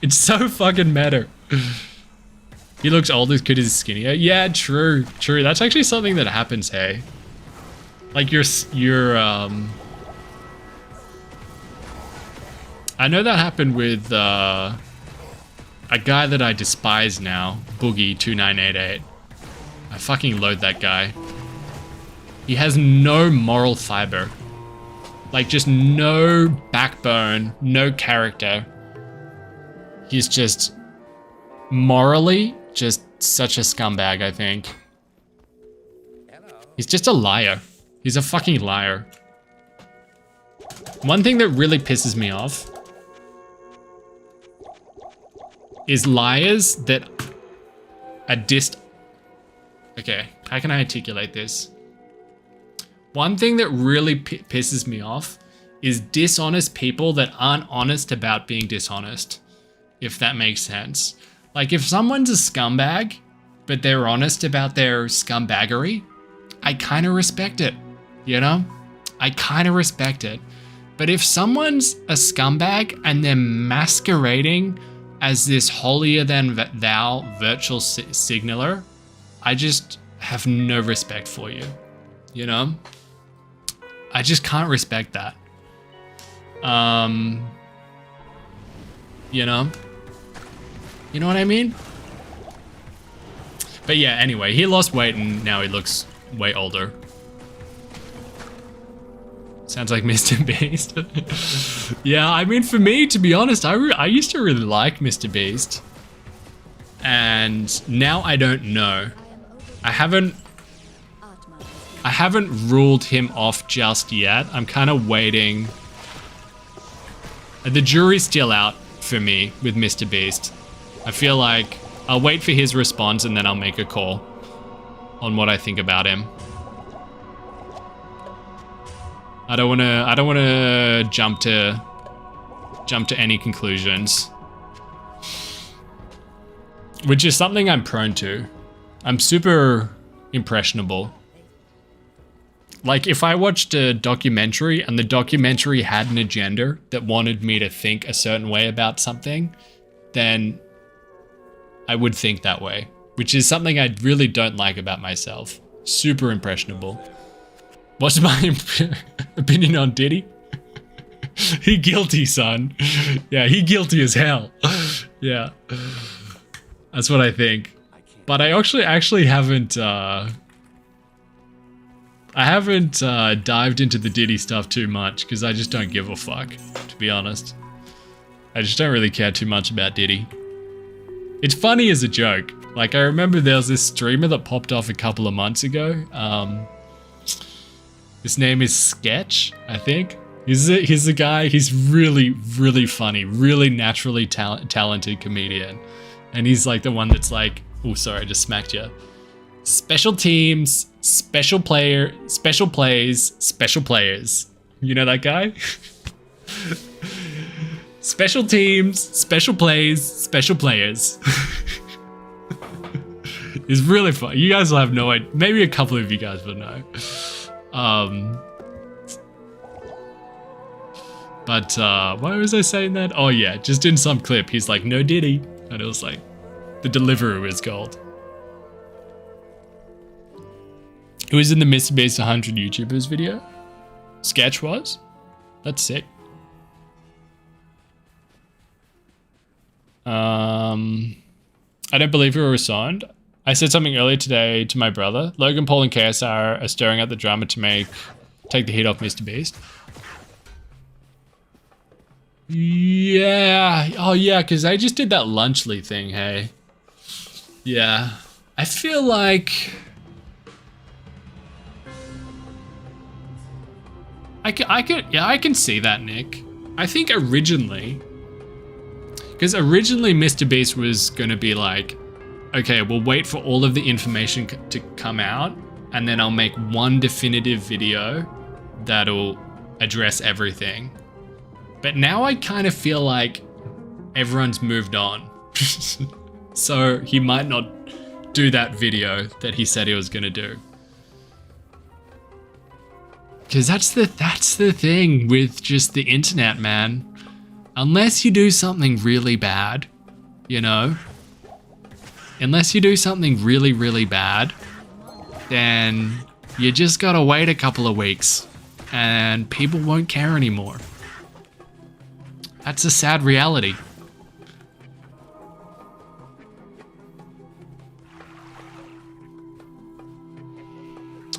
It's so fucking meta. He looks old as good as skinnier. Yeah, true. That's actually something that happens, hey. Like I know that happened with a guy that I despise now, Boogie2988. I fucking loathe that guy. He has no moral fiber. Like just no backbone, no character. He's just morally just such a scumbag, I think. He's just a liar. He's a fucking liar. One thing that really pisses me off is liars that are Okay, how can I articulate this? One thing that really pisses me off is dishonest people that aren't honest about being dishonest, if that makes sense. Like if someone's a scumbag, but they're honest about their scumbaggery, I kind of respect it, you know? I kind of respect it. But if someone's a scumbag and they're masquerading as this holier-than-thou virtual signaler, I just have no respect for you, you know? I just can't respect that. You know? You know what I mean? But yeah, anyway, he lost weight and now he looks way older. Sounds like Mr. Beast. Yeah, I mean, for me, to be honest, I used to really like Mr. Beast. And now I don't know. I haven't ruled him off just yet. I'm kind of waiting. The jury's still out for me with Mr. Beast. I feel like I'll wait for his response and then I'll make a call on what I think about him. I don't wanna jump to any conclusions. Which is something I'm prone to. I'm super impressionable. Like, if I watched a documentary and the documentary had an agenda that wanted me to think a certain way about something, then I would think that way, which is something I really don't like about myself. Super impressionable. What's my opinion on Diddy? He guilty, son. Yeah, he guilty as hell. Yeah. That's what I think. But I actually haven't dived into the Diddy stuff too much because I just don't give a fuck, to be honest. I just don't really care too much about Diddy. It's funny as a joke. Like, I remember there was this streamer that popped off a couple of months ago. His name is Sketch, I think. He's a guy, he's really, really funny, really naturally talented comedian. And he's like the one that's like, oh, sorry, I just smacked you. Special teams, special player, special plays, special players. You know that guy? Special teams, special plays, special players. It's really fun. You guys will have no idea. Maybe a couple of you guys will know. But why was I saying that? Oh yeah, just in some clip, he's like, no Diddy. And it was like, the Deliveroo is called. Who was in the Mr. Beast 100 YouTubers video? Sketch was? That's sick. I don't believe you were signed. I said something earlier today to my brother. Logan Paul and KSR are stirring up the drama to take the heat off Mr. Beast. Yeah. Oh yeah, because I just did that Lunchly thing, hey. Yeah. I feel like I can see that, Nick. I think originally, because originally Mr. Beast was gonna be like, okay, we'll wait for all of the information to come out, and then I'll make one definitive video that'll address everything. But now I kind of feel like everyone's moved on. So he might not do that video that he said he was gonna do. Because that's the thing with just the internet, man. Unless you do something really bad, you know? Unless you do something really, really bad, then you just gotta wait a couple of weeks and people won't care anymore. That's a sad reality.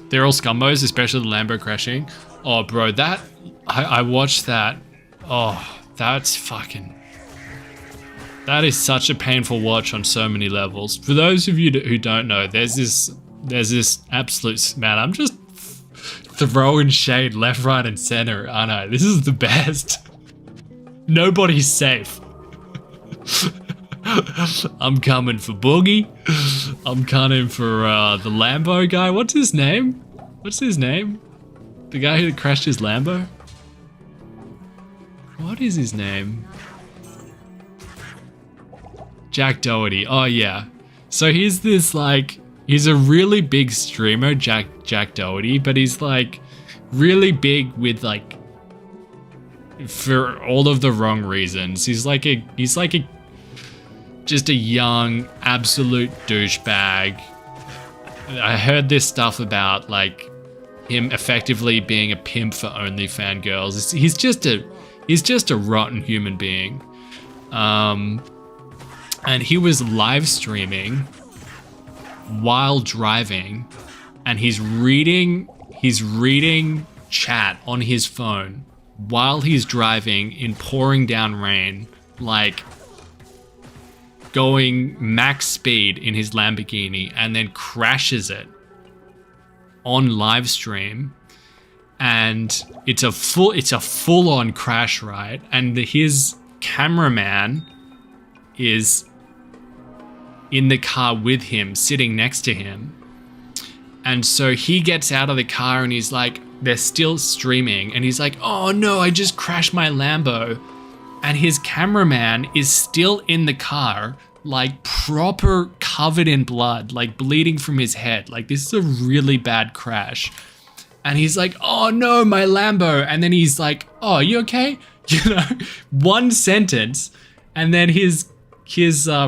They're all scumbos, especially the Lambo crashing. Oh, bro, that... I watched that. Oh, that's fucking... That is such a painful watch on so many levels. For those of you who don't know, there's this absolute... Man, I'm just throwing shade left, right, and center. I know, this is the best. Nobody's safe. I'm coming for Boogie. I'm coming for the Lambo guy. What's his name? What's his name? The guy who crashed his Lambo? What is his name? Jack Doherty. Oh yeah. So he's this like, he's a really big streamer, Jack Doherty, but he's like really big with like, for all of the wrong reasons. He's like a just a young absolute douchebag. I heard this stuff about like him effectively being a pimp for OnlyFans girls. He's just a rotten human being. and he was live streaming while driving, and he's reading chat on his phone while he's driving in pouring down rain, like going max speed in his Lamborghini, and then crashes it on live stream. And it's a full-on crash, right? And his cameraman is in the car with him, sitting next to him. And so he gets out of the car and he's like, they're still streaming, and he's like, oh no, I just crashed my Lambo. And his cameraman is still in the car, like proper covered in blood, like bleeding from his head. Like, this is a really bad crash. And he's like, oh no, my Lambo. And then he's like, oh, you okay? You know, one sentence. And then his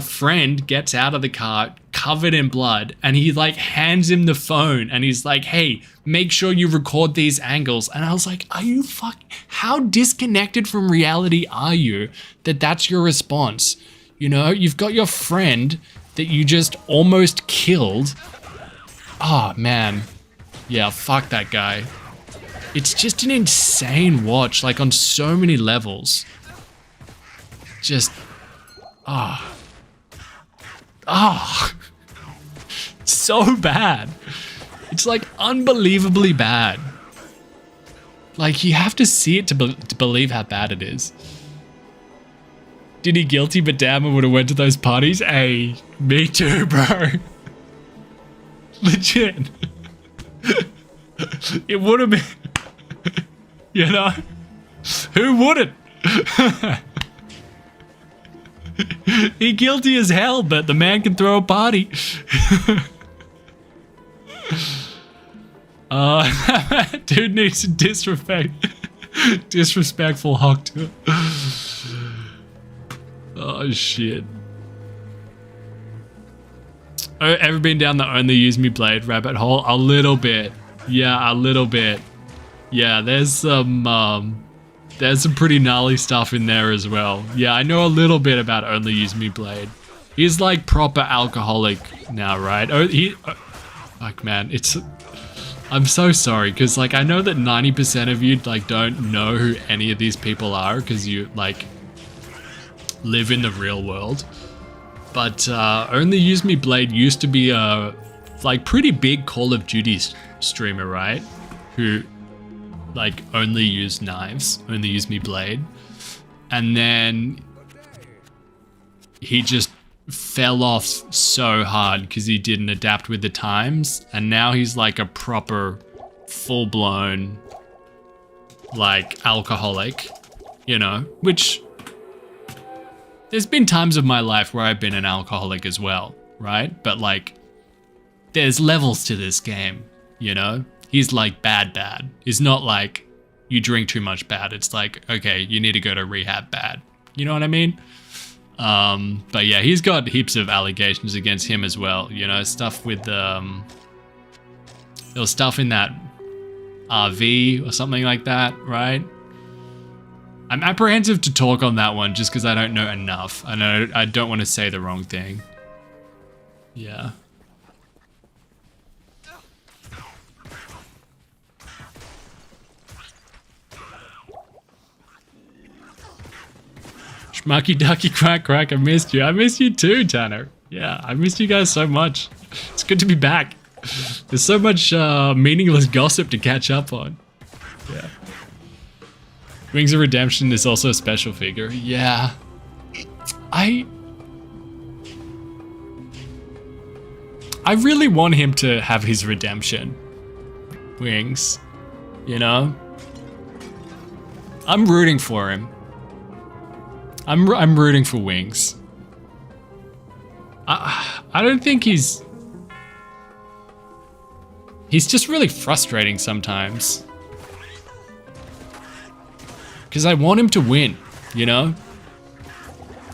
friend gets out of the car covered in blood, and he like hands him the phone, and he's like, hey, make sure you record these angles. And I was like, are you how disconnected from reality are you that that's your response? You know, you've got your friend that you just almost killed. Oh man. Yeah, fuck that guy. It's just an insane watch, like on so many levels. Just, so bad. It's like unbelievably bad. Like, you have to see it to believe how bad it is. Did he guilty, but damn, I would have went to those parties. Hey, me too, bro. Legit. It would have been, you know, who wouldn't? He guilty as hell, but the man can throw a party. Dude needs to disrespectful hawk to it. Oh shit. Ever been down the only use me blade rabbit hole? A little bit. Yeah, a little bit. Yeah, there's some pretty gnarly stuff in there as well. Yeah, I know a little bit about only use me blade. He's like proper alcoholic now, right? Fuck man, I'm so sorry, because like I know that 90% of you like don't know who any of these people are because you like live in the real world. But Only Use Me Blade used to be a like pretty big Call of Duty streamer, right? Who like only used knives, only used me blade. And then he just fell off so hard because he didn't adapt with the times. And now he's like a proper full-blown like alcoholic, you know, which there's been times of my life where I've been an alcoholic as well, right? But like there's levels to this game, you know? He's like bad. It's not like you drink too much bad. It's like, okay, you need to go to rehab bad. You know what I mean? But yeah, he's got heaps of allegations against him as well. You know, stuff with, there was stuff in that RV or something like that, right? I'm apprehensive to talk on that one just because I don't know enough. I don't want to say the wrong thing. Yeah. Schmucky Ducky Quack Quack, I missed you. I missed you too, Tanner. Yeah, I missed you guys so much. It's good to be back. There's so much meaningless gossip to catch up on. Yeah. Wings of Redemption is also a special figure. Yeah. I really want him to have his redemption. Wings. You know? I'm rooting for him. I'm rooting for Wings. I don't think he's just really frustrating sometimes. Because I want him to win, you know?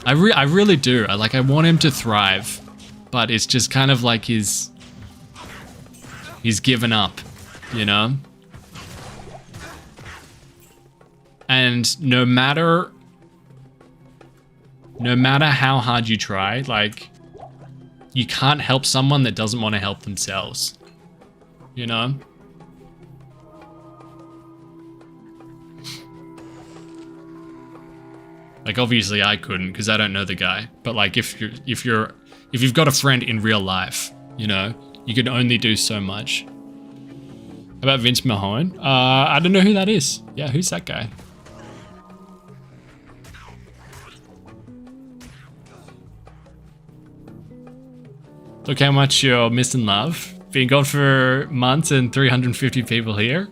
I really do. I want him to thrive. But it's just kind of like he's given up, you know? And no matter No matter how hard you try, like, you can't help someone that doesn't want to help themselves. You know? Like, obviously I couldn't because I don't know the guy. But like, if you've got a friend in real life, you know, you can only do so much. How about Vince Mahone? I don't know who that is. Yeah, who's that guy? Look how much you're missing love. Been gone for months and 350 people here.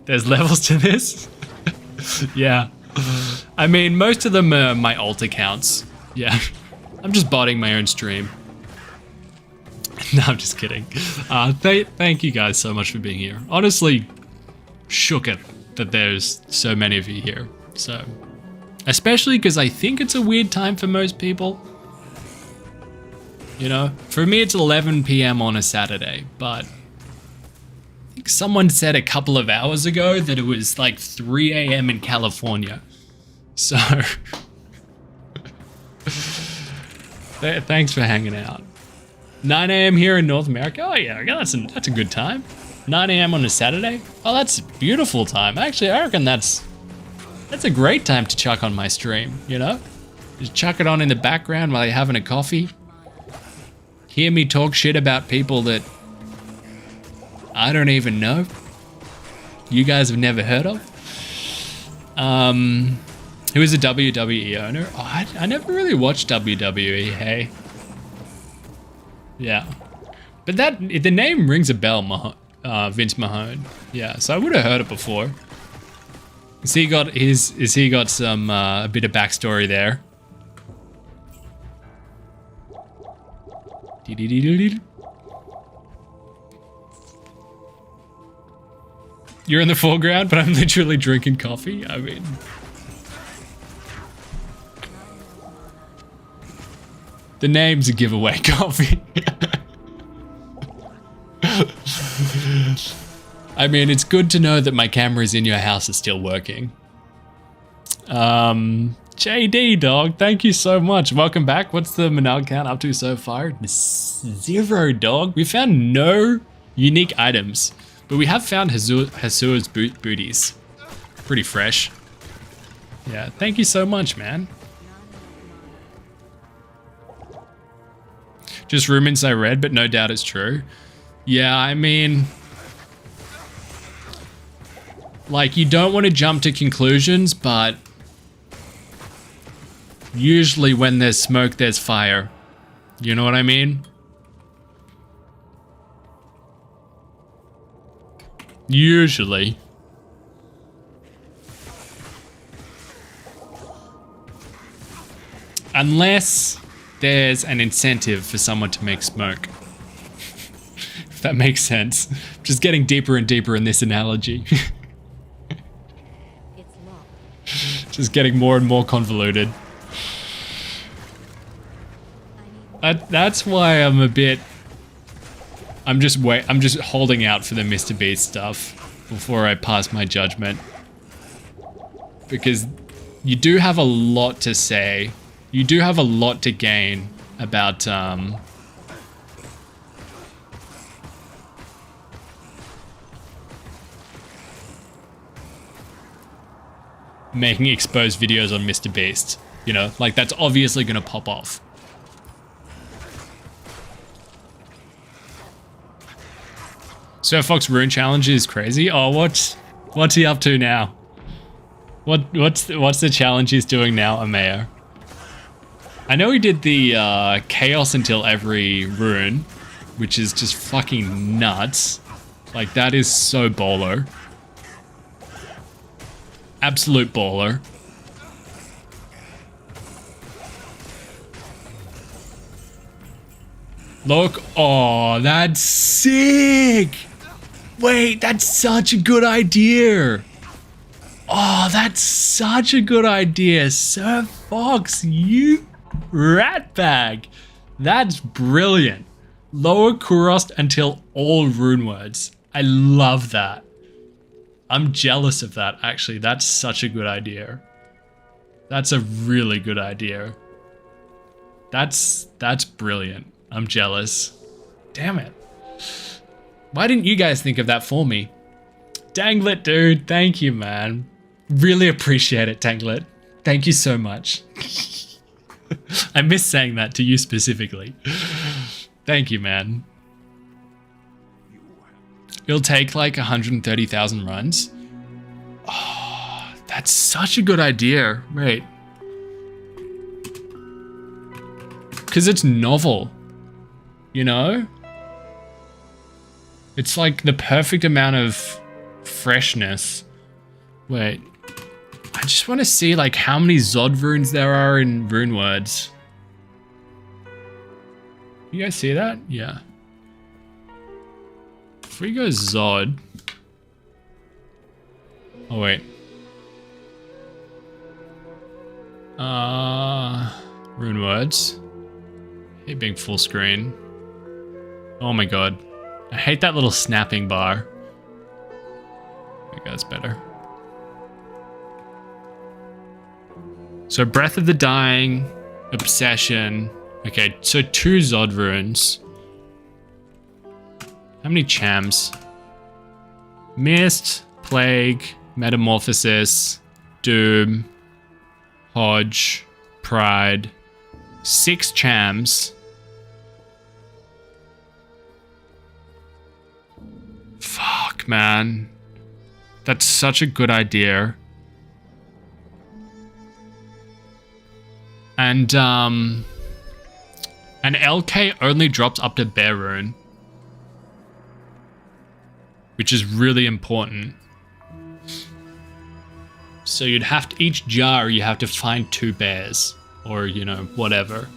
There's levels to this. Yeah. I mean, most of them are my alt accounts. Yeah. I'm just botting my own stream. No, I'm just kidding. Thank you guys so much for being here. Honestly, shook it that there's so many of you here. So, especially because I think it's a weird time for most people. You know, for me it's 11 p.m. on a Saturday, but I think someone said a couple of hours ago that it was like 3 a.m. in California. So, thanks for hanging out. 9 a.m. here in North America. Oh yeah, that's a good time. 9 a.m. on a Saturday. Oh, that's a beautiful time. Actually, I reckon that's a great time to chuck on my stream. You know, just chuck it on in the background while you're having a coffee. Hear me talk shit about people that I don't even know. You guys have never heard of. Who is a WWE owner? Oh, I never really watched WWE, hey. Yeah. But the name rings a bell, Vince Mahone. Yeah, so I would have heard it before. Has he got some, a bit of backstory there? You're in the foreground, but I'm literally drinking coffee. I mean, the name's a giveaway. Coffee. I mean, it's good to know that my cameras in your house are still working. JD, dog, thank you so much. Welcome back. What's the Manal count up to so far? 0, dog. We found no unique items, but we have found Hasua's booties. Pretty fresh. Yeah, thank you so much, man. Just rumors I read, but no doubt it's true. Yeah, I mean, like, you don't want to jump to conclusions, but usually when there's smoke, there's fire. You know what I mean? Usually. Unless there's an incentive for someone to make smoke. If that makes sense. Just getting deeper and deeper in this analogy. It's locked. Just getting more and more convoluted. That's why I'm just holding out for the Mr. Beast stuff before I pass my judgment. Because you do have a lot to say. You do have a lot to gain about making exposed videos on Mr. Beast. You know, like, that's obviously gonna pop off. Sir Fox Rune Challenge is crazy. Oh, what's he up to now? What's the challenge he's doing now, Amaya? I know he did the chaos until every rune, which is just fucking nuts. Like, that is so baller. Absolute baller. Look, oh, that's sick. Wait, that's such a good idea. Oh, that's such a good idea. Sir Fox, you ratbag. That's brilliant. Lower Kurost until all rune words. I love that. I'm jealous of that, actually. That's such a good idea. That's a really good idea. That's brilliant. I'm jealous. Damn it. Why didn't you guys think of that for me? Danglet, dude. Thank you, man. Really appreciate it, Danglet. Thank you so much. I miss saying that to you specifically. Thank you, man. It'll take like 130,000 runs. Oh, that's such a good idea. Wait. Because it's novel. You know? It's like the perfect amount of freshness. Wait. I just want to see like how many Zod runes there are in rune words. You guys see that? Yeah. If we go Zod. Oh wait. Rune words. I hate being full screen. Oh my god. I hate that little snapping bar. I think that's better. So Breath of the Dying, Obsession. Okay, so 2 Zod runes. How many Chams? Mist, Plague, Metamorphosis, Doom, Hodge, Pride. 6 Chams. Fuck, man. That's such a good idea. And LK only drops up to Bear Rune, which is really important. So you'd have to, each jar you have to find 2 bears, or you know, whatever.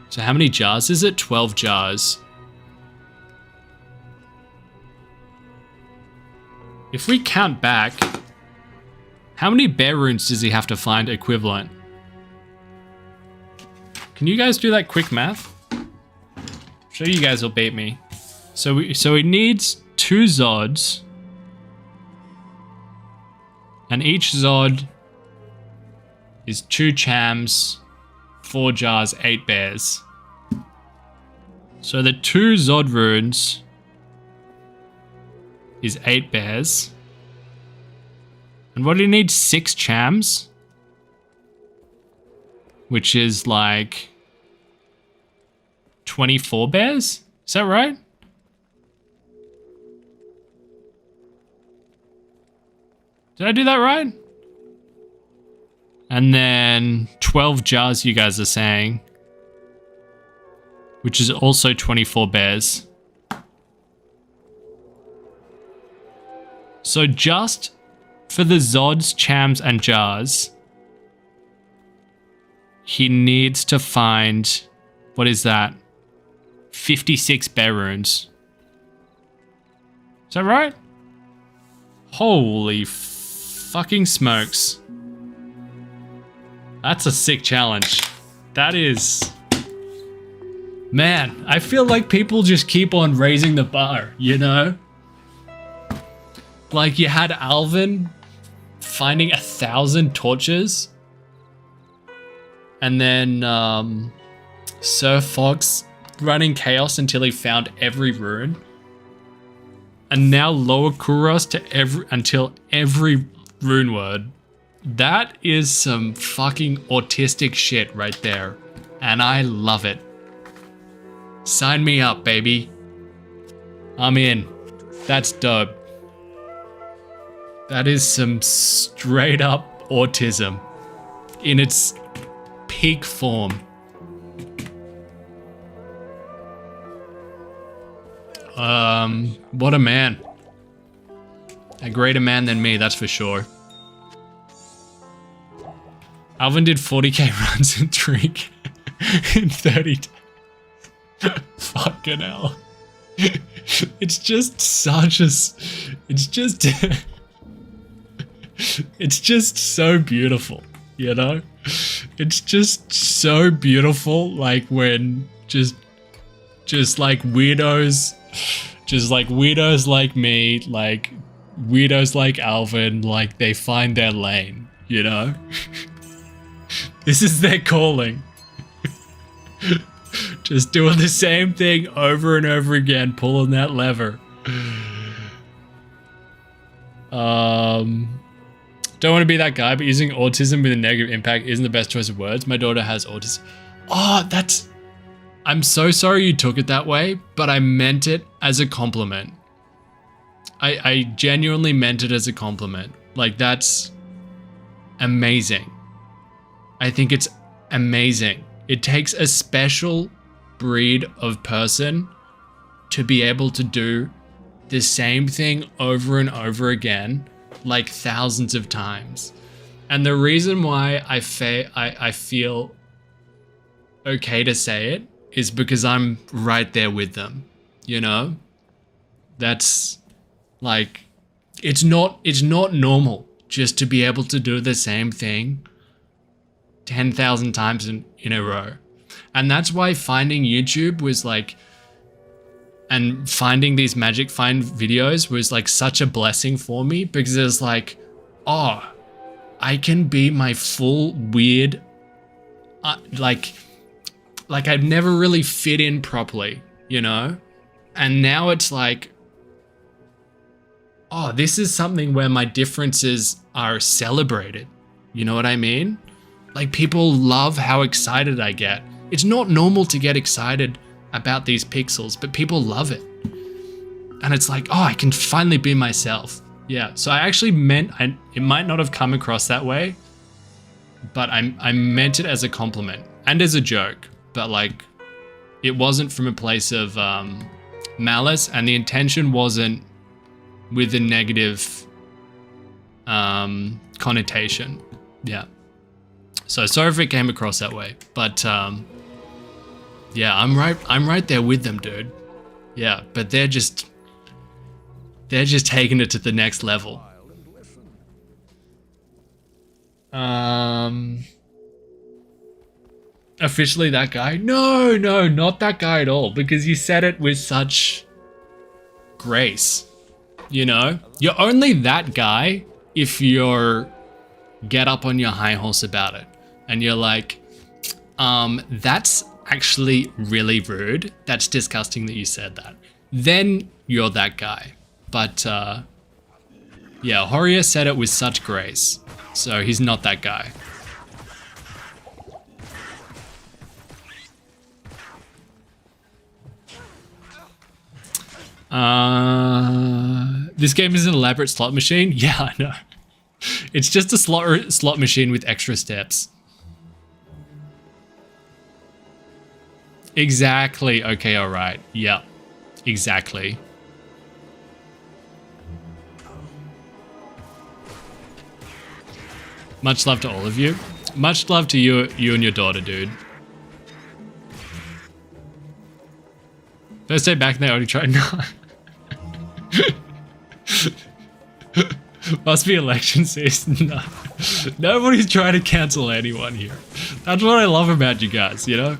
So how many jars is it? 12 jars. If we count back, how many bear runes does he have to find equivalent? Can you guys do that quick math? I'm sure you guys will beat me. So he needs 2 Zods. And each Zod is 2 Chams, 4 jars, 8 bears. So the 2 Zod runes is 8 bears. And what do you need? 6 Chams? Which is like 24 bears? Is that right? Did I do that right? And then 12 jars, you guys are saying. Which is also 24 bears. So just for the Zods, Chams, and jars, he needs to find, what is that? 56 bear runes. Is that right? Holy fucking smokes. That's a sick challenge. That is... Man, I feel like people just keep on raising the bar, you know? Like you had Alvin finding 1,000 torches. And then Sir Fox running chaos until he found every rune. And now lower Kuros to until every rune word. That is some fucking autistic shit right there. And I love it. Sign me up, baby. I'm in. That's dope. That is some straight up autism in its peak form. What a man. A greater man than me, that's for sure. Alvin did 40k runs in 3k in 30 days. Fucking hell. It's just such a... It's just... It's just so beautiful, you know? It's just so beautiful, like when just like weirdos, just like weirdos like me, like weirdos like Alvin, like they find their lane, you know? This is their calling. Just doing the same thing over and over again, pulling that lever. Don't want to be that guy, but using autism with a negative impact isn't the best choice of words. My daughter has autism. Oh, I'm so sorry you took it that way, but I meant it as a compliment. I genuinely meant it as a compliment. Like, that's amazing. I think it's amazing. It takes a special breed of person to be able to do the same thing over and over again, like thousands of times. And the reason why I feel okay to say it is because I'm right there with them, you know? That's like, it's not normal just to be able to do the same thing 10,000 times in a row. And that's why finding YouTube was like, and finding these Magic Find videos was like such a blessing for me, because it's like, oh, I can be my full weird, like I've never really fit in properly, you know? And now it's like, oh, this is something where my differences are celebrated. You know what I mean? Like, people love how excited I get. It's not normal to get excited about these pixels, but people love it. And it's like, oh, I can finally be myself. Yeah, so I actually meant, it might not have come across that way, but I meant it as a compliment and as a joke, but like, it wasn't from a place of malice, and the intention wasn't with a negative connotation. Yeah. So sorry if it came across that way, but yeah, I'm right there with them, dude. Yeah, but they're just taking it to the next level. Officially that guy? No, not that guy at all, because you said it with such grace. You know? You're only that guy if you're get up on your high horse about it. And you're like, that's actually really rude. That's disgusting that you said that. Then you're that guy. But yeah, Horia said it with such grace. So he's not that guy. This game is an elaborate slot machine? Yeah, I know. It's just a slot machine with extra steps. Exactly. Okay, all right. Yep. Exactly. Much love to all of you. Much love to you and your daughter, dude. First day back and they already tried. No. Must be election season. No. Nobody's trying to cancel anyone here. That's what I love about you guys, you know?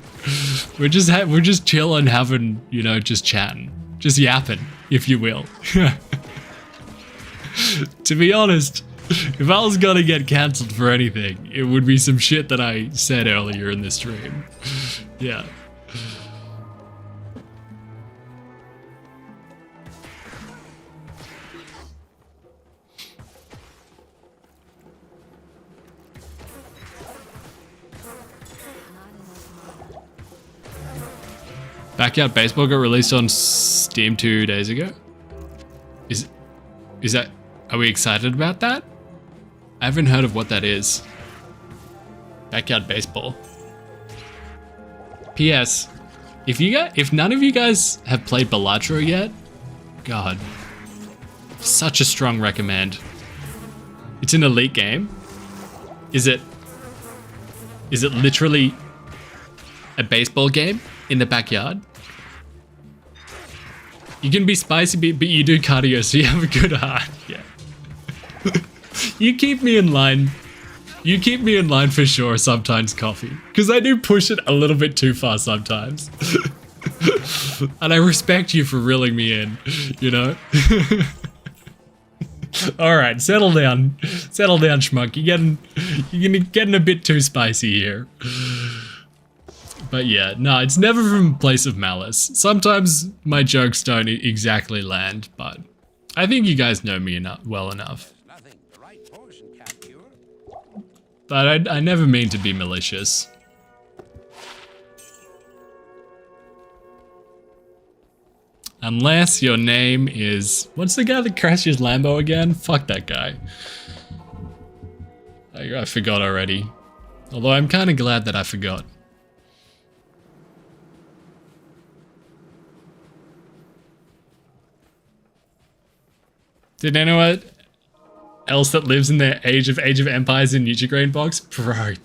We're just chilling, having, you know, just chatting. Just yapping, if you will. To be honest, if I was gonna get cancelled for anything, it would be some shit that I said earlier in the stream. Yeah. Backyard Baseball got released on Steam 2 days ago. Is that? Are we excited about that? I haven't heard of what that is. Backyard Baseball. P.S. If none of you guys have played Balatro yet, God, such a strong recommend. It's an elite game. Is it literally a baseball game in the backyard? You can be spicy, but you do cardio, so you have a good heart. Yeah. You keep me in line. You keep me in line for sure sometimes, Coffee. Because I do push it a little bit too far sometimes. And I respect you for reeling me in, you know? Alright, settle down. Settle down, schmuck. You're getting a bit too spicy here. But yeah, no, it's never from a place of malice. Sometimes my jokes don't exactly land, but I think you guys know me well enough. But I never mean to be malicious. Unless your name is... What's the guy that crashes Lambo again? Fuck that guy. I forgot already. Although I'm kind of glad that I forgot. Did anyone else that lives in the Age of Empires in Nutrigrain box? Bro,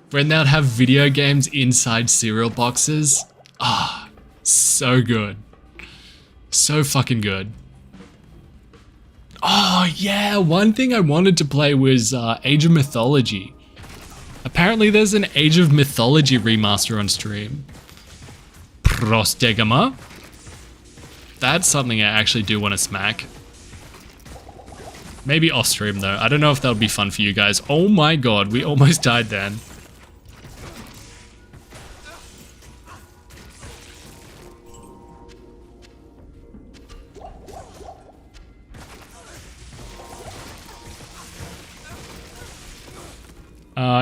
when they'd have video games inside cereal boxes. Ah, so good. So fucking good. Oh yeah, one thing I wanted to play was Age of Mythology. Apparently there's an Age of Mythology remaster on stream. Prostegama. That's something I actually do want to smack. Maybe off stream though. I don't know if that would be fun for you guys. Oh my god, we almost died then.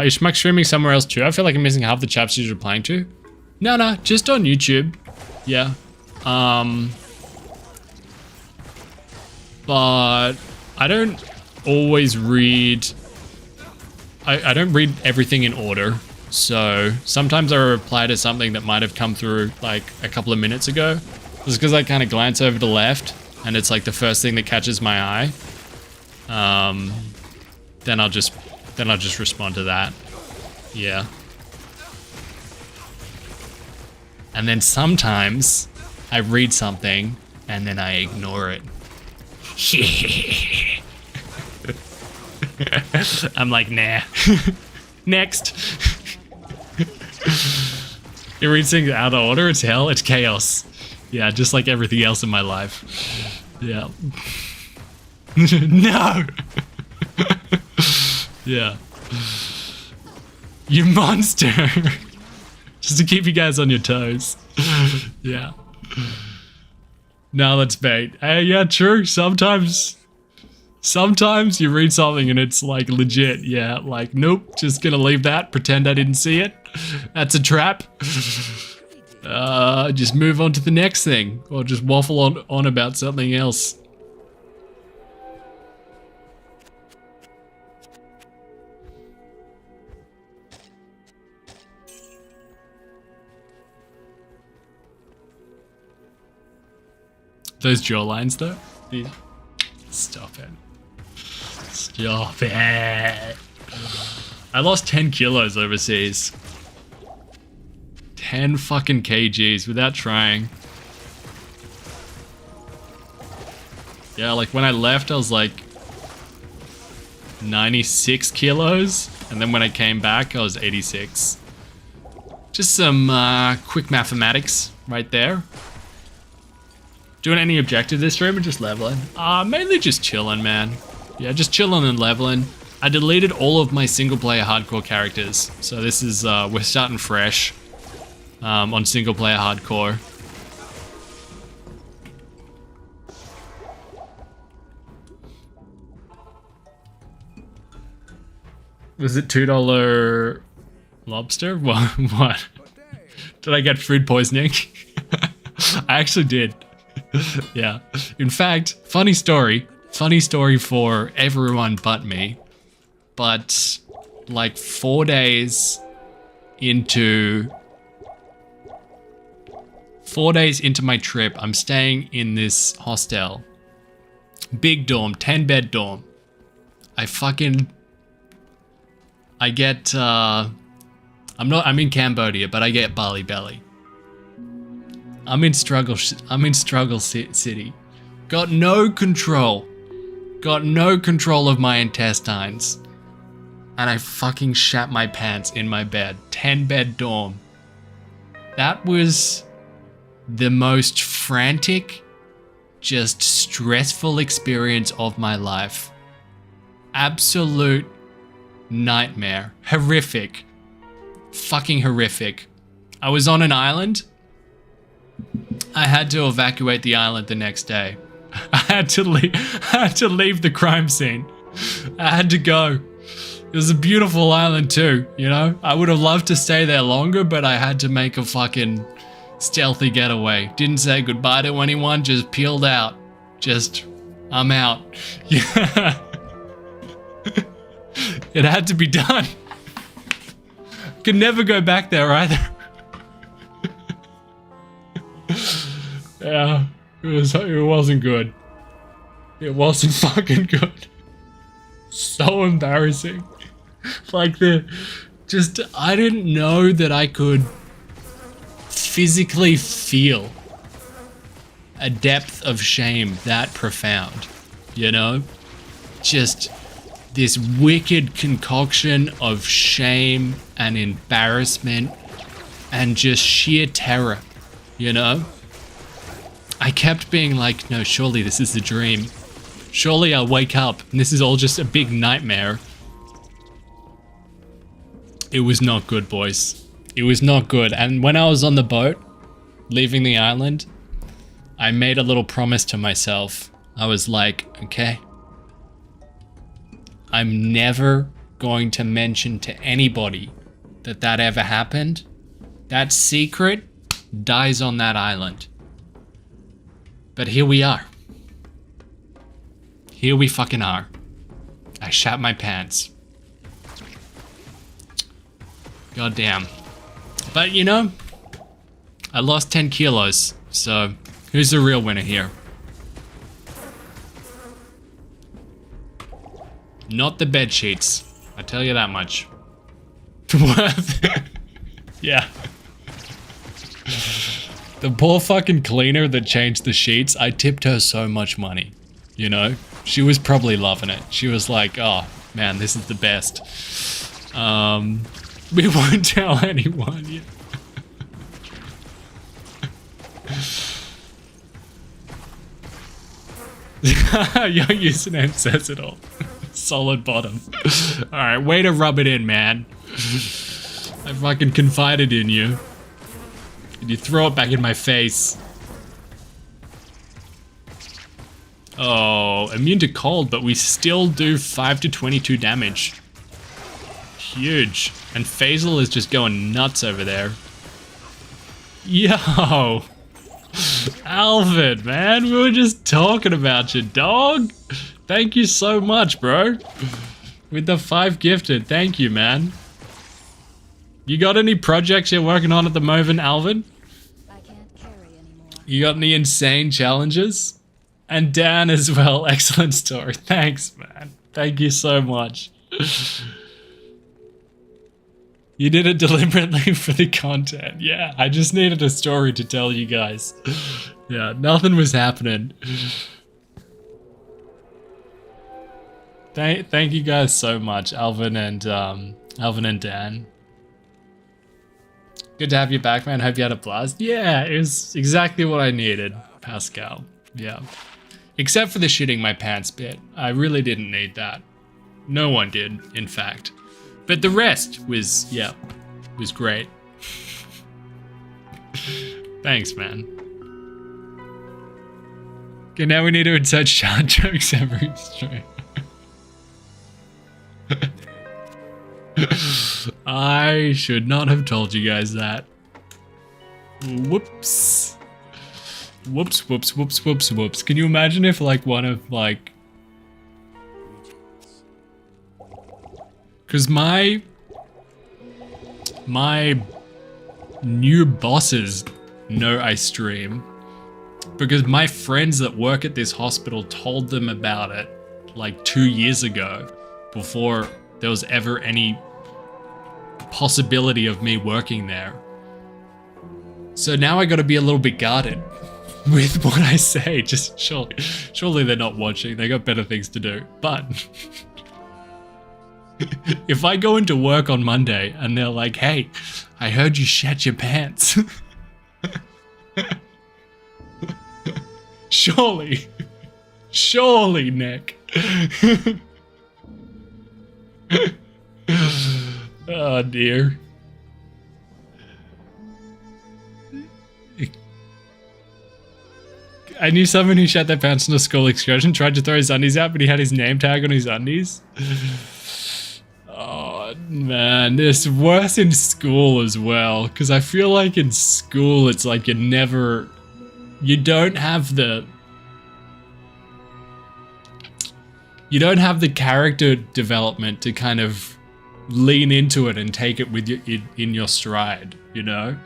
Is Schmuck streaming somewhere else too? I feel like I'm missing half the chaps you're replying to. No, just on YouTube. Yeah. But I don't always read... I don't read everything in order. So sometimes I reply to something that might have come through like a couple of minutes ago. Just because I kind of glance over to the left and it's like the first thing that catches my eye. Then I'll just respond to that. Yeah. And then sometimes I read something and then I ignore it. I'm like, nah. Next. You read things out of order, it's hell, it's chaos. Yeah, just like everything else in my life. Yeah. No! Yeah. You monster! Just to keep you guys on your toes. Yeah. No, that's bait. Yeah, true. Sometimes you read something and it's like legit. Yeah, like, nope, just gonna leave that, pretend I didn't see it. That's a trap. Just move on to the next thing. Or just waffle on about something else. Those jawlines though? Stop it. Stop it. I lost 10 kilos overseas. 10 fucking kgs without trying. Yeah, like when I left I was like 96 kilos. And then when I came back I was 86. Just some quick mathematics right there. Doing any objective this stream or just leveling? Mainly just chilling, man. Yeah, just chilling and leveling. I deleted all of my single player hardcore characters. So this is, we're starting fresh on single player hardcore. Was it $2 lobster? What? Did I get food poisoning? I actually did. Yeah. In fact, funny story for everyone but me. But like 4 days into my trip, I'm staying in this hostel. Big dorm, 10-bed dorm. I get I'm in Cambodia, but I get Bali belly. I'm in struggle city. Got no control of my intestines. And I fucking shat my pants in my bed. 10-bed dorm. That was the most frantic, just stressful experience of my life. Absolute nightmare. Horrific. fucking horrific. I was on an island. I had to evacuate the island the next day. I had to leave the crime scene. I had to go. It was a beautiful island too, you know? I would have loved to stay there longer, but I had to make a fucking stealthy getaway. Didn't say goodbye to anyone, just peeled out. Just, I'm out. Yeah. It had to be done. Could never go back there either. Yeah, it wasn't good. It wasn't fucking good. So embarrassing. Like I didn't know that I could physically feel a depth of shame that profound, you know? Just this wicked concoction of shame and embarrassment and just sheer terror, you know? I kept being like, no, surely this is a dream. Surely I'll wake up and this is all just a big nightmare. It was not good, boys. It was not good. And when I was on the boat, leaving the island, I made a little promise to myself. I was like, okay, I'm never going to mention to anybody that ever happened. That secret dies on that island. But here we are. Here we fucking are. I shat my pants. God damn. But you know, I lost 10 kilos, so who's the real winner here? Not the bed sheets. I tell you that much. Yeah. The poor fucking cleaner that changed the sheets, I tipped her so much money. You know? She was probably loving it. She was like, oh, man, this is the best. We won't tell anyone yet. Your username says it all. Solid bottom. Alright, way to rub it in, man. I fucking confided in you. And you throw it back in my face. Oh, immune to cold, but we still do 5 to 22 damage. Huge. And Faisal is just going nuts over there. Yo! Alvin, man, we were just talking about you, dog. Thank you so much, bro. With the 5 gifted, thank you, man. You got any projects you're working on at the moment, Alvin? I can't carry anymore. You got any insane challenges? And Dan as well, excellent story. Thanks, man. Thank you so much. You did it deliberately for the content. Yeah, I just needed a story to tell you guys. Yeah, nothing was happening. Thank you guys so much, Alvin and Dan. Good to have you back, man. Hope you had a blast. Yeah, it was exactly what I needed, Pascal. Yeah. Except for the shitting my pants bit. I really didn't need that. No one did, in fact. But the rest was, yeah, was great. Thanks, man. Okay, now we need to insert shard jokes every stream. I should not have told you guys that. Whoops. Whoops, whoops, whoops, whoops, whoops. Can you imagine if like one of like... Because my new bosses know I stream. Because my friends that work at this hospital told them about it like 2 years ago. Before there was ever any possibility of me working there. So now I gotta be a little bit guarded with what I say. Just surely they're not watching. They got better things to do. But if I go into work on Monday and they're like, hey, I heard you shat your pants. Surely, Nick. Oh dear. I knew someone who shat their pants on a school excursion, tried to throw his undies out, but he had his name tag on his undies. Oh, man, it's worse in school as well, because I feel like in school it's like you don't have the character development to kind of lean into it and take it with you in your stride, you know?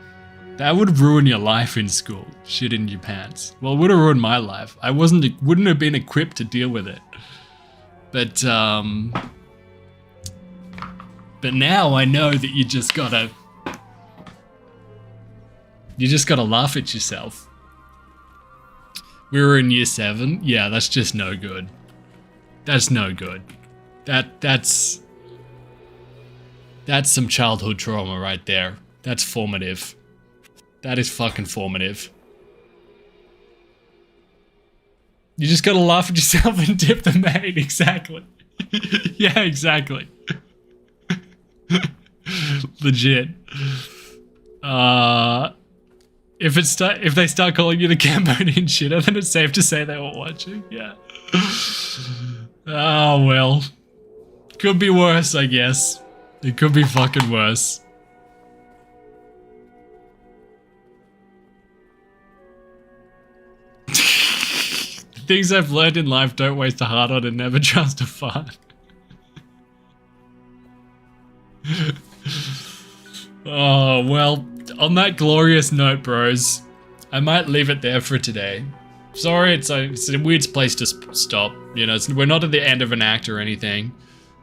That would ruin your life in school, shit in your pants. Well, it would have ruined my life. I wouldn't have been equipped to deal with it. But now I know that you just gotta laugh at yourself. We were in year 7. Yeah, that's just no good. That's no good. That's some childhood trauma right there. That's formative. That is fucking formative. You just gotta laugh at yourself and tip the maid. Exactly. Yeah, exactly. Legit. If they start calling you the Cambodian shitter, then it's safe to say they were watching. Yeah. Oh well. Could be worse, I guess. It could be fucking worse. Things I've learned in life: don't waste a hard on and never trust a fart. Oh, well, on that glorious note, bros, I might leave it there for today. Sorry, it's a weird place to stop. You know, we're not at the end of an act or anything,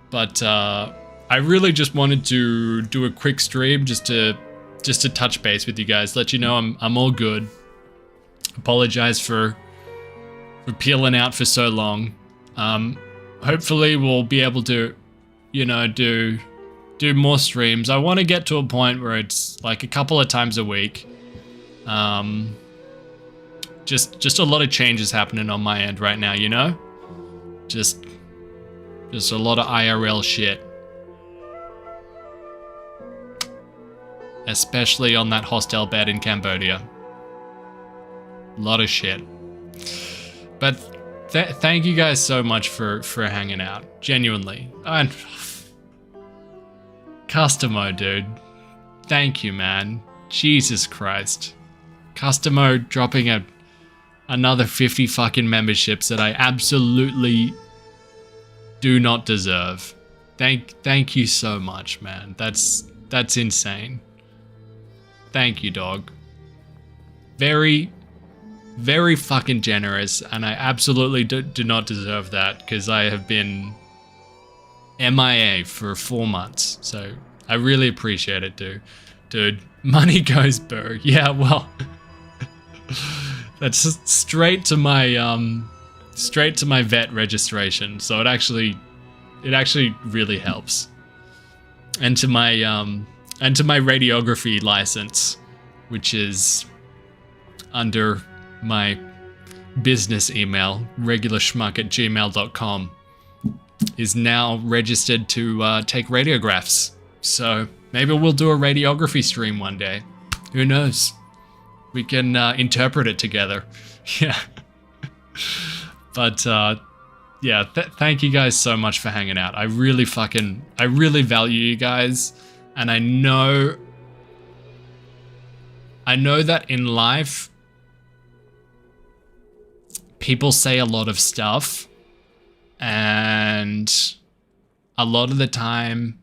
but I really just wanted to do a quick stream just to touch base with you guys, let you know I'm all good. Apologize for peeling out for so long. Hopefully we'll be able to, you know, do more streams. I want to get to a point where it's like a couple of times a week. Just a lot of changes happening on my end right now, you know? Just a lot of IRL shit. Especially on that hostel bed in Cambodia. A lot of shit. But thank you guys so much for hanging out. Genuinely. And Customo, dude. Thank you, man. Jesus Christ. Customo dropping another 50 fucking memberships that I absolutely do not deserve. Thank you so much, man. That's insane. Thank you, dog. Very, very fucking generous, and I absolutely do not deserve that because I have been MIA for 4 months. So I really appreciate it, dude. Money goes burr. Yeah, well, that's straight to my vet registration. So it actually really helps, and to my radiography license, which is under my business email, regularschmuck@gmail.com, is now registered to take radiographs. So maybe we'll do a radiography stream one day. Who knows? We can interpret it together. Yeah. But yeah, thank you guys so much for hanging out. I really value you guys. And I know that in life, people say a lot of stuff, and a lot of the time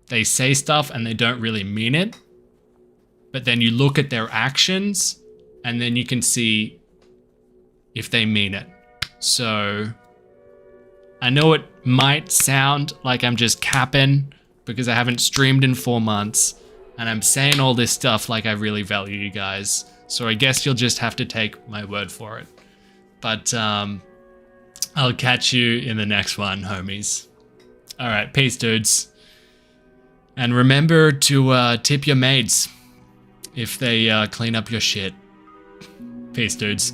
they say stuff and they don't really mean it. But then you look at their actions and then you can see if they mean it. So I know it might sound like I'm just capping because I haven't streamed in 4 months and I'm saying all this stuff like I really value you guys. So I guess you'll just have to take my word for it. But I'll catch you in the next one, homies. All right, peace, dudes. And remember to tip your maids if they clean up your shit. Peace, dudes.